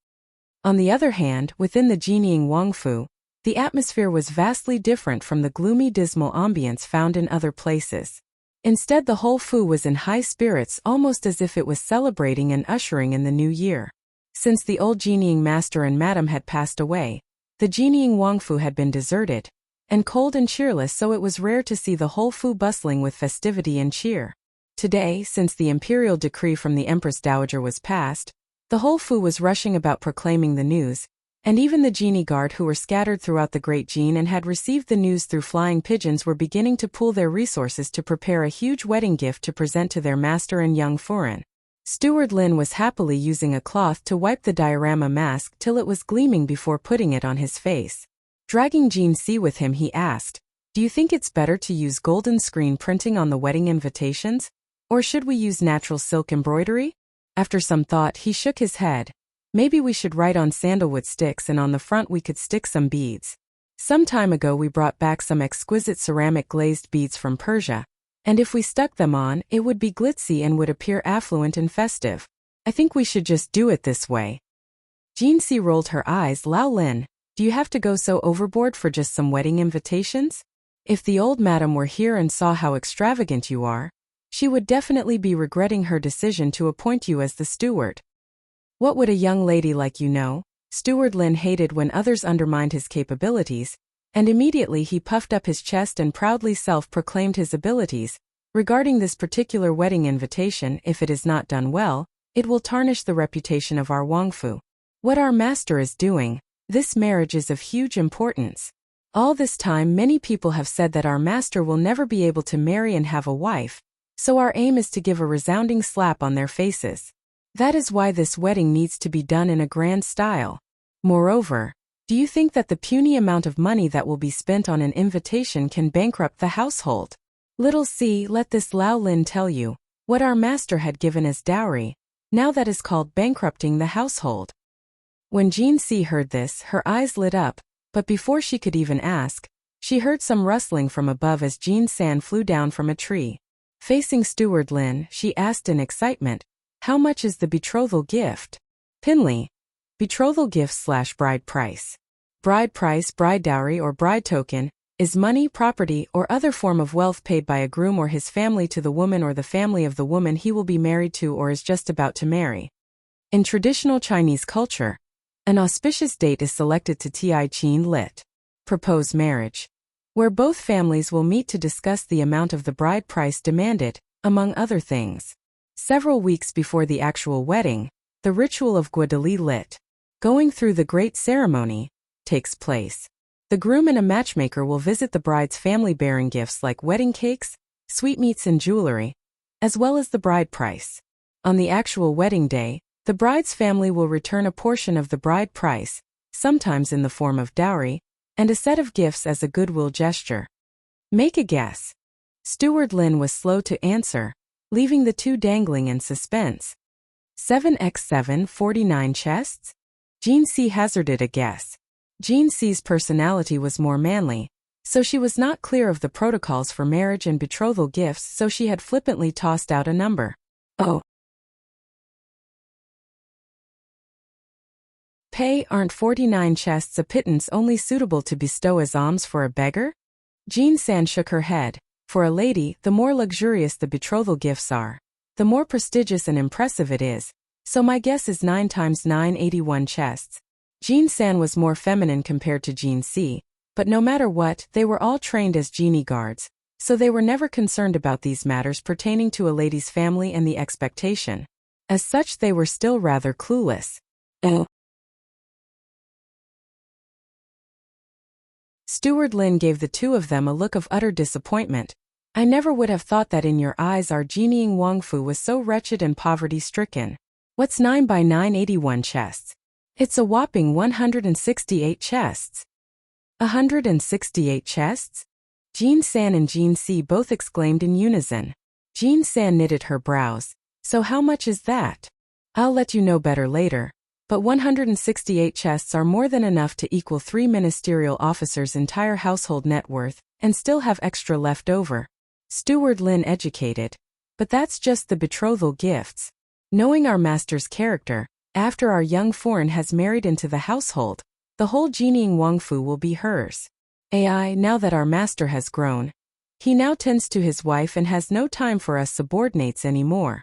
On the other hand, within the Jinying Wangfu, the atmosphere was vastly different from the gloomy dismal ambience found in other places. Instead, the whole Fu was in high spirits, almost as if it was celebrating and ushering in the new year. Since the old Jinying master and madam had passed away, the Jinying Wangfu had been deserted, and cold and cheerless, so it was rare to see the whole Fu bustling with festivity and cheer. Today, since the imperial decree from the Empress Dowager was passed, the whole Fu was rushing about proclaiming the news, and even the genie guard who were scattered throughout the Great Jin and had received the news through flying pigeons were beginning to pool their resources to prepare a huge wedding gift to present to their master and young foreign. Steward Lin was happily using a cloth to wipe the diorama mask till it was gleaming before putting it on his face. Dragging Jean C with him, he asked, "Do you think it's better to use golden screen printing on the wedding invitations? Or should we use natural silk embroidery?" After some thought, he shook his head. "Maybe we should write on sandalwood sticks, and on the front we could stick some beads. Some time ago we brought back some exquisite ceramic glazed beads from Persia, and if we stuck them on, it would be glitzy and would appear affluent and festive. I think we should just do it this way." Jean C rolled her eyes. "Lao Lin, do you have to go so overboard for just some wedding invitations? If the old madam were here and saw how extravagant you are, she would definitely be regretting her decision to appoint you as the steward." "What would a young lady like you know?" Steward Lin hated when others undermined his capabilities, and immediately he puffed up his chest and proudly self-proclaimed his abilities. "Regarding this particular wedding invitation, if it is not done well, it will tarnish the reputation of our Wangfu. What our master is doing, this marriage is of huge importance. All this time many people have said that our master will never be able to marry and have a wife, so our aim is to give a resounding slap on their faces. That is why this wedding needs to be done in a grand style. Moreover, do you think that the puny amount of money that will be spent on an invitation can bankrupt the household? Little C, let this Lao Lin tell you what our master had given as dowry. Now that is called bankrupting the household." When Jean C heard this, her eyes lit up, but before she could even ask, she heard some rustling from above as Jean San flew down from a tree. Facing Steward Lin, she asked in excitement, "How much is the betrothal gift?" Pinley. Betrothal gift / bride price. Bride price, bride dowry or bride token, is money, property, or other form of wealth paid by a groom or his family to the woman or the family of the woman he will be married to or is just about to marry. In traditional Chinese culture, an auspicious date is selected to Ti Qin lit. Propose marriage, where both families will meet to discuss the amount of the bride price demanded, among other things. Several weeks before the actual wedding, the ritual of Guadali lit. Going through the great ceremony takes place. The groom and a matchmaker will visit the bride's family bearing gifts like wedding cakes, sweetmeats and jewelry, as well as the bride price. On the actual wedding day, the bride's family will return a portion of the bride price, sometimes in the form of dowry, and a set of gifts as a goodwill gesture. Make a guess. Steward Lin was slow to answer, leaving the two dangling in suspense. 7x7 49 chests? Jean C hazarded a guess. Jean C's personality was more manly, so she was not clear of the protocols for marriage and betrothal gifts, so she had flippantly tossed out a number. "Oh. Pay, aren't 49 chests a pittance only suitable to bestow as alms for a beggar?" Jean San shook her head. "For a lady, the more luxurious the betrothal gifts are, the more prestigious and impressive it is, so my guess is 9 times 9 81 chests." Jean San was more feminine compared to Jean C, but no matter what, they were all trained as genie guards, so they were never concerned about these matters pertaining to a lady's family and the expectation. As such, they were still rather clueless. "Oh." Steward Lin gave the two of them a look of utter disappointment. "I never would have thought that in your eyes our genieing Wangfu was so wretched and poverty-stricken. What's 9 by 9 81 chests? It's a whopping 168 chests." 168 chests? Jean San and Jean C both exclaimed in unison. Jean San knitted her brows. "So how much is that?" "I'll let you know better later, but 168 chests are more than enough to equal 3 ministerial officers' entire household net worth, and still have extra left over." Steward Lin educated. But that's just the betrothal gifts. Knowing our master's character, after our young foreign has married into the household, the whole Jining Wangfu will be hers. Now that our master has grown, he now tends to his wife and has no time for us subordinates anymore.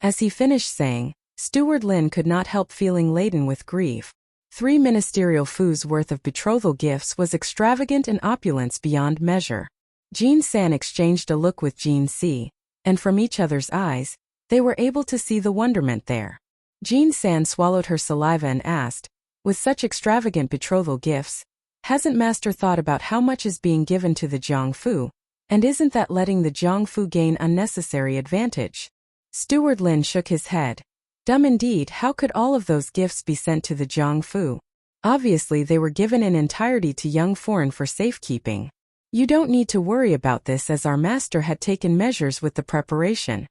As he finished saying, Steward Lin could not help feeling laden with grief. 3 ministerial fu's worth of betrothal gifts was extravagant and opulence beyond measure. Jean San exchanged a look with Jean Si, and from each other's eyes, they were able to see the wonderment there. Jean San swallowed her saliva and asked, with such extravagant betrothal gifts, hasn't master thought about how much is being given to the Jiangfu, and isn't that letting the Jiangfu gain unnecessary advantage? Steward Lin shook his head. Dumb indeed, how could all of those gifts be sent to the Jiangfu? Obviously they were given in entirety to young foreign for safekeeping. You don't need to worry about this as our master had taken measures with the preparation.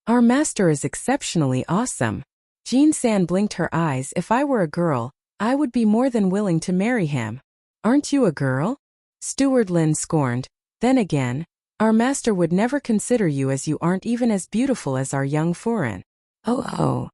Our master is exceptionally awesome. Jean San blinked her eyes. If I were a girl, I would be more than willing to marry him. Aren't you a girl? Steward Lin scorned. Then again, our master would never consider you as you aren't even as beautiful as our young foreign. Oh.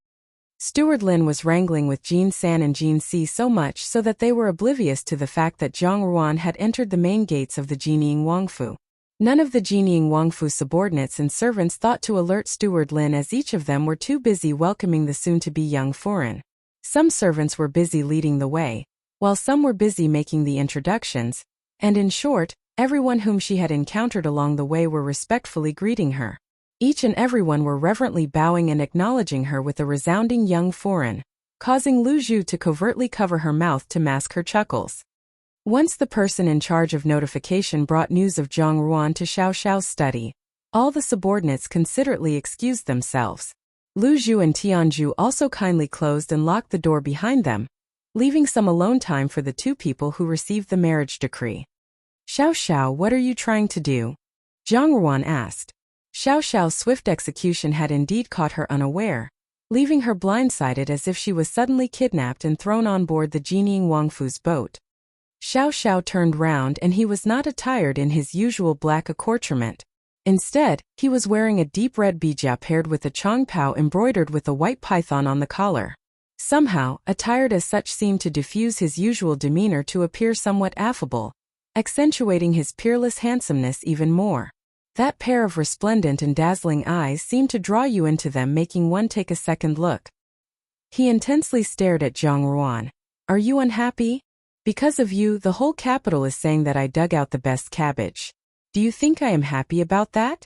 Steward Lin was wrangling with Jean San and Jean Si so much so that they were oblivious to the fact that Zhang Ruan had entered the main gates of the Jining Wangfu. None of the Jining Wangfu subordinates and servants thought to alert Steward Lin as each of them were too busy welcoming the soon-to-be young foreign. Some servants were busy leading the way, while some were busy making the introductions, and in short, everyone whom she had encountered along the way were respectfully greeting her. Each and everyone were reverently bowing and acknowledging her with a resounding young foreign, causing Lu Zhu to covertly cover her mouth to mask her chuckles. Once the person in charge of notification brought news of Zhang Ruan to Xiao Xiao's study, all the subordinates considerately excused themselves. Lu Zhu and Tianzhu also kindly closed and locked the door behind them, leaving some alone time for the 2 people who received the marriage decree. Xiao Xiao, what are you trying to do? Zhang Ruan asked. Xiao Xiao's swift execution had indeed caught her unaware, leaving her blindsided as if she was suddenly kidnapped and thrown on board the Jining Wangfu's boat. Xiao Xiao turned round and he was not attired in his usual black accoutrement. Instead, he was wearing a deep red bijia paired with a chongpao embroidered with a white python on the collar. Somehow, attired as such seemed to diffuse his usual demeanor to appear somewhat affable, accentuating his peerless handsomeness even more. That pair of resplendent and dazzling eyes seemed to draw you into them, making one take a second look. He intensely stared at Zhang Ruan. Are you unhappy? Because of you, the whole capital is saying that I dug out the best cabbage. Do you think I am happy about that?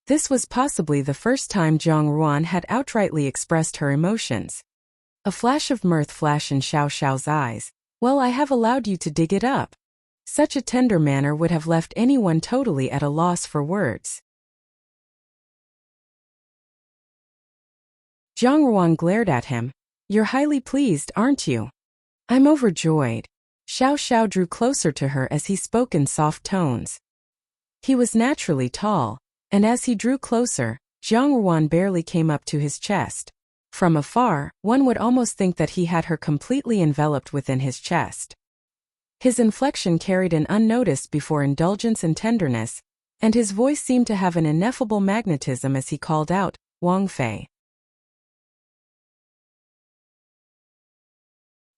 This was possibly the first time Zhang Ruan had outrightly expressed her emotions. A flash of mirth flashed in Xiao Xiao's eyes. Well, I have allowed you to dig it up. Such a tender manner would have left anyone totally at a loss for words. Zhang Ruan glared at him. You're highly pleased, aren't you? I'm overjoyed. Xiao Xiao drew closer to her as he spoke in soft tones. He was naturally tall, and as he drew closer, Zhang Ruan barely came up to his chest. From afar, one would almost think that he had her completely enveloped within his chest. His inflection carried an unnoticed before indulgence and tenderness, and his voice seemed to have an ineffable magnetism as he called out, Wang Fei.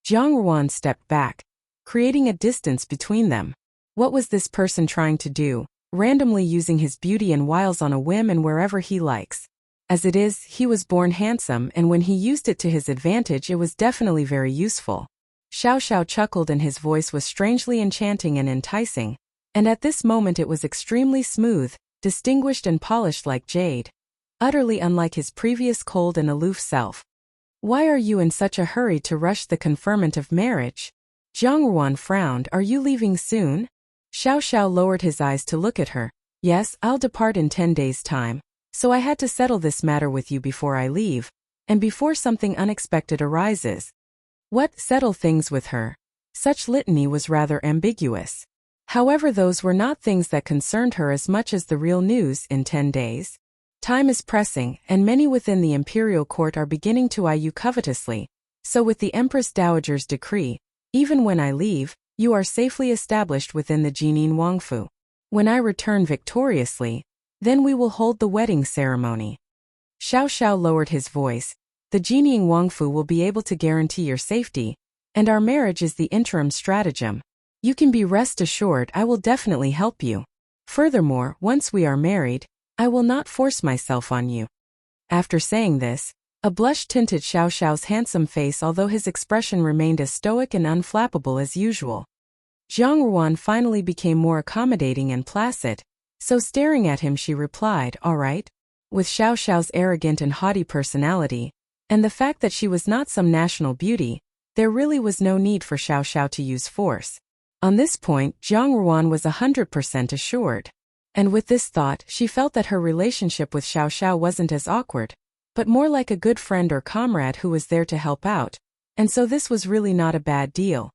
Zhang Ruan stepped back, creating a distance between them. What was this person trying to do, randomly using his beauty and wiles on a whim and wherever he likes? As it is, he was born handsome, and when he used it to his advantage it was definitely very useful. Xiao Xiao chuckled and his voice was strangely enchanting and enticing, and at this moment it was extremely smooth, distinguished and polished like jade, utterly unlike his previous cold and aloof self. Why are you in such a hurry to rush the conferment of marriage? Zhang Ruan frowned. Are you leaving soon? Xiao Xiao lowered his eyes to look at her. Yes, I'll depart in 10 days' time, so I had to settle this matter with you before I leave, and before something unexpected arises. What, settle things with her? Such litany was rather ambiguous. However, those were not things that concerned her as much as the real news. In 10 days. Time is pressing, and many within the imperial court are beginning to eye you covetously, so with the Empress Dowager's decree, even when I leave, you are safely established within the Jining Wangfu. When I return victoriously, Then we will hold the wedding ceremony. Xiao Xiao lowered his voice. The genieing Wangfu will be able to guarantee your safety, and our marriage is the interim stratagem. You can be rest assured I will definitely help you. Furthermore, once we are married, I will not force myself on you. After saying this, a blush tinted Xiao Xiao's handsome face, although his expression remained as stoic and unflappable as usual. Zhang Ruan finally became more accommodating and placid, so staring at him she replied, "All right." With Xiao Xiao's arrogant and haughty personality, and the fact that she was not some national beauty, there really was no need for Xiao Xiao to use force. On this point, Zhang Ruan was 100% assured. And with this thought, she felt that her relationship with Xiao Xiao wasn't as awkward, but more like a good friend or comrade who was there to help out, and so this was really not a bad deal.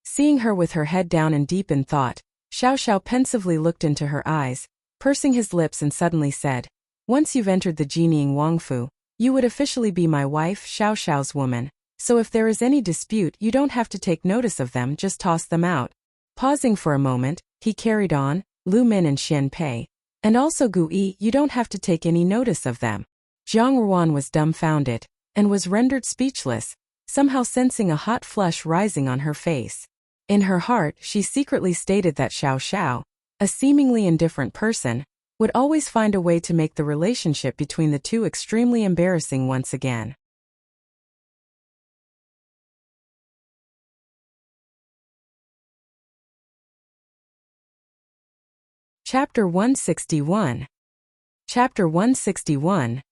Seeing her with her head down and deep in thought, Xiao Xiao pensively looked into her eyes, pursing his lips, and suddenly said, "Once you've entered the genieing Wangfu, you would officially be my wife, Xiao Xiao's woman, so if there is any dispute you don't have to take notice of them, just toss them out." Pausing for a moment, he carried on, "Lu Min and Xian Pei, and also Gu Yi, you don't have to take any notice of them." Zhang Ruan was dumbfounded, and was rendered speechless, somehow sensing a hot flush rising on her face. In her heart, she secretly stated that Xiao Xiao, a seemingly indifferent person, would always find a way to make the relationship between the two extremely embarrassing once again. Chapter 161. Chapter 161.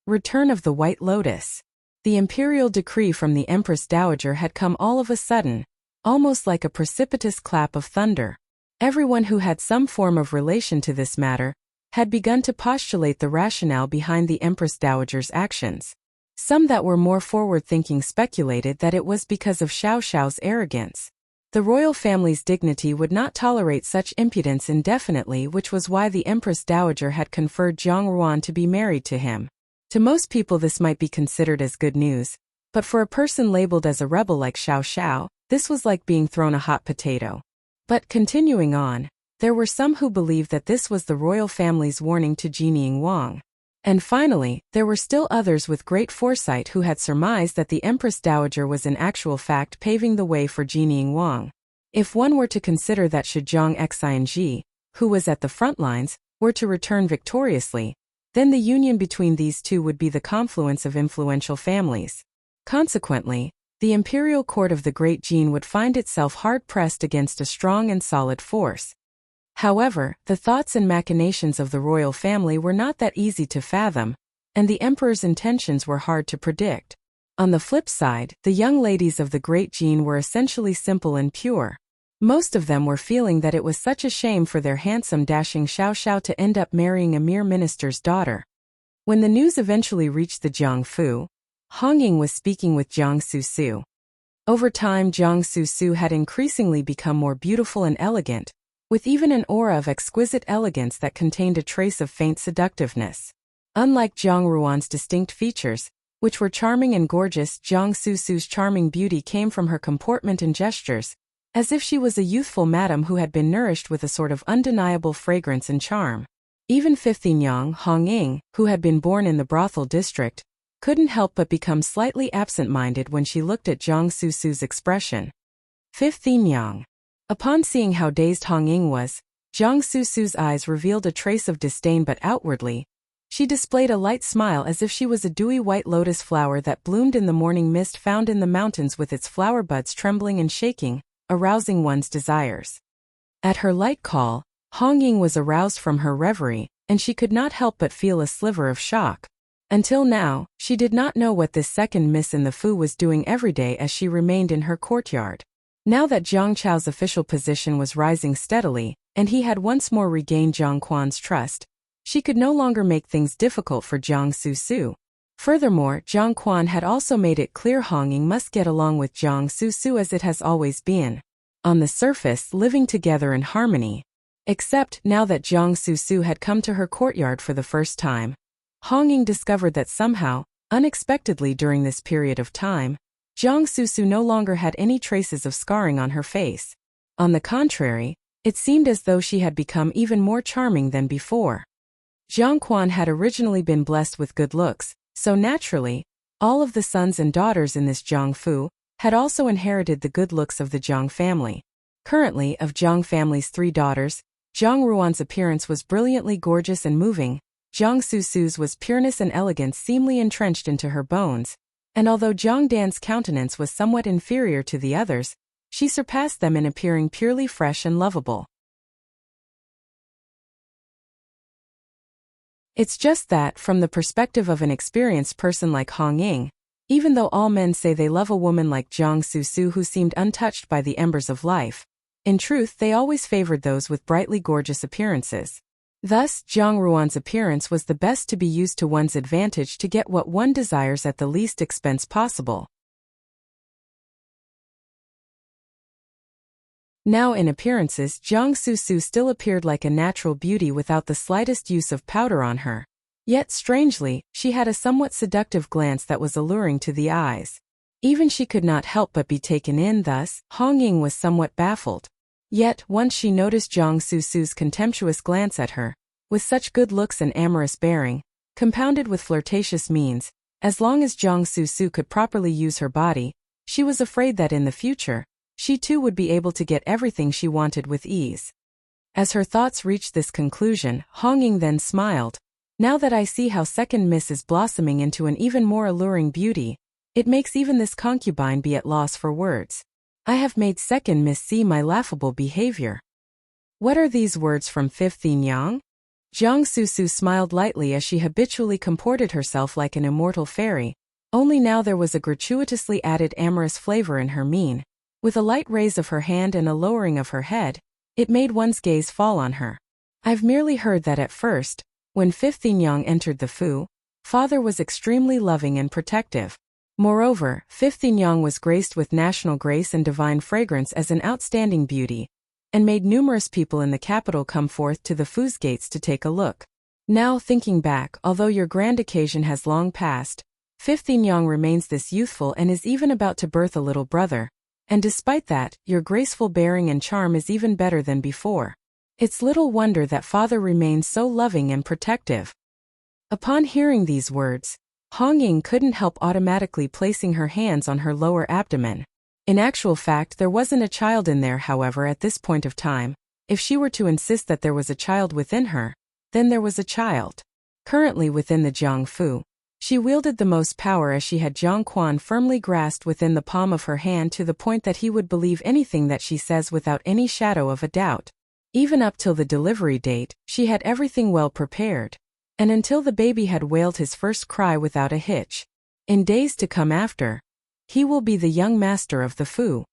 Return of the White Lotus. The imperial decree from the Empress Dowager had come all of a sudden, almost like a precipitous clap of thunder. Everyone who had some form of relation to this matter had begun to postulate the rationale behind the Empress Dowager's actions. Some that were more forward-thinking speculated that it was because of Xiao Xiao's arrogance. The royal family's dignity would not tolerate such impudence indefinitely, which was why the Empress Dowager had conferred Zhang Ruan to be married to him. To most people this might be considered as good news, but for a person labeled as a rebel like Xiao Xiao, this was like being thrown a hot potato. But continuing on, there were some who believed that this was the royal family's warning to Jinying Wang. And finally, there were still others with great foresight who had surmised that the Empress Dowager was in actual fact paving the way for Jinying Wang. If one were to consider that should Zhang Xing, who was at the front lines, were to return victoriously, then the union between these two would be the confluence of influential families. Consequently, the imperial court of the Great Jin would find itself hard-pressed against a strong and solid force. However, the thoughts and machinations of the royal family were not that easy to fathom, and the emperor's intentions were hard to predict. On the flip side, the young ladies of the Great Jin were essentially simple and pure. Most of them were feeling that it was such a shame for their handsome dashing Xiao Xiao to end up marrying a mere minister's daughter. When the news eventually reached the Jiangfu, Hong Ying was speaking with Jiang Susu. Over time, Jiang Susu had increasingly become more beautiful and elegant, with even an aura of exquisite elegance that contained a trace of faint seductiveness. Unlike Zhang Ruan's distinct features, which were charming and gorgeous, Jiang Susu's charming beauty came from her comportment and gestures, as if she was a youthful madam who had been nourished with a sort of undeniable fragrance and charm. Even 15-young Hong Ying, who had been born in the brothel district, couldn't help but become slightly absent-minded when she looked at Jiang Susu's expression. 15-young. Upon seeing how dazed Hong Ying was, Jiang Susu's eyes revealed a trace of disdain, but outwardly, she displayed a light smile as if she was a dewy white lotus flower that bloomed in the morning mist found in the mountains, with its flower buds trembling and shaking, arousing one's desires. At her light call, Hong Ying was aroused from her reverie, and she could not help but feel a sliver of shock. Until now, she did not know what this second miss in the Fu was doing every day as she remained in her courtyard. Now that Jiang Chao's official position was rising steadily, and he had once more regained Jiang Quan's trust, she could no longer make things difficult for Jiang Susu. Furthermore, Jiang Quan had also made it clear Hong Ying must get along with Jiang Susu as it has always been. On the surface, living together in harmony. Except, now that Jiang Susu had come to her courtyard for the first time, Hong Ying discovered that somehow, unexpectedly during this period of time, Jiang Susu no longer had any traces of scarring on her face. On the contrary, it seemed as though she had become even more charming than before. Jiang Quan had originally been blessed with good looks, so naturally, all of the sons and daughters in this Jiang Fu had also inherited the good looks of the Jiang family. Currently, of Jiang family's 3 daughters, Jiang Ruan's appearance was brilliantly gorgeous and moving. Jiang Susu's was pureness and elegance seemingly entrenched into her bones, and although Jiang Dan's countenance was somewhat inferior to the others, she surpassed them in appearing purely fresh and lovable. It's just that, from the perspective of an experienced person like Hong Ying, even though all men say they love a woman like Jiang Susu who seemed untouched by the embers of life, in truth they always favored those with brightly gorgeous appearances. Thus, Jiang Ruan's appearance was the best to be used to one's advantage to get what one desires at the least expense possible. Now in appearances, Jiang Susu still appeared like a natural beauty without the slightest use of powder on her. Yet strangely, she had a somewhat seductive glance that was alluring to the eyes. Even she could not help but be taken in. Thus, Hong Ying was somewhat baffled. Yet, once she noticed Jiang Susu's contemptuous glance at her, with such good looks and amorous bearing, compounded with flirtatious means, as long as Jiang Susu could properly use her body, she was afraid that in the future, she too would be able to get everything she wanted with ease. As her thoughts reached this conclusion, Hong Ying then smiled. Now that I see how second Miss is blossoming into an even more alluring beauty, it makes even this concubine be at loss for words. I have made second Miss see my laughable behavior. What are these words from Fifth Yin Yang? Jiang Susu smiled lightly as she habitually comported herself like an immortal fairy, only now there was a gratuitously added amorous flavor in her mien. With a light raise of her hand and a lowering of her head, it made one's gaze fall on her. I've merely heard that at first, when Fifth Yin Yang entered the Fu, father was extremely loving and protective. Moreover, Fifth Yin Yang was graced with national grace and divine fragrance as an outstanding beauty, and made numerous people in the capital come forth to the Fu's gates to take a look. Now thinking back, although your grand occasion has long passed, Fifth Yin Yang remains this youthful and is even about to birth a little brother, and despite that, your graceful bearing and charm is even better than before. It's little wonder that father remains so loving and protective. Upon hearing these words, Hong Ying couldn't help automatically placing her hands on her lower abdomen. In actual fact, there wasn't a child in there, however, at this point of time. If she were to insist that there was a child within her, then there was a child. Currently within the Jiang Fu, she wielded the most power as she had Jiang Quan firmly grasped within the palm of her hand to the point that he would believe anything that she says without any shadow of a doubt. Even up till the delivery date, she had everything well prepared. And until the baby had wailed his first cry without a hitch. In days to come after, he will be the young master of the Fu.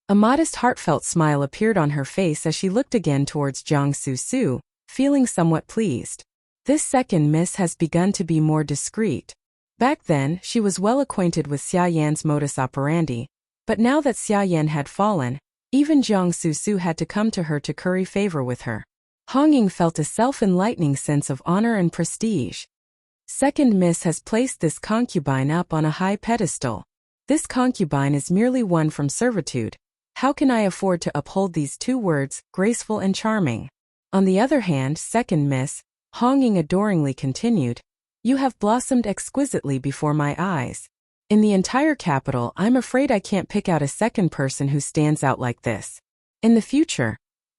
A modest heartfelt smile appeared on her face as she looked again towards Jiang Susu, feeling somewhat pleased. This second Miss has begun to be more discreet. Back then, she was well acquainted with Xia Yan's modus operandi, but now that Xia Yan had fallen, even Jiang Susu had to come to her to curry favor with her. Hong Ying felt a self-enlightening sense of honor and prestige. Second Miss has placed this concubine up on a high pedestal. This concubine is merely one from servitude. How can I afford to uphold these 2 words, graceful and charming? On the other hand, second Miss, Hong Ying adoringly continued, you have blossomed exquisitely before my eyes. In the entire capital, I'm afraid I can't pick out a second person who stands out like this. In the future,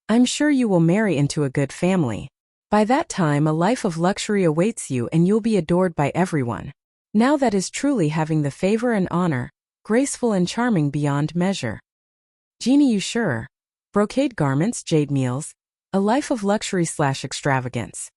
I'm sure you will marry into a good family. By that time, a life of luxury awaits you and you'll be adored by everyone. Now that is truly having the favor and honor, graceful and charming beyond measure. Genie, you sure? Brocade garments, jade meals, a life of luxury/extravagance.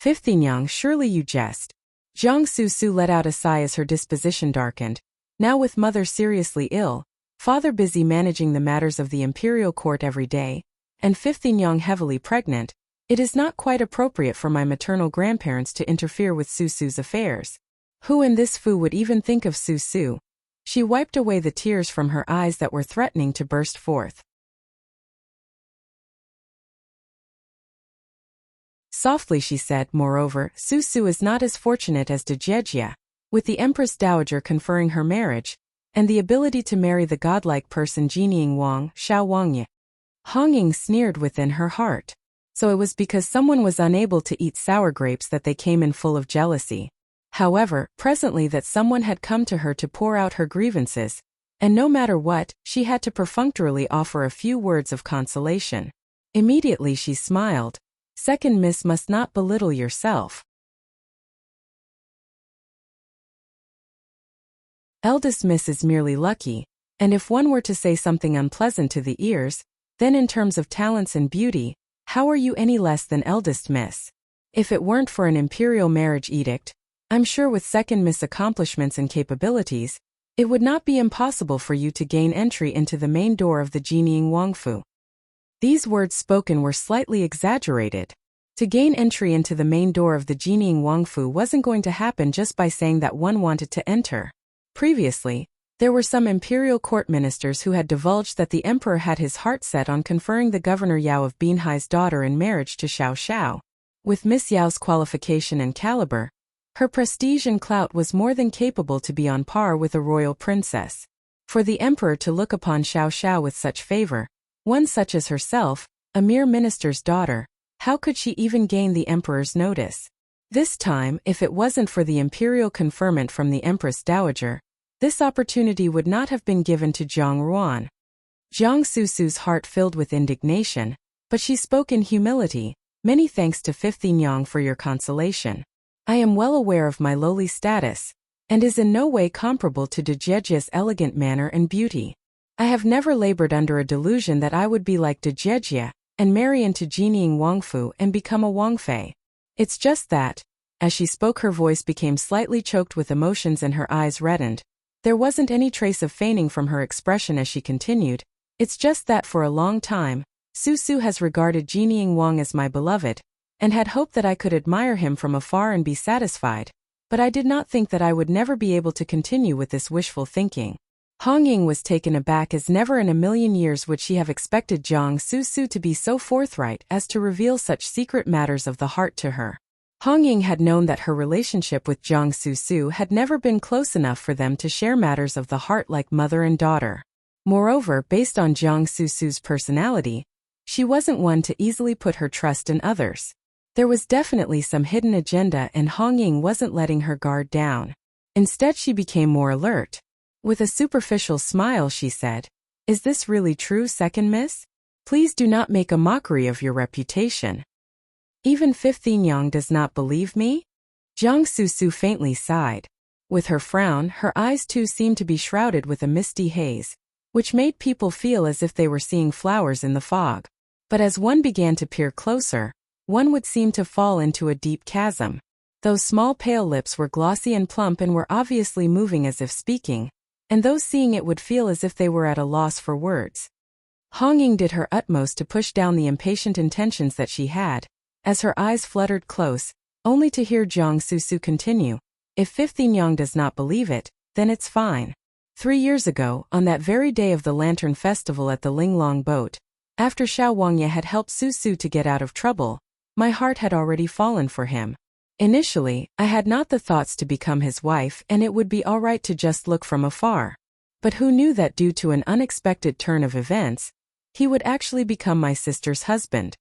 Fifth Yin Yang, surely you jest. Jiang Susu let out a sigh as her disposition darkened. Now with mother seriously ill, father busy managing the matters of the imperial court every day, and Fifth Yin Yang heavily pregnant, it is not quite appropriate for my maternal grandparents to interfere with Susu's affairs. Who in this Fu would even think of Susu? She wiped away the tears from her eyes that were threatening to burst forth. Softly she said, moreover, Susu is not as fortunate as Dejejia, with the Empress Dowager conferring her marriage, and the ability to marry the godlike person Jinying Wang, Xiao Wangye. Hong Ying sneered within her heart. So it was because someone was unable to eat sour grapes that they came in full of jealousy. However, presently that someone had come to her to pour out her grievances, and no matter what, she had to perfunctorily offer a few words of consolation. Immediately she smiled. Second Miss must not belittle yourself. Eldest Miss is merely lucky, and if one were to say something unpleasant to the ears, then in terms of talents and beauty, how are you any less than Eldest Miss? If it weren't for an imperial marriage edict, I'm sure with Second Miss accomplishments and capabilities, it would not be impossible for you to gain entry into the main door of the Jining Wangfu. These words spoken were slightly exaggerated. To gain entry into the main door of the Jining Wangfu wasn't going to happen just by saying that one wanted to enter. Previously, there were some imperial court ministers who had divulged that the emperor had his heart set on conferring the governor Yao of Binhai's daughter in marriage to Xiao Xiao. With Miss Yao's qualification and caliber, her prestige and clout was more than capable to be on par with a royal princess. For the emperor to look upon Xiao Xiao with such favor, one such as herself, a mere minister's daughter, how could she even gain the emperor's notice? This time, if it wasn't for the imperial conferment from the Empress Dowager, this opportunity would not have been given to Zhang Ruan. Zhang Susu's heart filled with indignation, but she spoke in humility. Many thanks to Fifth Yang for your consolation. I am well aware of my lowly status, and is in no way comparable to Dejejia's elegant manner and beauty. I have never labored under a delusion that I would be like Dejejia, and marry into Jining Wangfu and become a Wangfei. It's just that, as she spoke her voice became slightly choked with emotions and her eyes reddened. There wasn't any trace of feigning from her expression as she continued. It's just that for a long time, Susu has regarded Jining Wang as my beloved, and had hoped that I could admire him from afar and be satisfied, but I did not think that I would never be able to continue with this wishful thinking. Hong Ying was taken aback as never in a million years would she have expected Zhang Susu to be so forthright as to reveal such secret matters of the heart to her. Hong Ying had known that her relationship with Zhang Susu had never been close enough for them to share matters of the heart like mother and daughter. Moreover, based on Zhang Susu's personality, she wasn't one to easily put her trust in others. There was definitely some hidden agenda and Hong Ying wasn't letting her guard down. Instead she became more alert. With a superficial smile she said, "Is this really true, Second Miss? Please do not make a mockery of your reputation. Even Fifth Yang does not believe me?" Zhang Susu faintly sighed. With her frown, her eyes too seemed to be shrouded with a misty haze, which made people feel as if they were seeing flowers in the fog. But as one began to peer closer, one would seem to fall into a deep chasm. Those small pale lips were glossy and plump and were obviously moving as if speaking, and those seeing it would feel as if they were at a loss for words. Hong Ying did her utmost to push down the impatient intentions that she had, as her eyes fluttered close, only to hear Zhang Susu continue, "If Fifth Yang does not believe it, then it's fine. 3 years ago, on that very day of the Lantern Festival at the Linglong boat, after Xiao Wangye had helped Susu to get out of trouble, my heart had already fallen for him. Initially, I had not the thoughts to become his wife and it would be all right to just look from afar. But who knew that due to an unexpected turn of events, he would actually become my sister's husband?"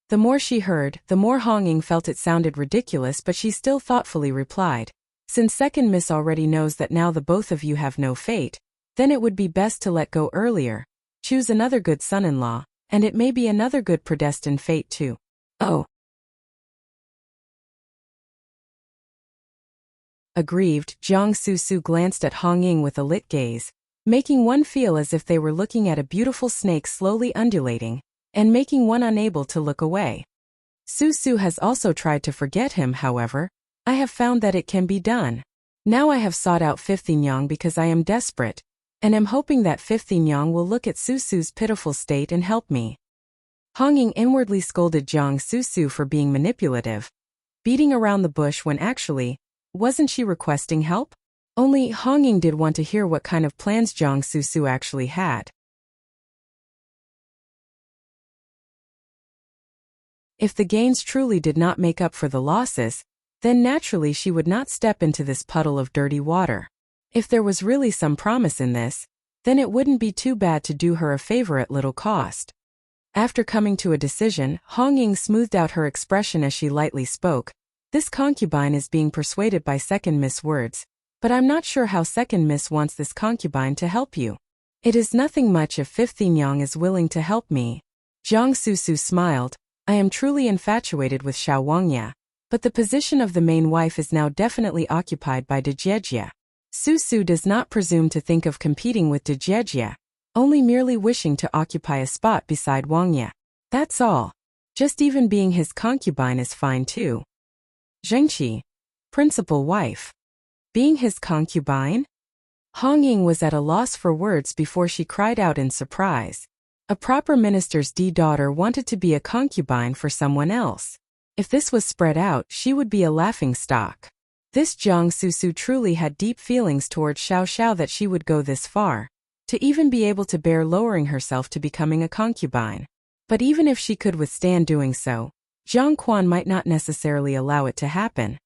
The more she heard, the more Hong Ying felt it sounded ridiculous, but she still thoughtfully replied, "Since Second Miss already knows that now the both of you have no fate, then it would be best to let go earlier. Choose another good son-in-law, and it may be another good predestined fate too." "Oh." Aggrieved, Zhang Susu glanced at Hong Ying with a lit gaze, making one feel as if they were looking at a beautiful snake slowly undulating, and making one unable to look away. "Susu has also tried to forget him, however. I have found that it can be done. Now I have sought out Fifth Yang because I am desperate, and am hoping that Fifth Yang will look at Susu's pitiful state and help me." Hong Ying inwardly scolded Zhang Susu for being manipulative, beating around the bush when actually, wasn't she requesting help? Only Hong Ying did want to hear what kind of plans Zhang Susu actually had. If the gains truly did not make up for the losses, then naturally she would not step into this puddle of dirty water. If there was really some promise in this, then it wouldn't be too bad to do her a favor at little cost. After coming to a decision, Hong Ying smoothed out her expression as she lightly spoke. This concubine is being persuaded by Second Miss words, but I'm not sure how Second Miss wants this concubine to help you. It is nothing much if Fifth Yang is willing to help me. Jiang Susu smiled. I am truly infatuated with Xiao Wangya, but the position of the main wife is now definitely occupied by De Jiejie. Susu does not presume to think of competing with De Jiejie, only merely wishing to occupy a spot beside Wangya. That's all. Just even being his concubine is fine too. Zhengqi, principal wife. Being his concubine? Hong Ying was at a loss for words before she cried out in surprise. A proper minister's daughter wanted to be a concubine for someone else. If this was spread out, she would be a laughingstock. This Jiang Susu truly had deep feelings towards Xiao Xiao that she would go this far, to even be able to bear lowering herself to becoming a concubine. But even if she could withstand doing so, Jiang Quan might not necessarily allow it to happen.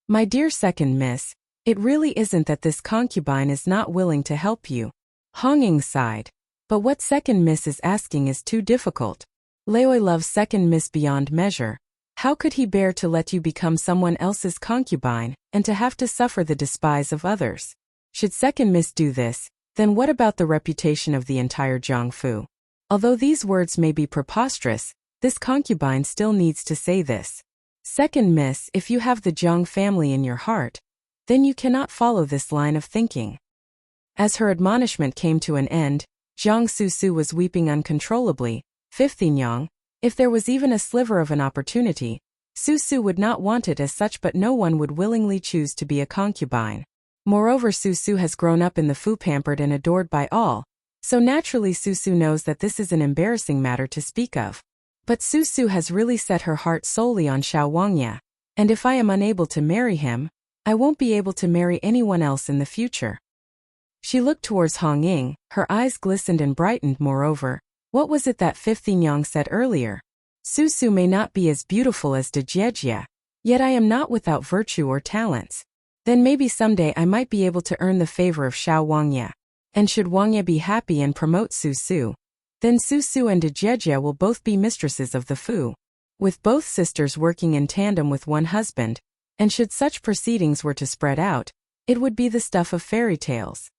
My dear Second Miss, it really isn't that this concubine is not willing to help you. Hong Ying sighed. But what Second Miss is asking is too difficult. Leoi loves Second Miss beyond measure. How could he bear to let you become someone else's concubine, and to have to suffer the despise of others? Should Second Miss do this, then what about the reputation of the entire Jiangfu? Although these words may be preposterous, this concubine still needs to say this. Second Miss, if you have the Jiang family in your heart, then you cannot follow this line of thinking. As her admonishment came to an end, Jiang Susu was weeping uncontrollably. Fifth Yang, if there was even a sliver of an opportunity, Susu would not want it as such, but no one would willingly choose to be a concubine. Moreover, Susu has grown up in the Fu, pampered and adored by all, so naturally Susu knows that this is an embarrassing matter to speak of. But Susu has really set her heart solely on Xiao Wangya, and if I am unable to marry him, I won't be able to marry anyone else in the future. She looked towards Hong Ying, her eyes glistened and brightened. Moreover, what was it that Fifth Yang said earlier? Susu may not be as beautiful as De Jiejie, yet I am not without virtue or talents. Then maybe someday I might be able to earn the favor of Xiao Wangya. And should Wangya be happy and promote Susu, then Susu and De Jiejie will both be mistresses of the Fu, with both sisters working in tandem with one husband, and should such proceedings were to spread out, it would be the stuff of fairy tales.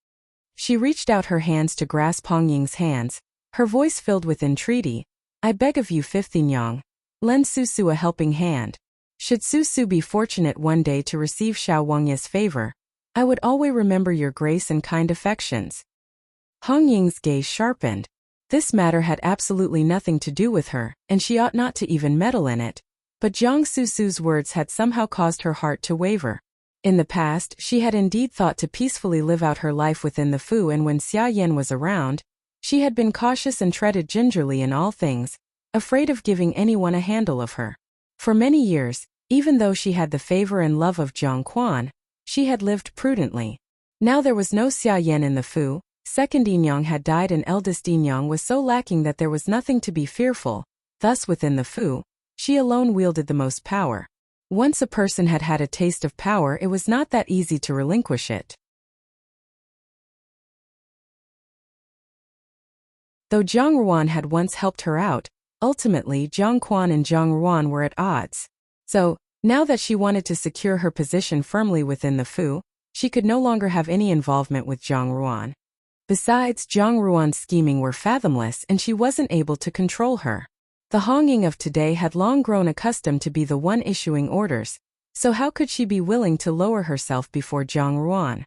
She reached out her hands to grasp Hong Ying's hands, her voice filled with entreaty. I beg of you, Fifth Yang, lend Susu a helping hand. Should Susu be fortunate one day to receive Xiao Wangya's favor, I would always remember your grace and kind affections. Hong Ying's gaze sharpened. This matter had absolutely nothing to do with her, and she ought not to even meddle in it. But Jiang Susu's words had somehow caused her heart to waver. In the past, she had indeed thought to peacefully live out her life within the Fu, and when Xia Yan was around, she had been cautious and treaded gingerly in all things, afraid of giving anyone a handle of her. For many years, even though she had the favor and love of Jiang Quan, she had lived prudently. Now there was no Xia Yan in the Fu. Second Yinyang had died and eldest Yinyang was so lacking that there was nothing to be fearful. Thus within the Fu, she alone wielded the most power. Once a person had had a taste of power, it was not that easy to relinquish it. Though Zhang Ruan had once helped her out, ultimately Jiang Quan and Zhang Ruan were at odds. So, now that she wanted to secure her position firmly within the Fu, she could no longer have any involvement with Zhang Ruan. Besides, Zhang Ruan's scheming were fathomless and she wasn't able to control her. The Hong Ying of today had long grown accustomed to be the one issuing orders, so how could she be willing to lower herself before Zhang Ruan?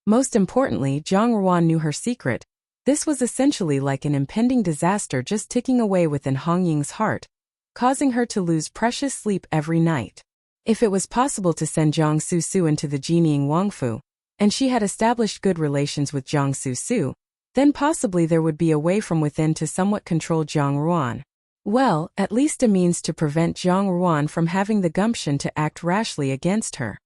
Most importantly, Zhang Ruan knew her secret. This was essentially like an impending disaster just ticking away within Hong Ying's heart, causing her to lose precious sleep every night. If it was possible to send Jiang Susu into the Jinying Wangfu, and she had established good relations with Jiang Susu, then possibly there would be a way from within to somewhat control Zhang Ruan. Well, at least a means to prevent Zhang Ruan from having the gumption to act rashly against her.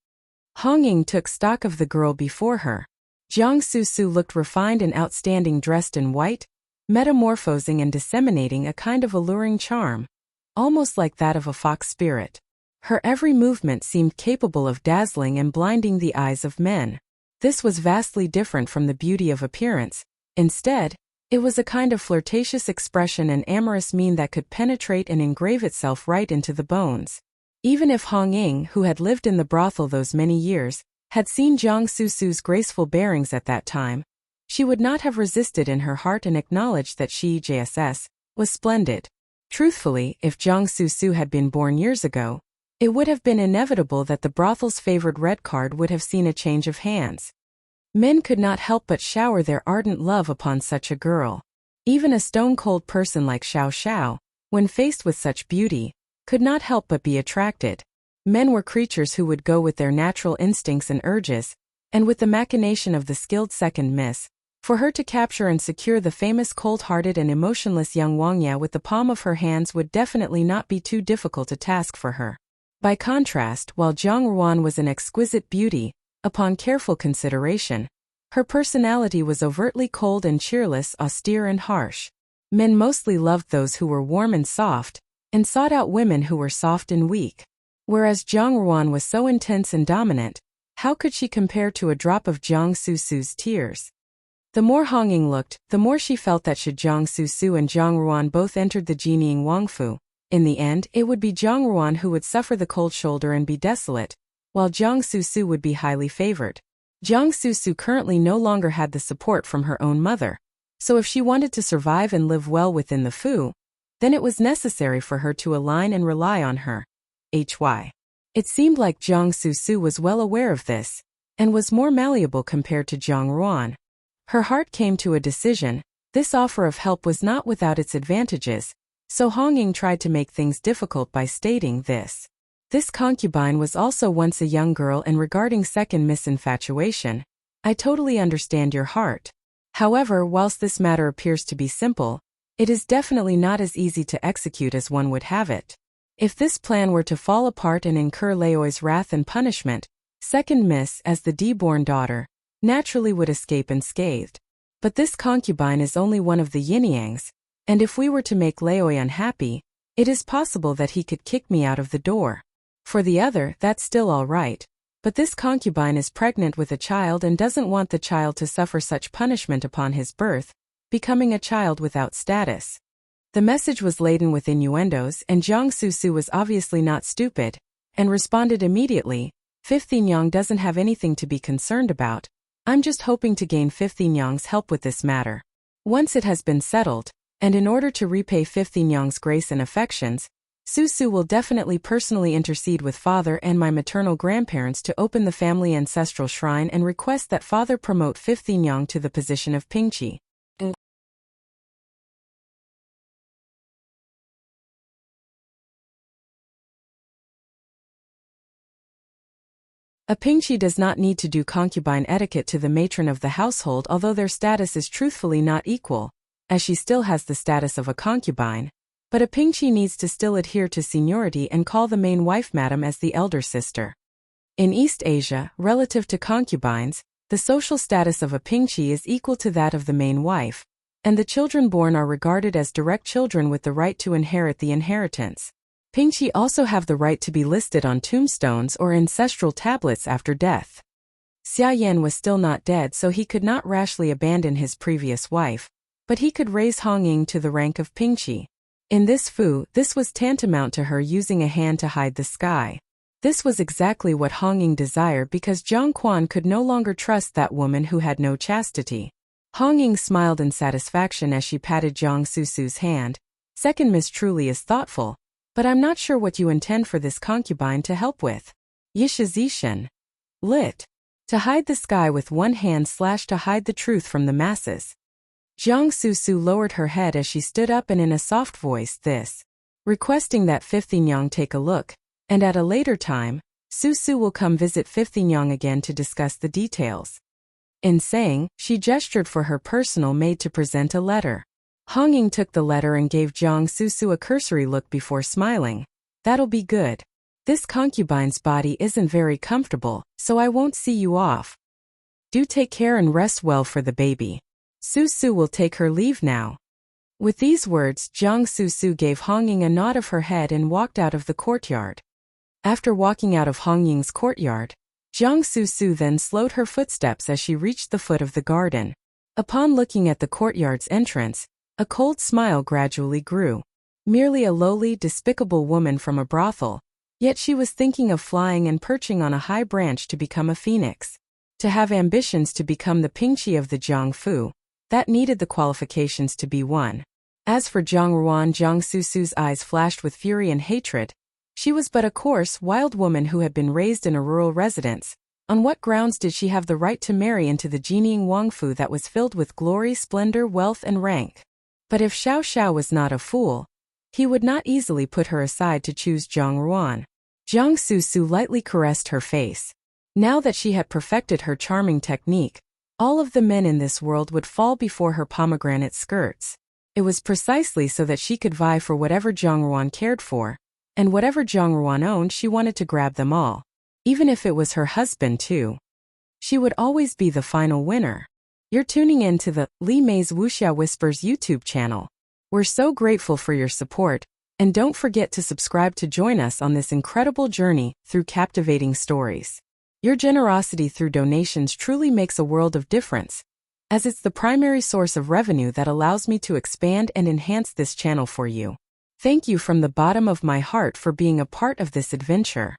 Hong Ying took stock of the girl before her. Jiang Susu looked refined and outstanding, dressed in white, metamorphosing and disseminating a kind of alluring charm, almost like that of a fox spirit. Her every movement seemed capable of dazzling and blinding the eyes of men. This was vastly different from the beauty of appearance. Instead, it was a kind of flirtatious expression and amorous mien that could penetrate and engrave itself right into the bones. Even if Hong Ying, who had lived in the brothel those many years, had seen Jiang Susu's graceful bearings at that time, she would not have resisted in her heart and acknowledged that she, JSS, was splendid. Truthfully, if Jiang Susu had been born years ago, it would have been inevitable that the brothel's favored red card would have seen a change of hands. Men could not help but shower their ardent love upon such a girl. Even a stone-cold person like Xiao Xiao, when faced with such beauty, could not help but be attracted. Men were creatures who would go with their natural instincts and urges, and with the machination of the skilled second miss, for her to capture and secure the famous cold-hearted and emotionless young Wangya with the palm of her hands would definitely not be too difficult a task for her. By contrast, while Jiang Ruan was an exquisite beauty, upon careful consideration, her personality was overtly cold and cheerless, austere and harsh. Men mostly loved those who were warm and soft, and sought out women who were soft and weak. Whereas Jiang Ruan was so intense and dominant, how could she compare to a drop of Jiang Susu's tears? The more Hong Ying looked, the more she felt that should Jiang Susu and Jiang Ruan both enter the Jinying Wangfu, in the end it would be Jiang Ruan who would suffer the cold shoulder and be desolate, while Jiang Susu would be highly favored. Jiang Susu currently no longer had the support from her own mother, so if she wanted to survive and live well within the Fu, then it was necessary for her to align and rely on her. It seemed like Jiang Susu was well aware of this, and was more malleable compared to Jiang Ruan. Her heart came to a decision. This offer of help was not without its advantages, so Hong Ying tried to make things difficult by stating this. This concubine was also once a young girl, and regarding second misinfatuation, I totally understand your heart. However, whilst this matter appears to be simple, it is definitely not as easy to execute as one would have it. If this plan were to fall apart and incur Laoi's wrath and punishment, second miss, as the de-born daughter, naturally would escape unscathed. But this concubine is only one of the yin-yangs, and if we were to make Laoi unhappy, it is possible that he could kick me out of the door. For the other, that's still all right, but this concubine is pregnant with a child and doesn't want the child to suffer such punishment upon his birth, becoming a child without status. The message was laden with innuendos, and Jiang Susu was obviously not stupid, and responded immediately, Fifth Yang doesn't have anything to be concerned about. I'm just hoping to gain Fifth Yang's help with this matter. Once it has been settled, and in order to repay Fifth Yang's grace and affections, Susu will definitely personally intercede with father and my maternal grandparents to open the family ancestral shrine and request that father promote Fifth Yang to the position of Pingqi. A Pingqi does not need to do concubine etiquette to the matron of the household, although their status is truthfully not equal, as she still has the status of a concubine. But a Pingqi needs to still adhere to seniority and call the main wife madam as the elder sister. In East Asia, relative to concubines, the social status of a Pingqi is equal to that of the main wife, and the children born are regarded as direct children with the right to inherit the inheritance. Pingqi also have the right to be listed on tombstones or ancestral tablets after death. Xia Yan was still not dead, so he could not rashly abandon his previous wife, but he could raise Hong Ying to the rank of Pingqi. In this Fu, this was tantamount to her using a hand to hide the sky. This was exactly what Hong Ying desired because Zhang Quan could no longer trust that woman who had no chastity. Hong Ying smiled in satisfaction as she patted Jiang Susu's hand. Second miss truly is thoughtful, but I'm not sure what you intend for this concubine to help with. Yishizishan. Lit. To hide the sky with one hand / to hide the truth from the masses. Jiang Susu lowered her head as she stood up and in a soft voice requesting that Fifth Yang take a look, and at a later time, Susu will come visit Fifth Yang again to discuss the details. In saying, she gestured for her personal maid to present a letter. Hong Ying took the letter and gave Jiang Susu a cursory look before smiling. That'll be good. This concubine's body isn't very comfortable, so I won't see you off. Do take care and rest well for the baby. Susu will take her leave now. With these words, Jiang Susu gave Hong Ying a nod of her head and walked out of the courtyard. After walking out of Hong Ying's courtyard, Jiang Su then slowed her footsteps as she reached the foot of the garden. Upon looking at the courtyard's entrance, a cold smile gradually grew. Merely a lowly, despicable woman from a brothel, yet she was thinking of flying and perching on a high branch to become a phoenix. To have ambitions to become the Pingqi of the Jiangfu, that needed the qualifications to be one. As for Jiang Ruan, Jiang Su's eyes flashed with fury and hatred. She was but a coarse, wild woman who had been raised in a rural residence. On what grounds did she have the right to marry into the Jining Wangfu that was filled with glory, splendor, wealth, and rank? But if Xiao Xiao was not a fool, he would not easily put her aside to choose Jiang Ruan. Jiang Su lightly caressed her face. Now that she had perfected her charming technique, all of the men in this world would fall before her pomegranate skirts. It was precisely so that she could vie for whatever Jiang Ruan cared for, and whatever Jiang Ruan owned she wanted to grab them all. Even if it was her husband too. She would always be the final winner. You're tuning in to the Li Mei's Wuxia Whispers YouTube channel. We're so grateful for your support, and don't forget to subscribe to join us on this incredible journey through captivating stories. Your generosity through donations truly makes a world of difference, as it's the primary source of revenue that allows me to expand and enhance this channel for you. Thank you from the bottom of my heart for being a part of this adventure.